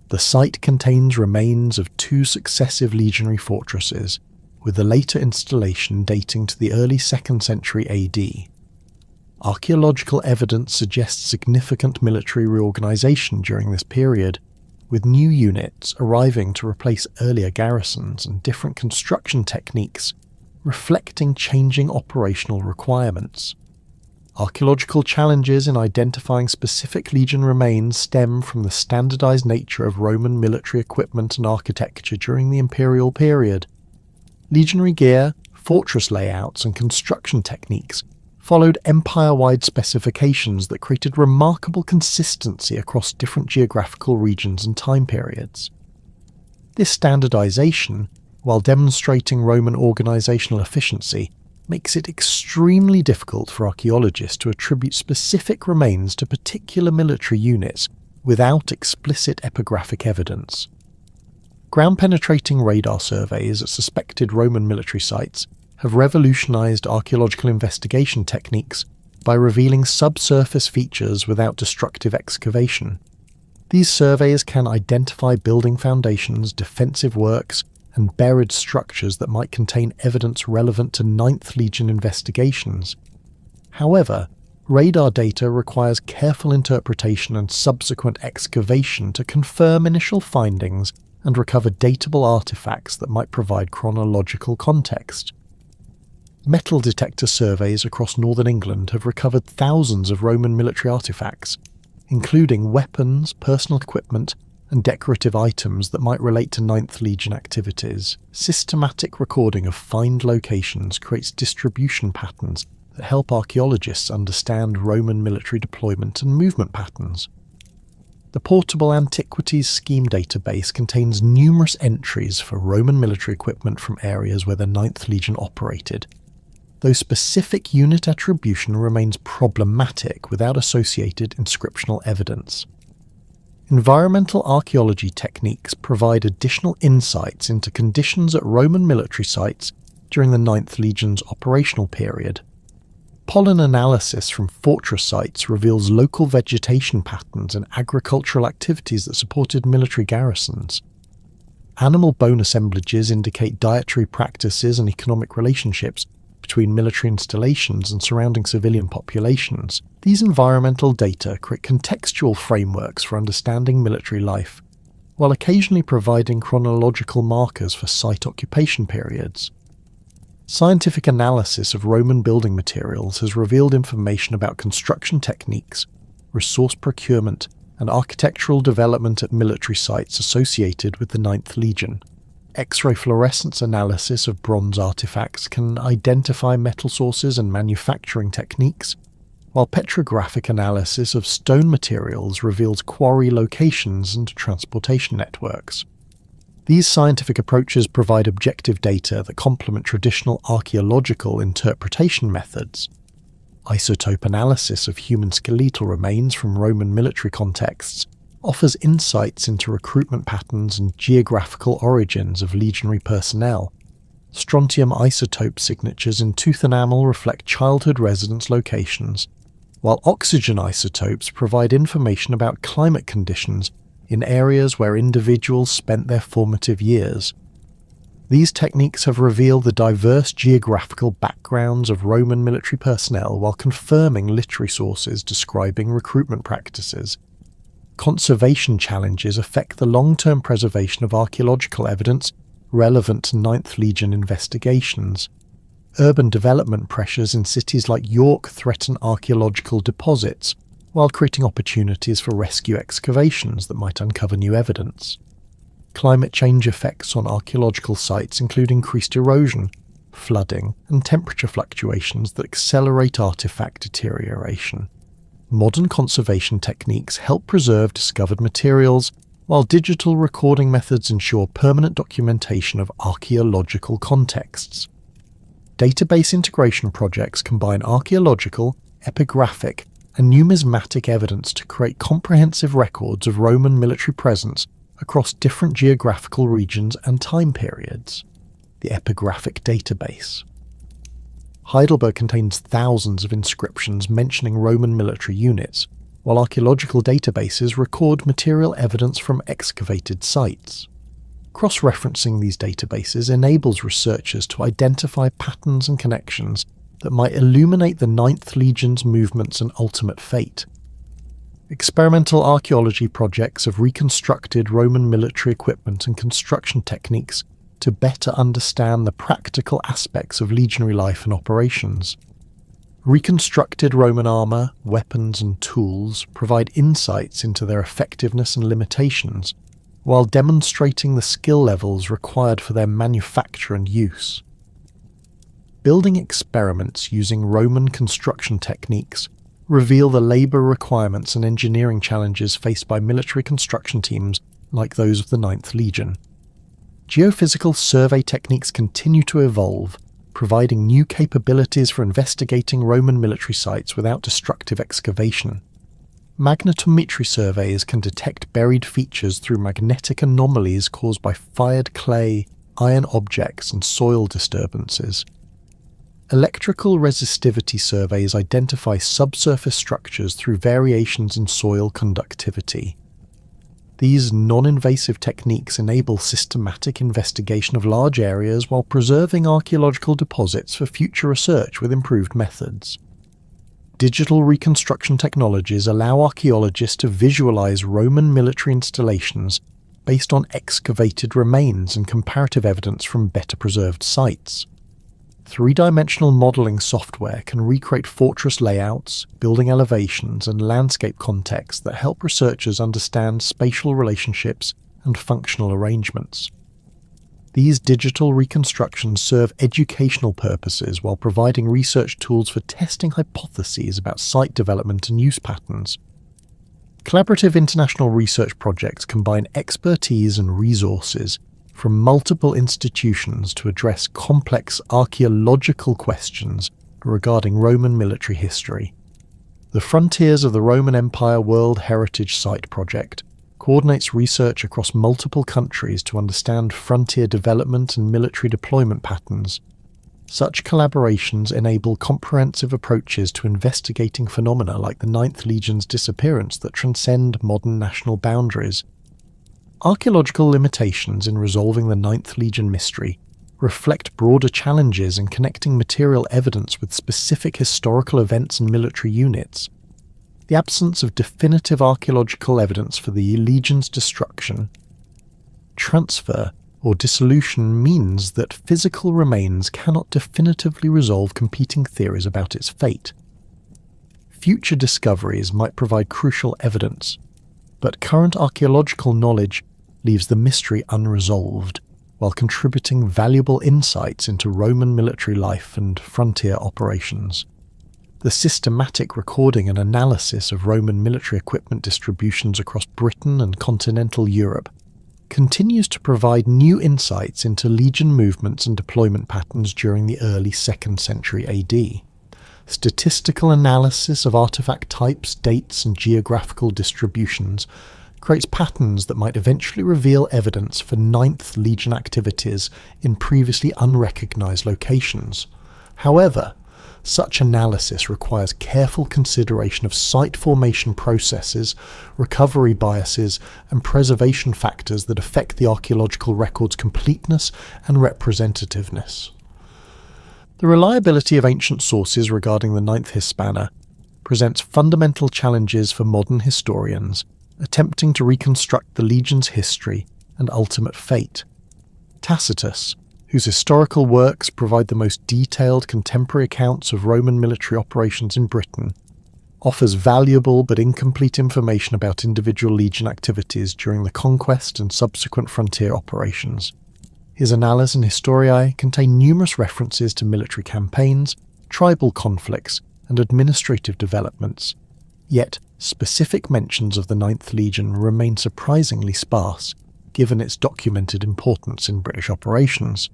The site contains remains of 2 successive legionary fortresses, with the later installation dating to the early 2nd century AD. Archaeological evidence suggests significant military reorganisation during this period, with new units arriving to replace earlier garrisons and different construction techniques, reflecting changing operational requirements. Archaeological challenges in identifying specific legion remains stem from the standardised nature of Roman military equipment and architecture during the imperial period. Legionary gear, fortress layouts and construction techniques followed empire-wide specifications that created remarkable consistency across different geographical regions and time periods. This standardisation, while demonstrating Roman organisational efficiency, makes it extremely difficult for archaeologists to attribute specific remains to particular military units without explicit epigraphic evidence. Ground-penetrating radar surveys at suspected Roman military sites have revolutionised archaeological investigation techniques by revealing subsurface features without destructive excavation. These surveys can identify building foundations, defensive works, and buried structures that might contain evidence relevant to 9th Legion investigations. However, radar data requires careful interpretation and subsequent excavation to confirm initial findings and recover datable artifacts that might provide chronological context. Metal detector surveys across northern England have recovered thousands of Roman military artifacts, including weapons, personal equipment, and decorative items that might relate to 9th Legion activities. Systematic recording of find locations creates distribution patterns that help archaeologists understand Roman military deployment and movement patterns. The Portable Antiquities Scheme database contains numerous entries for Roman military equipment from areas where the 9th Legion operated, though specific unit attribution remains problematic without associated inscriptional evidence. Environmental archaeology techniques provide additional insights into conditions at Roman military sites during the 9th Legion's operational period. Pollen analysis from fortress sites reveals local vegetation patterns and agricultural activities that supported military garrisons. Animal bone assemblages indicate dietary practices and economic relationships between military installations and surrounding civilian populations. These environmental data create contextual frameworks for understanding military life, while occasionally providing chronological markers for site occupation periods. Scientific analysis of Roman building materials has revealed information about construction techniques, resource procurement, and architectural development at military sites associated with the 9th Legion. X-ray fluorescence analysis of bronze artifacts can identify metal sources and manufacturing techniques, while petrographic analysis of stone materials reveals quarry locations and transportation networks. These scientific approaches provide objective data that complement traditional archaeological interpretation methods. Isotope analysis of human skeletal remains from Roman military contexts offers insights into recruitment patterns and geographical origins of legionary personnel. Strontium isotope signatures in tooth enamel reflect childhood residence locations, while oxygen isotopes provide information about climate conditions in areas where individuals spent their formative years. These techniques have revealed the diverse geographical backgrounds of Roman military personnel while confirming literary sources describing recruitment practices. Conservation challenges affect the long-term preservation of archaeological evidence relevant to 9th Legion investigations. Urban development pressures in cities like York threaten archaeological deposits, while creating opportunities for rescue excavations that might uncover new evidence. Climate change effects on archaeological sites include increased erosion, flooding, and temperature fluctuations that accelerate artifact deterioration. Modern conservation techniques help preserve discovered materials, while digital recording methods ensure permanent documentation of archaeological contexts. Database integration projects combine archaeological, epigraphic, and numismatic evidence to create comprehensive records of Roman military presence across different geographical regions and time periods. The epigraphic database. Heidelberg contains thousands of inscriptions mentioning Roman military units, while archaeological databases record material evidence from excavated sites. Cross-referencing these databases enables researchers to identify patterns and connections that might illuminate the Ninth Legion's movements and ultimate fate. Experimental archaeology projects have reconstructed Roman military equipment and construction techniques to better understand the practical aspects of legionary life and operations. Reconstructed Roman armour, weapons and tools provide insights into their effectiveness and limitations, while demonstrating the skill levels required for their manufacture and use. Building experiments using Roman construction techniques reveal the labour requirements and engineering challenges faced by military construction teams like those of the Ninth Legion. Geophysical survey techniques continue to evolve, providing new capabilities for investigating Roman military sites without destructive excavation. Magnetometry surveys can detect buried features through magnetic anomalies caused by fired clay, iron objects, and soil disturbances. Electrical resistivity surveys identify subsurface structures through variations in soil conductivity. These non-invasive techniques enable systematic investigation of large areas while preserving archaeological deposits for future research with improved methods. Digital reconstruction technologies allow archaeologists to visualize Roman military installations based on excavated remains and comparative evidence from better preserved sites. Three-dimensional modeling software can recreate fortress layouts, building elevations, and landscape contexts that help researchers understand spatial relationships and functional arrangements. These digital reconstructions serve educational purposes while providing research tools for testing hypotheses about site development and use patterns. Collaborative international research projects combine expertise and resources from multiple institutions to address complex archaeological questions regarding Roman military history. The Frontiers of the Roman Empire World Heritage Site Project coordinates research across multiple countries to understand frontier development and military deployment patterns. Such collaborations enable comprehensive approaches to investigating phenomena like the Ninth Legion's disappearance that transcend modern national boundaries. Archaeological limitations in resolving the Ninth Legion mystery reflect broader challenges in connecting material evidence with specific historical events and military units. The absence of definitive archaeological evidence for the Legion's destruction, transfer, or dissolution means that physical remains cannot definitively resolve competing theories about its fate. Future discoveries might provide crucial evidence, but current archaeological knowledge leaves the mystery unresolved, while contributing valuable insights into Roman military life and frontier operations. The systematic recording and analysis of Roman military equipment distributions across Britain and continental Europe continues to provide new insights into legion movements and deployment patterns during the early 2nd century AD. Statistical analysis of artifact types, dates, and geographical distributions creates patterns that might eventually reveal evidence for Ninth Legion activities in previously unrecognized locations. However, such analysis requires careful consideration of site formation processes, recovery biases, and preservation factors that affect the archaeological record's completeness and representativeness. The reliability of ancient sources regarding the Ninth Hispana presents fundamental challenges for modern historians attempting to reconstruct the Legion's history and ultimate fate. Tacitus, whose historical works provide the most detailed contemporary accounts of Roman military operations in Britain, offers valuable but incomplete information about individual legion activities during the conquest and subsequent frontier operations. His Annales and Historiae contain numerous references to military campaigns, tribal conflicts, and administrative developments, yet specific mentions of the Ninth Legion remain surprisingly sparse, given its documented importance in British operations.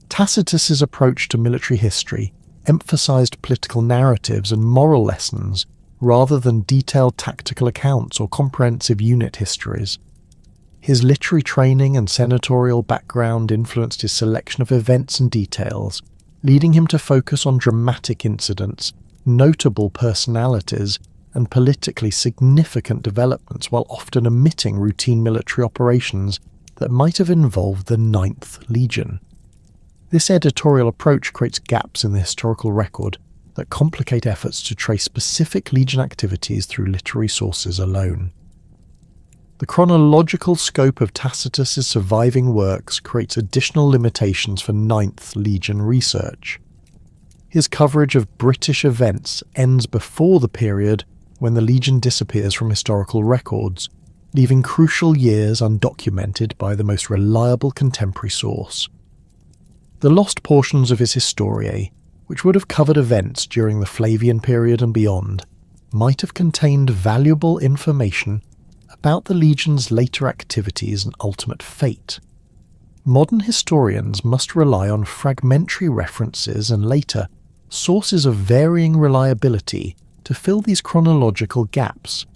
Tacitus's approach to military history emphasized political narratives and moral lessons rather than detailed tactical accounts or comprehensive unit histories. His literary training and senatorial background influenced his selection of events and details, leading him to focus on dramatic incidents, notable personalities, and politically significant developments while often omitting routine military operations that might have involved the Ninth Legion. This editorial approach creates gaps in the historical record that complicate efforts to trace specific Legion activities through literary sources alone. The chronological scope of Tacitus's surviving works creates additional limitations for Ninth Legion research. His coverage of British events ends before the period when the Legion disappears from historical records, leaving crucial years undocumented by the most reliable contemporary source. The lost portions of his Historiae, which would have covered events during the Flavian period and beyond, might have contained valuable information about the Legion's later activities and ultimate fate. Modern historians must rely on fragmentary references and later sources of varying reliability to fill these chronological gaps.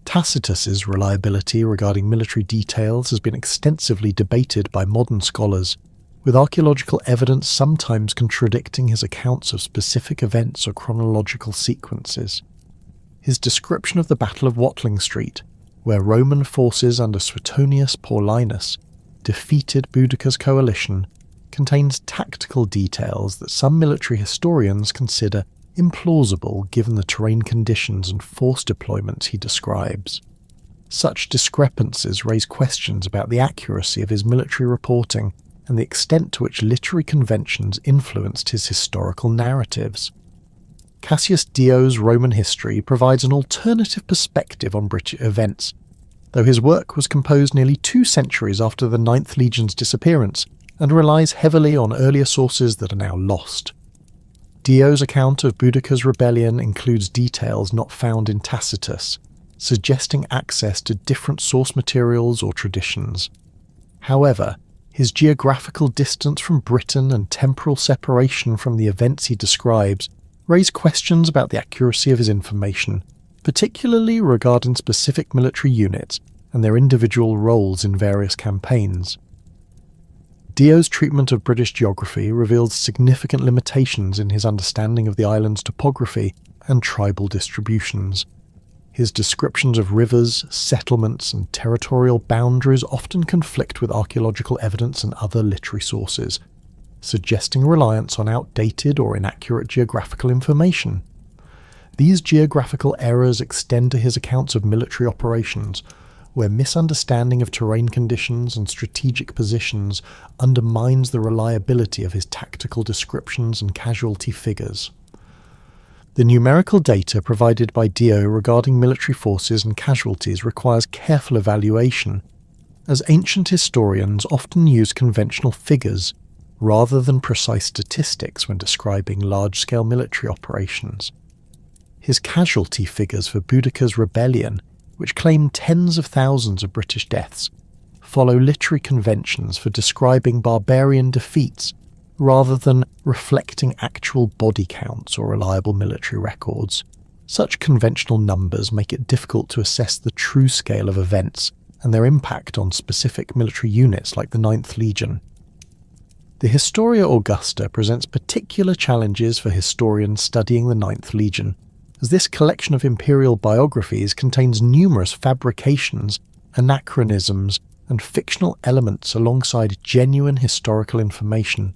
Tacitus's reliability regarding military details has been extensively debated by modern scholars, with archaeological evidence sometimes contradicting his accounts of specific events or chronological sequences. His description of the Battle of Watling Street, where Roman forces under Suetonius Paulinus defeated Boudicca's coalition, contains tactical details that some military historians consider implausible given the terrain conditions and force deployments he describes. Such discrepancies raise questions about the accuracy of his military reporting and the extent to which literary conventions influenced his historical narratives. Cassius Dio's Roman history provides an alternative perspective on British events, though his work was composed nearly 2 centuries after the Ninth Legion's disappearance and relies heavily on earlier sources that are now lost. Dio's account of Boudicca's rebellion includes details not found in Tacitus, suggesting access to different source materials or traditions. However, his geographical distance from Britain and temporal separation from the events he describes raise questions about the accuracy of his information, particularly regarding specific military units and their individual roles in various campaigns. Dio's treatment of British geography reveals significant limitations in his understanding of the island's topography and tribal distributions. His descriptions of rivers, settlements, and territorial boundaries often conflict with archaeological evidence and other literary sources, suggesting reliance on outdated or inaccurate geographical information. These geographical errors extend to his accounts of military operations, where misunderstanding of terrain conditions and strategic positions undermines the reliability of his tactical descriptions and casualty figures. The numerical data provided by Dio regarding military forces and casualties requires careful evaluation, as ancient historians often use conventional figures rather than precise statistics when describing large-scale military operations. His casualty figures for Boudicca's rebellion, which claim tens of thousands of British deaths, follow literary conventions for describing barbarian defeats rather than reflecting actual body counts or reliable military records. Such conventional numbers make it difficult to assess the true scale of events and their impact on specific military units like the Ninth Legion. The Historia Augusta presents particular challenges for historians studying the Ninth Legion, as this collection of imperial biographies contains numerous fabrications, anachronisms, and fictional elements alongside genuine historical information.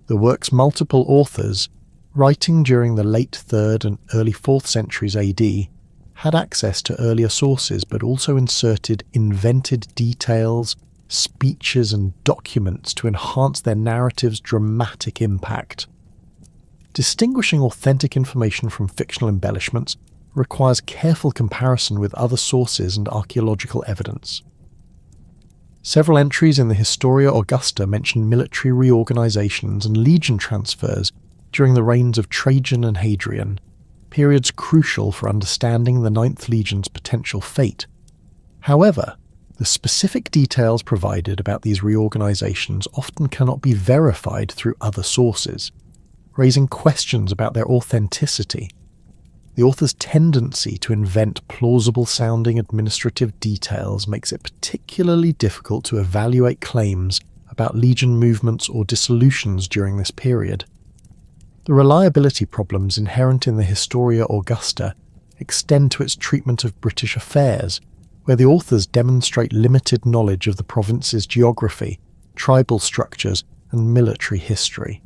The work's multiple authors, writing during the late 3rd and early 4th centuries AD, had access to earlier sources but also inserted invented details, speeches and documents to enhance their narrative's dramatic impact. Distinguishing authentic information from fictional embellishments requires careful comparison with other sources and archaeological evidence. Several entries in the Historia Augusta mention military reorganizations and legion transfers during the reigns of Trajan and Hadrian, periods crucial for understanding the Ninth Legion's potential fate. However, the specific details provided about these reorganizations often cannot be verified through other sources, raising questions about their authenticity. The author's tendency to invent plausible-sounding administrative details makes it particularly difficult to evaluate claims about legion movements or dissolutions during this period. The reliability problems inherent in the Historia Augusta extend to its treatment of British affairs, where the authors demonstrate limited knowledge of the province's geography, tribal structures, and military history.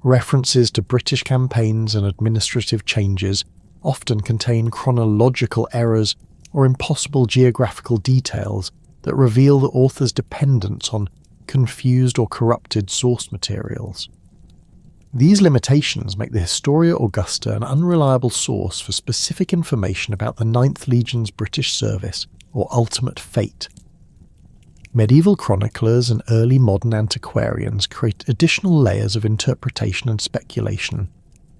References to British campaigns and administrative changes often contain chronological errors or impossible geographical details that reveal the author's dependence on confused or corrupted source materials. These limitations make the Historia Augusta an unreliable source for specific information about the 9th Legion's British service or ultimate fate. Medieval chroniclers and early modern antiquarians create additional layers of interpretation and speculation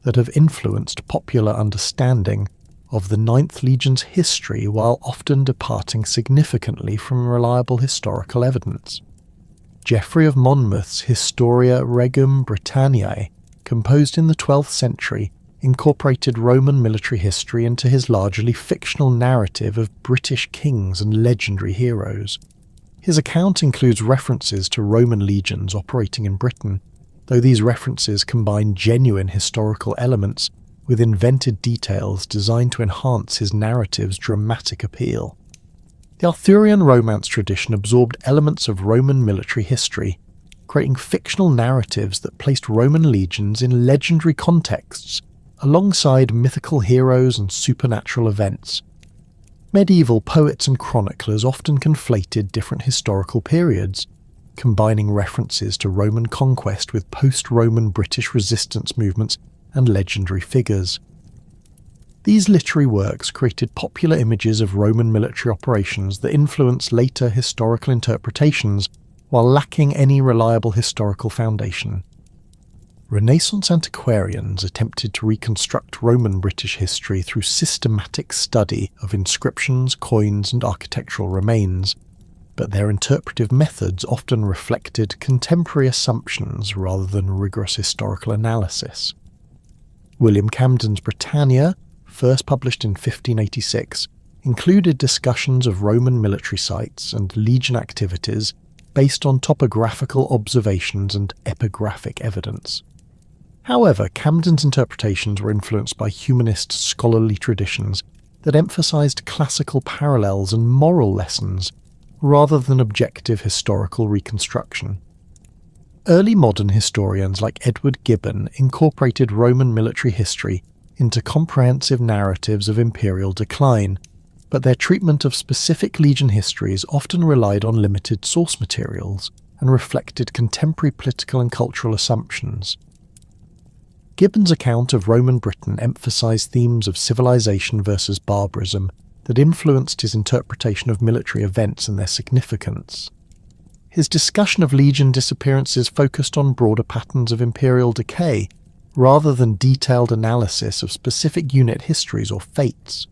that have influenced popular understanding of the 9th Legion's history while often departing significantly from reliable historical evidence. Geoffrey of Monmouth's Historia Regum Britanniae, composed in the 12th century, incorporated Roman military history into his largely fictional narrative of British kings and legendary heroes. His account includes references to Roman legions operating in Britain, though these references combine genuine historical elements with invented details designed to enhance his narrative's dramatic appeal. The Arthurian romance tradition absorbed elements of Roman military history, creating fictional narratives that placed Roman legions in legendary contexts alongside mythical heroes and supernatural events. Medieval poets and chroniclers often conflated different historical periods, combining references to Roman conquest with post-Roman British resistance movements and legendary figures. These literary works created popular images of Roman military operations that influenced later historical interpretations while lacking any reliable historical foundation. Renaissance antiquarians attempted to reconstruct Roman British history through systematic study of inscriptions, coins, and architectural remains, but their interpretive methods often reflected contemporary assumptions rather than rigorous historical analysis. William Camden's Britannia, first published in 1586, included discussions of Roman military sites and legion activities based on topographical observations and epigraphic evidence. However, Camden's interpretations were influenced by humanist scholarly traditions that emphasized classical parallels and moral lessons rather than objective historical reconstruction. Early modern historians like Edward Gibbon incorporated Roman military history into comprehensive narratives of imperial decline, but their treatment of specific legion histories often relied on limited source materials and reflected contemporary political and cultural assumptions. Gibbon's account of Roman Britain emphasized themes of civilization versus barbarism that influenced his interpretation of military events and their significance. His discussion of legion disappearances focused on broader patterns of imperial decay, rather than detailed analysis of specific unit histories or fates.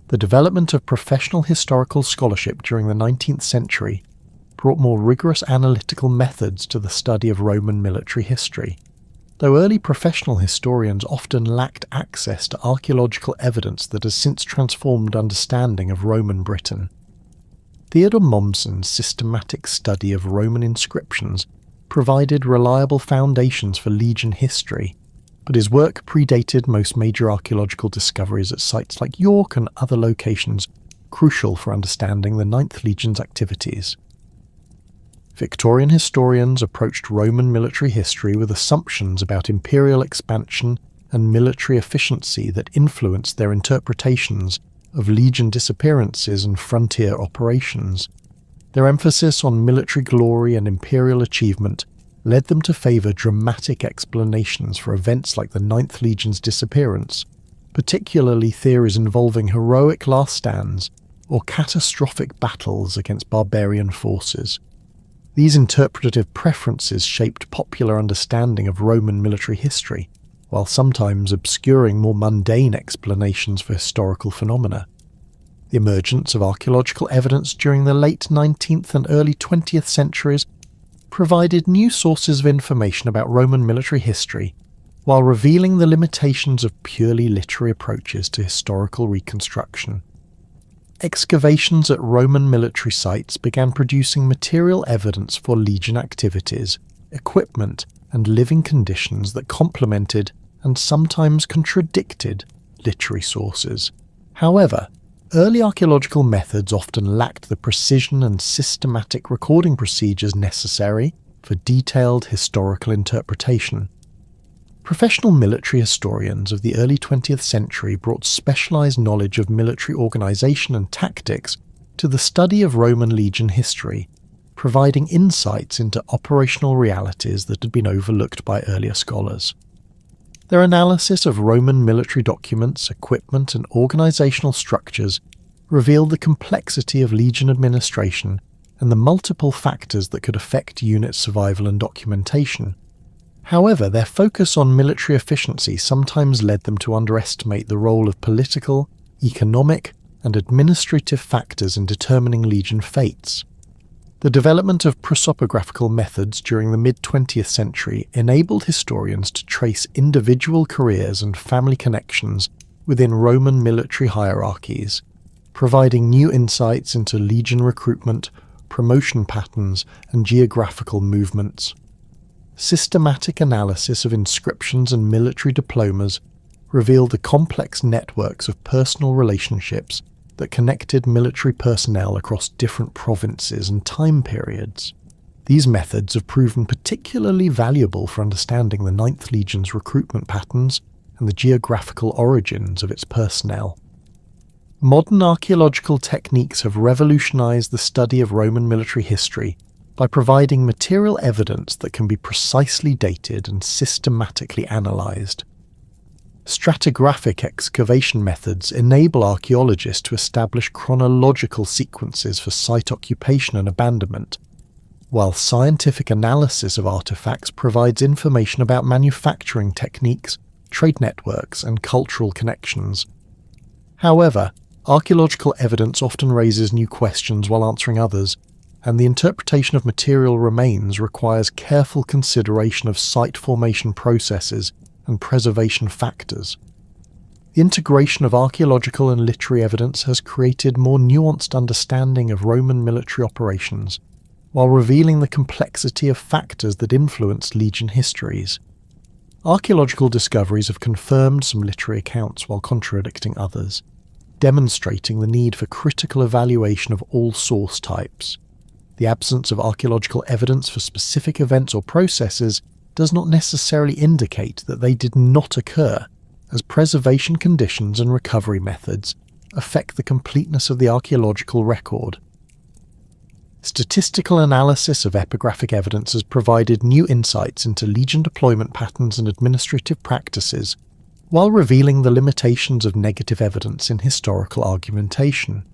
The development of professional historical scholarship during the 19th century brought more rigorous analytical methods to the study of Roman military history, though early professional historians often lacked access to archaeological evidence that has since transformed understanding of Roman Britain. Theodore Mommsen's systematic study of Roman inscriptions provided reliable foundations for legion history, but his work predated most major archaeological discoveries at sites like York and other locations crucial for understanding the 9th Legion's activities. Victorian historians approached Roman military history with assumptions about imperial expansion and military efficiency that influenced their interpretations of legion disappearances and frontier operations. Their emphasis on military glory and imperial achievement led them to favour dramatic explanations for events like the 9th Legion's disappearance, particularly theories involving heroic last stands or catastrophic battles against barbarian forces. These interpretative preferences shaped popular understanding of Roman military history, while sometimes obscuring more mundane explanations for historical phenomena. The emergence of archaeological evidence during the late 19th and early 20th centuries provided new sources of information about Roman military history, while revealing the limitations of purely literary approaches to historical reconstruction. Excavations at Roman military sites began producing material evidence for legion activities, equipment, and living conditions that complemented and sometimes contradicted literary sources. However, Early archaeological methods often lacked the precision and systematic recording procedures necessary for detailed historical interpretation. Professional military historians of the early 20th century brought specialized knowledge of military organization and tactics to the study of Roman legion history, providing insights into operational realities that had been overlooked by earlier scholars. Their analysis of Roman military documents, equipment, and organizational structures revealed the complexity of legion administration and the multiple factors that could affect unit survival and documentation. However, their focus on military efficiency sometimes led them to underestimate the role of political, economic, and administrative factors in determining legion fates. The development of prosopographical methods during the mid-20th century enabled historians to trace individual careers and family connections within Roman military hierarchies, providing new insights into legion recruitment, promotion patterns, and geographical movements. Systematic analysis of inscriptions and military diplomas revealed the complex networks of personal relationships that connected military personnel across different provinces and time periods. These methods have proven particularly valuable for understanding the Ninth Legion's recruitment patterns and the geographical origins of its personnel. Modern archaeological techniques have revolutionized the study of Roman military history by providing material evidence that can be precisely dated and systematically analyzed. Stratigraphic excavation methods enable archaeologists to establish chronological sequences for site occupation and abandonment, while scientific analysis of artifacts provides information about manufacturing techniques, trade networks, and cultural connections. However, archaeological evidence often raises new questions while answering others, and the interpretation of material remains requires careful consideration of site formation processes and preservation factors. The integration of archaeological and literary evidence has created more nuanced understanding of Roman military operations, while revealing the complexity of factors that influenced legion histories. Archaeological discoveries have confirmed some literary accounts while contradicting others, demonstrating the need for critical evaluation of all source types. The absence of archaeological evidence for specific events or processes does not necessarily indicate that they did not occur, as preservation conditions and recovery methods affect the completeness of the archaeological record. Statistical analysis of epigraphic evidence has provided new insights into legion deployment patterns and administrative practices, while revealing the limitations of negative evidence in historical argumentation.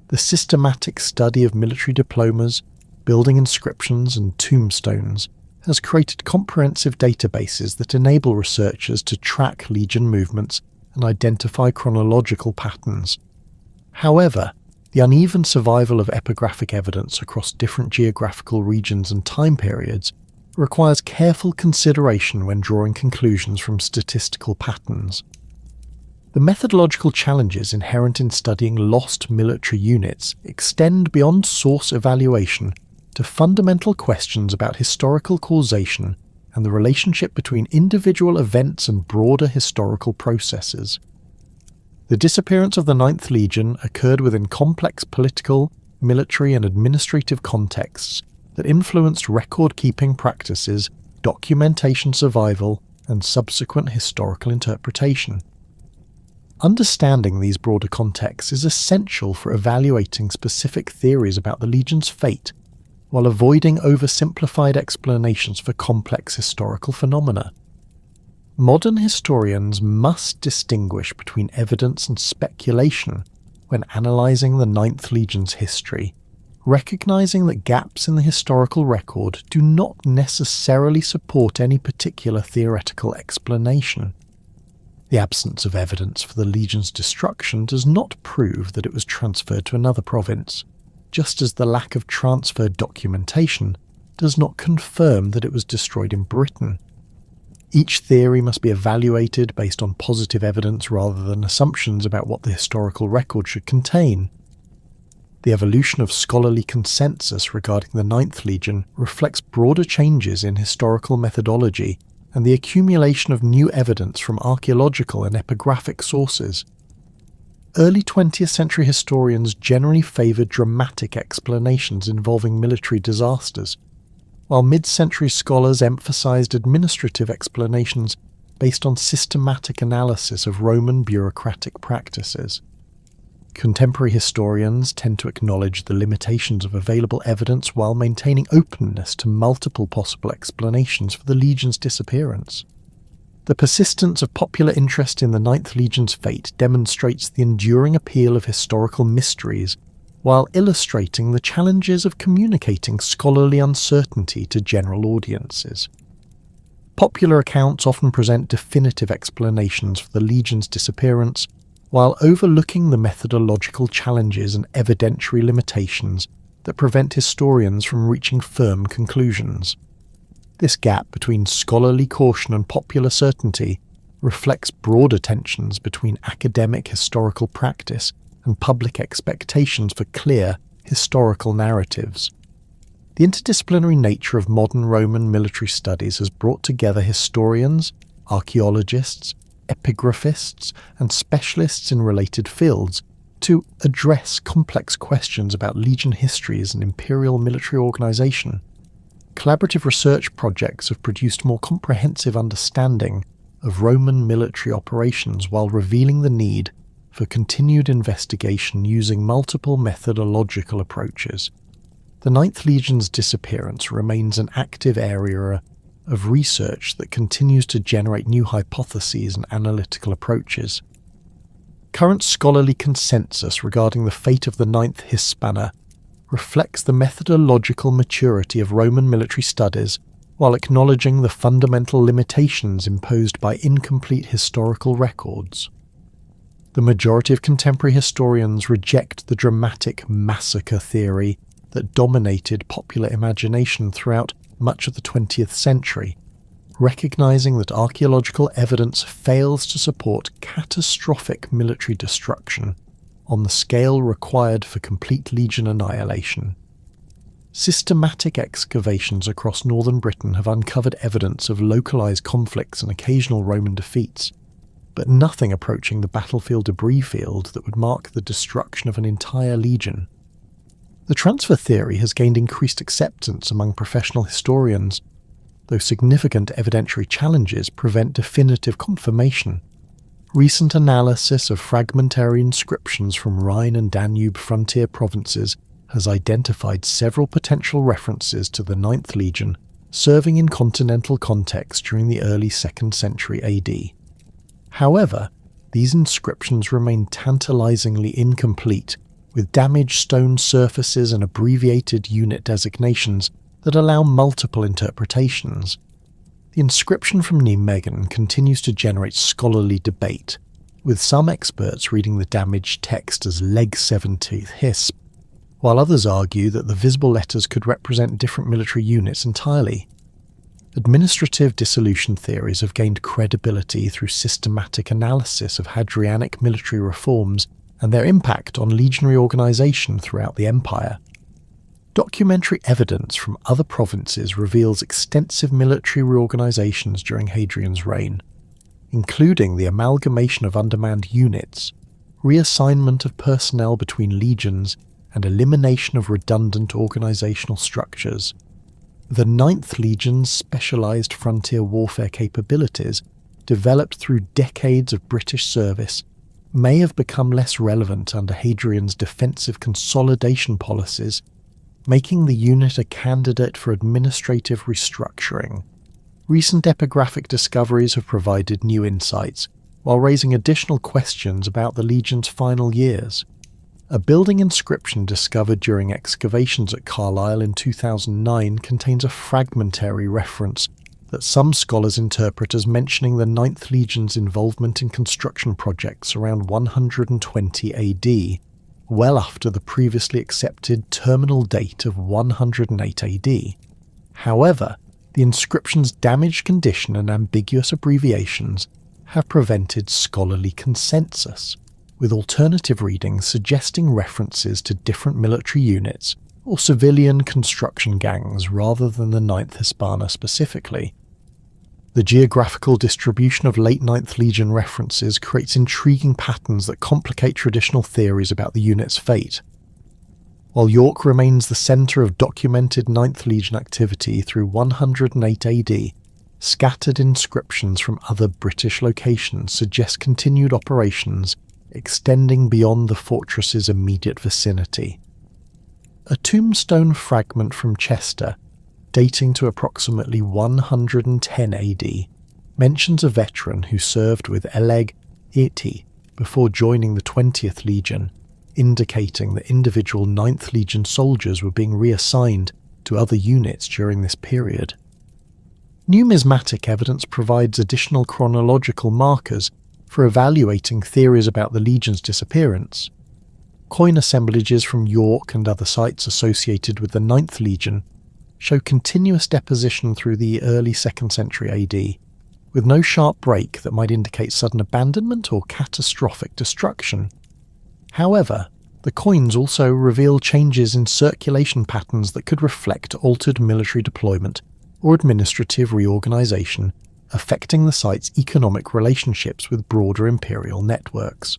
The systematic study of military diplomas, building inscriptions, and tombstones has created comprehensive databases that enable researchers to track legion movements and identify chronological patterns. However, the uneven survival of epigraphic evidence across different geographical regions and time periods requires careful consideration when drawing conclusions from statistical patterns. The methodological challenges inherent in studying lost military units extend beyond source evaluation to fundamental questions about historical causation and the relationship between individual events and broader historical processes. The disappearance of the Ninth Legion occurred within complex political, military, and administrative contexts that influenced record-keeping practices, documentation survival, and subsequent historical interpretation. Understanding these broader contexts is essential for evaluating specific theories about the Legion's fate, while avoiding oversimplified explanations for complex historical phenomena. Modern historians must distinguish between evidence and speculation when analysing the Ninth Legion's history, recognising that gaps in the historical record do not necessarily support any particular theoretical explanation. The absence of evidence for the Legion's destruction does not prove that it was transferred to another province, just as the lack of transferred documentation does not confirm that it was destroyed in Britain. Each theory must be evaluated based on positive evidence rather than assumptions about what the historical record should contain. The evolution of scholarly consensus regarding the Ninth Legion reflects broader changes in historical methodology and the accumulation of new evidence from archaeological and epigraphic sources. Early 20th century historians generally favoured dramatic explanations involving military disasters, while mid-century scholars emphasised administrative explanations based on systematic analysis of Roman bureaucratic practices. Contemporary historians tend to acknowledge the limitations of available evidence while maintaining openness to multiple possible explanations for the legion's disappearance. The persistence of popular interest in the Ninth Legion's fate demonstrates the enduring appeal of historical mysteries, while illustrating the challenges of communicating scholarly uncertainty to general audiences. Popular accounts often present definitive explanations for the Legion's disappearance, while overlooking the methodological challenges and evidentiary limitations that prevent historians from reaching firm conclusions. This gap between scholarly caution and popular certainty reflects broader tensions between academic historical practice and public expectations for clear historical narratives. The interdisciplinary nature of modern Roman military studies has brought together historians, archaeologists, epigraphists, and specialists in related fields to address complex questions about legion histories and imperial military organization. Collaborative research projects have produced more comprehensive understanding of Roman military operations while revealing the need for continued investigation using multiple methodological approaches. The Ninth Legion's disappearance remains an active area of research that continues to generate new hypotheses and analytical approaches. Current scholarly consensus regarding the fate of the Ninth Hispana reflects the methodological maturity of Roman military studies while acknowledging the fundamental limitations imposed by incomplete historical records. The majority of contemporary historians reject the dramatic massacre theory that dominated popular imagination throughout much of the 20th century, recognizing that archaeological evidence fails to support catastrophic military destruction on the scale required for complete legion annihilation. Systematic excavations across northern Britain have uncovered evidence of localized conflicts and occasional Roman defeats, but nothing approaching the battlefield debris field that would mark the destruction of an entire legion. The transfer theory has gained increased acceptance among professional historians, though significant evidentiary challenges prevent definitive confirmation. Recent analysis of fragmentary inscriptions from Rhine and Danube frontier provinces has identified several potential references to the Ninth Legion serving in continental context during the early 2nd century AD. However, these inscriptions remain tantalizingly incomplete, with damaged stone surfaces and abbreviated unit designations that allow multiple interpretations. The inscription from Nijmegen continues to generate scholarly debate, with some experts reading the damaged text as Leg 17th Hisp, while others argue that the visible letters could represent different military units entirely. Administrative dissolution theories have gained credibility through systematic analysis of Hadrianic military reforms and their impact on legionary organization throughout the empire. Documentary evidence from other provinces reveals extensive military reorganizations during Hadrian's reign, including the amalgamation of undermanned units, reassignment of personnel between legions, and elimination of redundant organizational structures. The Ninth Legion's specialized frontier warfare capabilities, developed through decades of British service, may have become less relevant under Hadrian's defensive consolidation policies, making the unit a candidate for administrative restructuring. Recent epigraphic discoveries have provided new insights, while raising additional questions about the Legion's final years. A building inscription discovered during excavations at Carlisle in 2009 contains a fragmentary reference that some scholars interpret as mentioning the Ninth Legion's involvement in construction projects around 120 AD, well after the previously accepted terminal date of 108 AD. However, the inscription's damaged condition and ambiguous abbreviations have prevented scholarly consensus, with alternative readings suggesting references to different military units or civilian construction gangs rather than the Ninth Hispana specifically. The geographical distribution of late 9th Legion references creates intriguing patterns that complicate traditional theories about the unit's fate. While York remains the centre of documented 9th Legion activity through 108 AD, scattered inscriptions from other British locations suggest continued operations extending beyond the fortress's immediate vicinity. A tombstone fragment from Chester, dating to approximately 110 AD, mentions a veteran who served with Eleg Iti before joining the 20th Legion, indicating that individual 9th Legion soldiers were being reassigned to other units during this period. Numismatic evidence provides additional chronological markers for evaluating theories about the Legion's disappearance. Coin assemblages from York and other sites associated with the 9th Legion show continuous deposition through the early 2nd century AD, with no sharp break that might indicate sudden abandonment or catastrophic destruction. However, the coins also reveal changes in circulation patterns that could reflect altered military deployment or administrative reorganisation, affecting the site's economic relationships with broader imperial networks.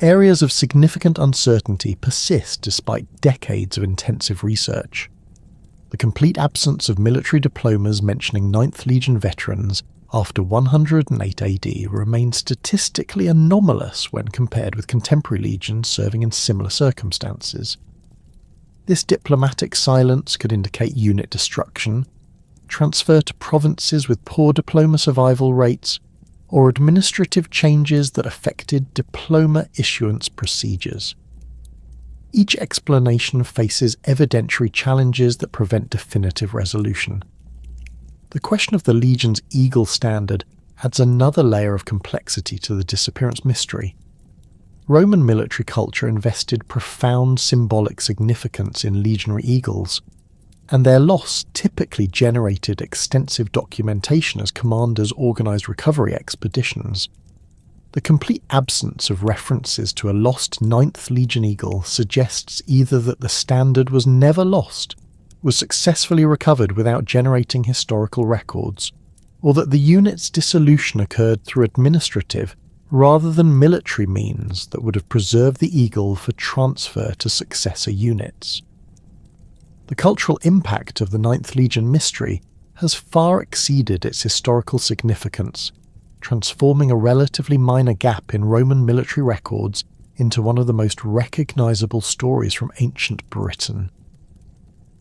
Areas of significant uncertainty persist despite decades of intensive research. The complete absence of military diplomas mentioning 9th Legion veterans after 108 AD remains statistically anomalous when compared with contemporary legions serving in similar circumstances. This diplomatic silence could indicate unit destruction, transfer to provinces with poor diploma survival rates, or administrative changes that affected diploma issuance procedures. Each explanation faces evidentiary challenges that prevent definitive resolution. The question of the Legion's Eagle standard adds another layer of complexity to the disappearance mystery. Roman military culture invested profound symbolic significance in legionary eagles, and their loss typically generated extensive documentation as commanders organised recovery expeditions. The complete absence of references to a lost 9th Legion Eagle suggests either that the standard was never lost, was successfully recovered without generating historical records, or that the unit's dissolution occurred through administrative rather than military means that would have preserved the Eagle for transfer to successor units. The cultural impact of the 9th Legion mystery has far exceeded its historical significance, transforming a relatively minor gap in Roman military records into one of the most recognisable stories from ancient Britain.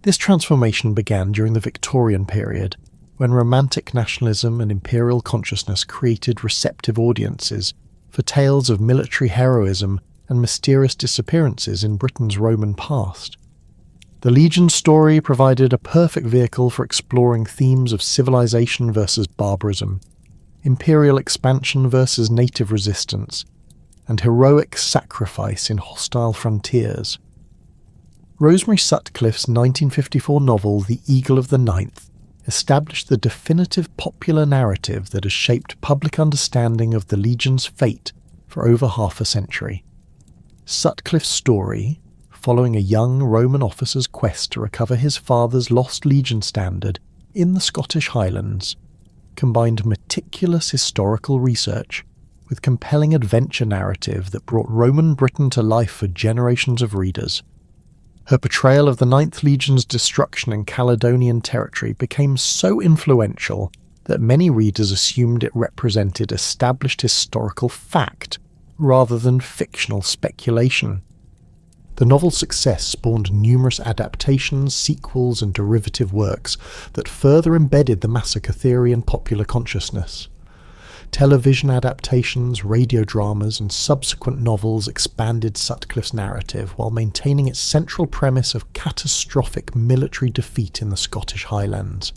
This transformation began during the Victorian period, when Romantic nationalism and imperial consciousness created receptive audiences for tales of military heroism and mysterious disappearances in Britain's Roman past. The Legion story provided a perfect vehicle for exploring themes of civilization versus barbarism, imperial expansion versus native resistance, and heroic sacrifice in hostile frontiers. Rosemary Sutcliffe's 1954 novel The Eagle of the Ninth established the definitive popular narrative that has shaped public understanding of the Legion's fate for over half a century. Sutcliffe's story, following a young Roman officer's quest to recover his father's lost Legion standard in the Scottish Highlands, combined meticulous historical research with compelling adventure narrative that brought Roman Britain to life for generations of readers. Her portrayal of the 9th Legion's destruction in Caledonian territory became so influential that many readers assumed it represented established historical fact rather than fictional speculation. The novel's success spawned numerous adaptations, sequels, and derivative works that further embedded the massacre theory in popular consciousness. Television adaptations, radio dramas, and subsequent novels expanded Sutcliffe's narrative while maintaining its central premise of catastrophic military defeat in the Scottish Highlands.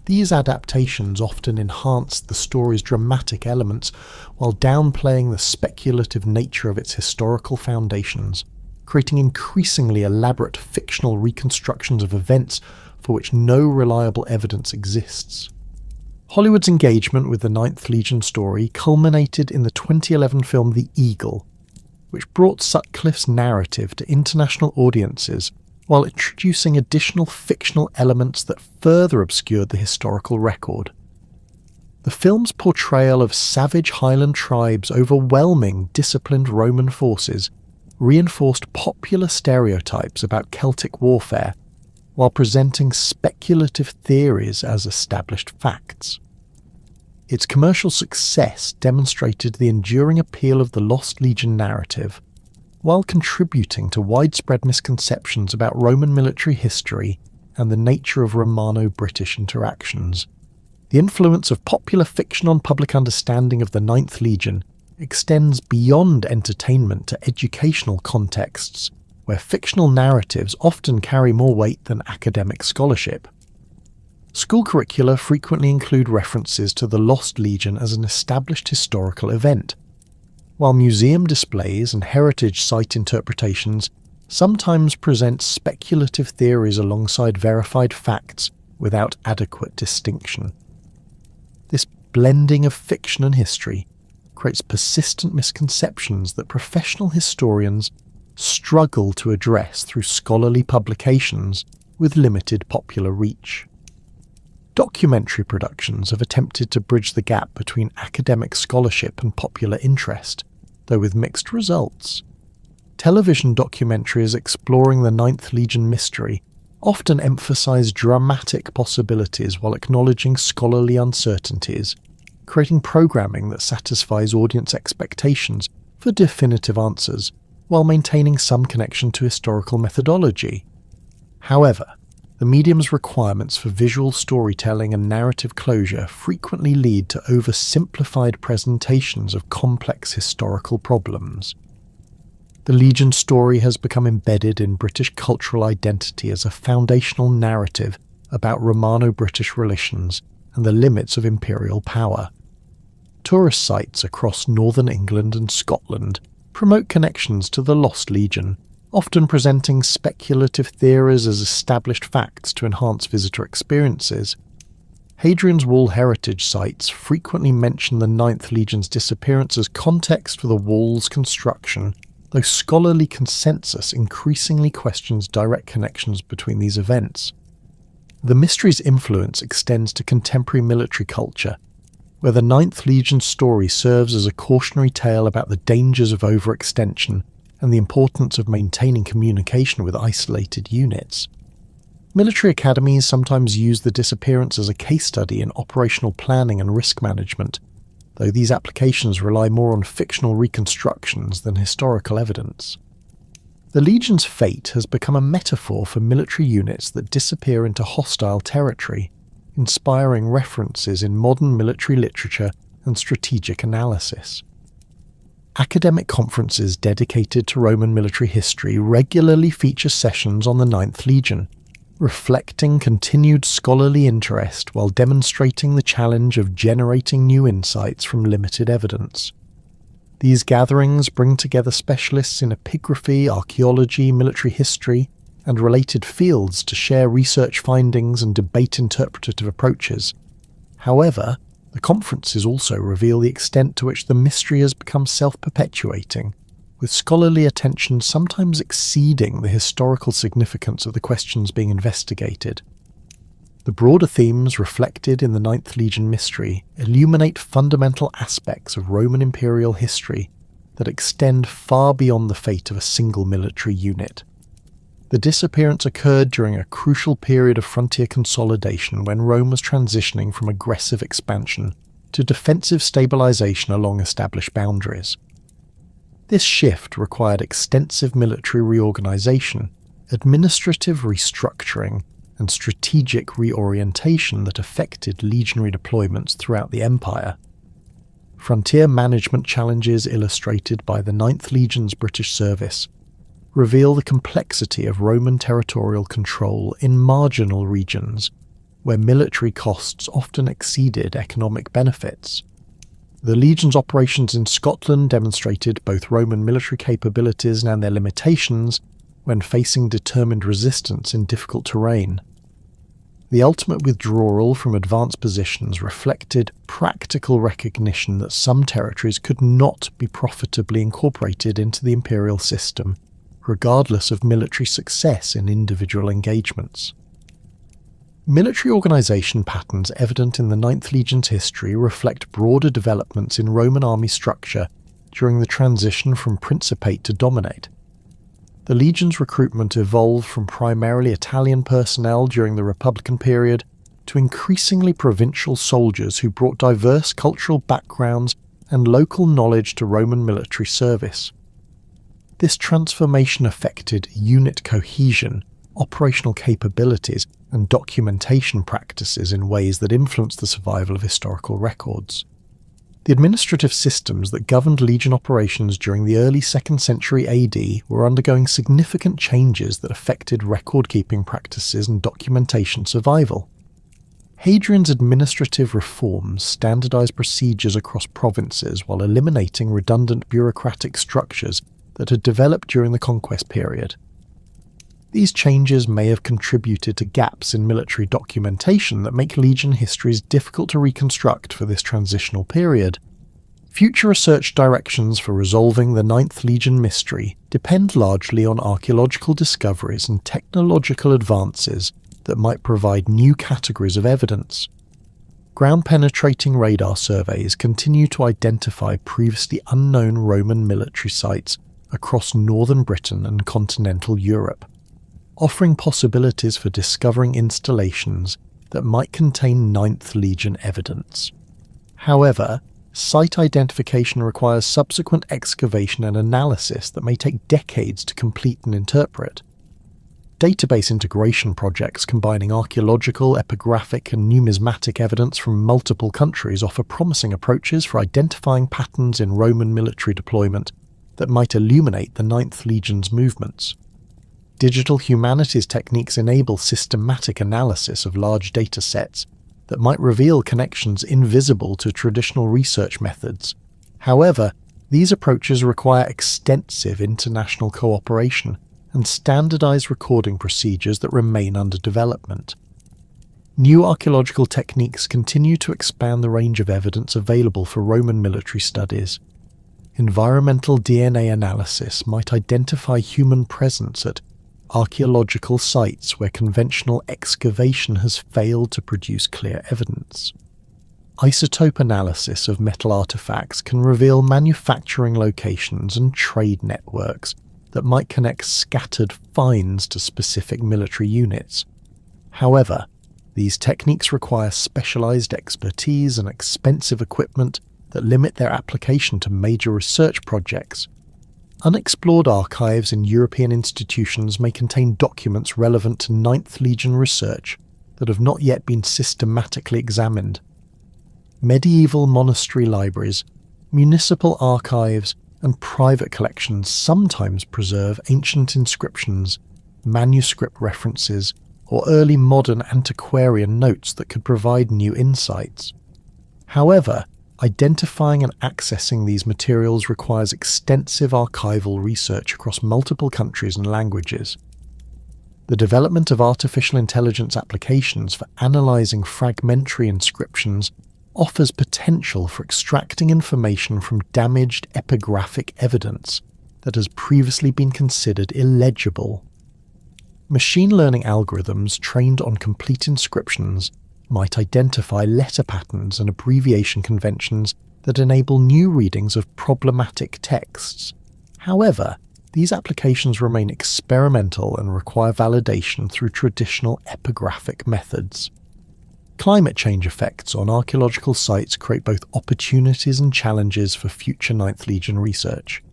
These adaptations often enhanced the story's dramatic elements while downplaying the speculative nature of its historical foundations, creating increasingly elaborate fictional reconstructions of events for which no reliable evidence exists. Hollywood's engagement with the 9th Legion story culminated in the 2011 film The Eagle, which brought Sutcliffe's narrative to international audiences while introducing additional fictional elements that further obscured the historical record. The film's portrayal of savage Highland tribes overwhelming disciplined Roman forces reinforced popular stereotypes about Celtic warfare while presenting speculative theories as established facts. Its commercial success demonstrated the enduring appeal of the Lost Legion narrative, while contributing to widespread misconceptions about Roman military history and the nature of Romano-British interactions. The influence of popular fiction on public understanding of the Ninth Legion extends beyond entertainment to educational contexts, where fictional narratives often carry more weight than academic scholarship. School curricula frequently include references to the Lost Legion as an established historical event, while museum displays and heritage site interpretations sometimes present speculative theories alongside verified facts without adequate distinction. This blending of fiction and history creates persistent misconceptions that professional historians struggle to address through scholarly publications with limited popular reach. Documentary productions have attempted to bridge the gap between academic scholarship and popular interest, though with mixed results. Television documentaries exploring the Ninth Legion mystery often emphasize dramatic possibilities while acknowledging scholarly uncertainties, creating programming that satisfies audience expectations for definitive answers while maintaining some connection to historical methodology. However, the medium's requirements for visual storytelling and narrative closure frequently lead to oversimplified presentations of complex historical problems. The Legion story has become embedded in British cultural identity as a foundational narrative about Romano-British relations and the limits of imperial power. Tourist sites across northern England and Scotland promote connections to the Lost Legion, often presenting speculative theories as established facts to enhance visitor experiences. Hadrian's Wall heritage sites frequently mention the Ninth Legion's disappearance as context for the wall's construction, though scholarly consensus increasingly questions direct connections between these events. The mystery's influence extends to contemporary military culture, where the Ninth Legion story serves as a cautionary tale about the dangers of overextension and the importance of maintaining communication with isolated units. Military academies sometimes use the disappearance as a case study in operational planning and risk management, though these applications rely more on fictional reconstructions than historical evidence. The Legion's fate has become a metaphor for military units that disappear into hostile territory, inspiring references in modern military literature and strategic analysis. Academic conferences dedicated to Roman military history regularly feature sessions on the Ninth Legion, reflecting continued scholarly interest while demonstrating the challenge of generating new insights from limited evidence. These gatherings bring together specialists in epigraphy, archaeology, military history, and related fields to share research findings and debate interpretative approaches. However, the conferences also reveal the extent to which the mystery has become self-perpetuating, with scholarly attention sometimes exceeding the historical significance of the questions being investigated. The broader themes reflected in the Ninth Legion mystery illuminate fundamental aspects of Roman imperial history that extend far beyond the fate of a single military unit. The disappearance occurred during a crucial period of frontier consolidation when Rome was transitioning from aggressive expansion to defensive stabilization along established boundaries. This shift required extensive military reorganization, administrative restructuring, and strategic reorientation that affected legionary deployments throughout the empire. Frontier management challenges illustrated by the Ninth Legion's British service reveal the complexity of Roman territorial control in marginal regions, where military costs often exceeded economic benefits. The Legion's operations in Scotland demonstrated both Roman military capabilities and their limitations when facing determined resistance in difficult terrain. The ultimate withdrawal from advanced positions reflected practical recognition that some territories could not be profitably incorporated into the imperial system, regardless of military success in individual engagements. Military organisation patterns evident in the Ninth Legion's history reflect broader developments in Roman army structure during the transition from Principate to Dominate. The Legion's recruitment evolved from primarily Italian personnel during the Republican period to increasingly provincial soldiers who brought diverse cultural backgrounds and local knowledge to Roman military service. This transformation affected unit cohesion, operational capabilities, and documentation practices in ways that influenced the survival of historical records. The administrative systems that governed Legion operations during the early 2nd century AD were undergoing significant changes that affected record-keeping practices and documentation survival. Hadrian's administrative reforms standardized procedures across provinces while eliminating redundant bureaucratic structures that had developed during the conquest period. These changes may have contributed to gaps in military documentation that make Legion histories difficult to reconstruct for this transitional period. Future research directions for resolving the Ninth Legion mystery depend largely on archaeological discoveries and technological advances that might provide new categories of evidence. Ground-penetrating radar surveys continue to identify previously unknown Roman military sites across northern Britain and continental Europe, offering possibilities for discovering installations that might contain Ninth Legion evidence. However, site identification requires subsequent excavation and analysis that may take decades to complete and interpret. Database integration projects combining archaeological, epigraphic, and numismatic evidence from multiple countries offer promising approaches for identifying patterns in Roman military deployment that might illuminate the Ninth Legion's movements. Digital humanities techniques enable systematic analysis of large data sets that might reveal connections invisible to traditional research methods. However, these approaches require extensive international cooperation and standardized recording procedures that remain under development. New archaeological techniques continue to expand the range of evidence available for Roman military studies. Environmental DNA analysis might identify human presence at archaeological sites where conventional excavation has failed to produce clear evidence. Isotope analysis of metal artifacts can reveal manufacturing locations and trade networks that might connect scattered finds to specific military units. However, these techniques require specialized expertise and expensive equipment that limit their application to major research projects. Unexplored archives in European institutions may contain documents relevant to Ninth Legion research that have not yet been systematically examined. Medieval monastery libraries, municipal archives, and private collections sometimes preserve ancient inscriptions, manuscript references, or early modern antiquarian notes that could provide new insights. However, identifying and accessing these materials requires extensive archival research across multiple countries and languages. The development of artificial intelligence applications for analyzing fragmentary inscriptions offers potential for extracting information from damaged epigraphic evidence that has previously been considered illegible. Machine learning algorithms trained on complete inscriptions might identify letter patterns and abbreviation conventions that enable new readings of problematic texts. However, these applications remain experimental and require validation through traditional epigraphic methods. Climate change effects on archaeological sites create both opportunities and challenges for future Ninth Legion research.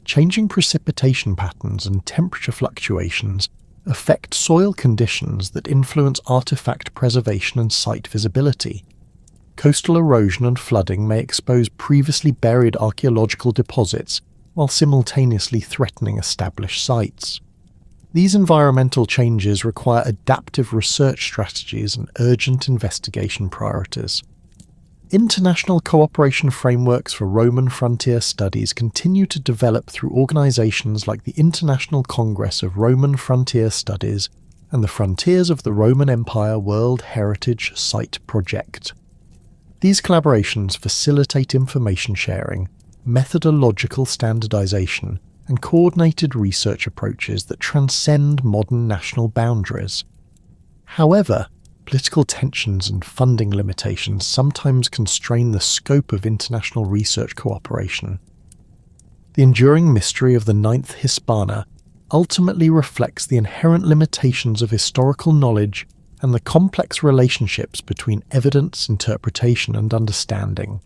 Changing precipitation patterns and temperature fluctuations affect soil conditions that influence artifact preservation and site visibility. Coastal erosion and flooding may expose previously buried archaeological deposits while simultaneously threatening established sites. These environmental changes require adaptive research strategies and urgent investigation priorities. International cooperation frameworks for Roman frontier studies continue to develop through organizations like the International Congress of Roman Frontier Studies and the Frontiers of the Roman Empire World Heritage Site Project. These collaborations facilitate information sharing, methodological standardization, and coordinated research approaches that transcend modern national boundaries. However, political tensions and funding limitations sometimes constrain the scope of international research cooperation. The enduring mystery of the IX Hispana ultimately reflects the inherent limitations of historical knowledge and the complex relationships between evidence, interpretation, and understanding.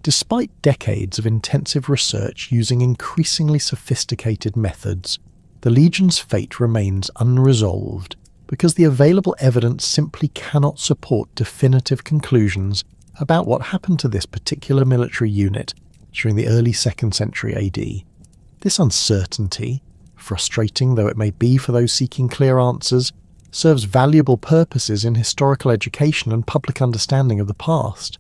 Despite decades of intensive research using increasingly sophisticated methods, the Legion's fate remains unresolved because the available evidence simply cannot support definitive conclusions about what happened to this particular military unit during the early 2nd century AD. This uncertainty, frustrating though it may be for those seeking clear answers, serves valuable purposes in historical education and public understanding of the past.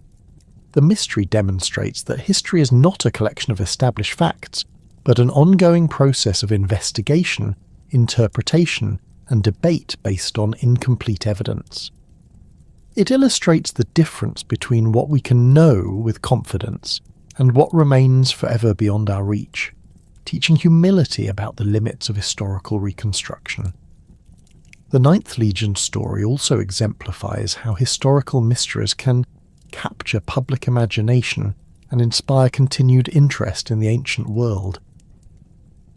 The mystery demonstrates that history is not a collection of established facts, but an ongoing process of investigation, interpretation, and debate based on incomplete evidence. It illustrates the difference between what we can know with confidence and what remains forever beyond our reach, teaching humility about the limits of historical reconstruction. The Ninth Legion story also exemplifies how historical mysteries can capture public imagination and inspire continued interest in the ancient world.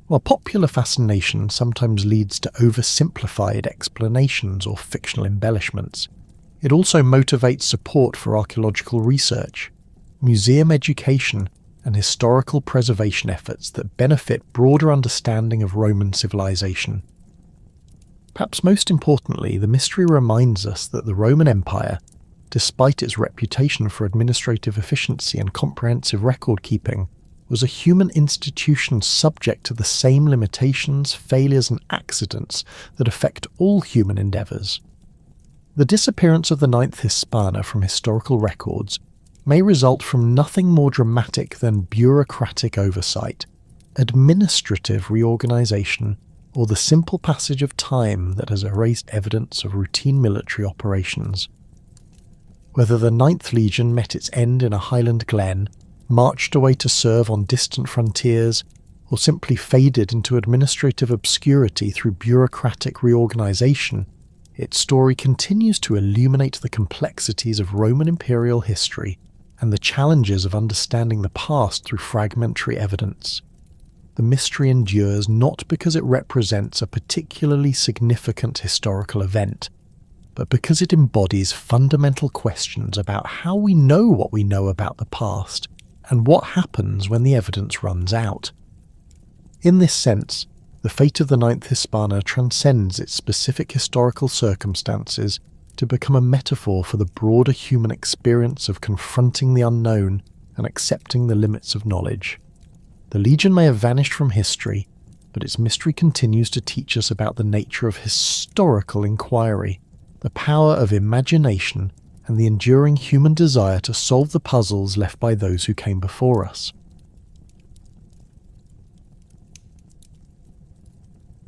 While popular fascination sometimes leads to oversimplified explanations or fictional embellishments, it also motivates support for archaeological research, museum education, and historical preservation efforts that benefit broader understanding of Roman civilization. Perhaps most importantly, the mystery reminds us that the Roman Empire, despite its reputation for administrative efficiency and comprehensive record-keeping, was a human institution subject to the same limitations, failures, and accidents that affect all human endeavours. The disappearance of the Ninth Hispana from historical records may result from nothing more dramatic than bureaucratic oversight, administrative reorganisation, or the simple passage of time that has erased evidence of routine military operations. Whether the Ninth Legion met its end in a Highland glen, marched away to serve on distant frontiers, or simply faded into administrative obscurity through bureaucratic reorganisation, its story continues to illuminate the complexities of Roman imperial history and the challenges of understanding the past through fragmentary evidence. The mystery endures not because it represents a particularly significant historical event, but because it embodies fundamental questions about how we know what we know about the past and what happens when the evidence runs out. In this sense, the fate of the Ninth Hispana transcends its specific historical circumstances to become a metaphor for the broader human experience of confronting the unknown and accepting the limits of knowledge. The Legion may have vanished from history, but its mystery continues to teach us about the nature of historical inquiry, the power of imagination, and the enduring human desire to solve the puzzles left by those who came before us.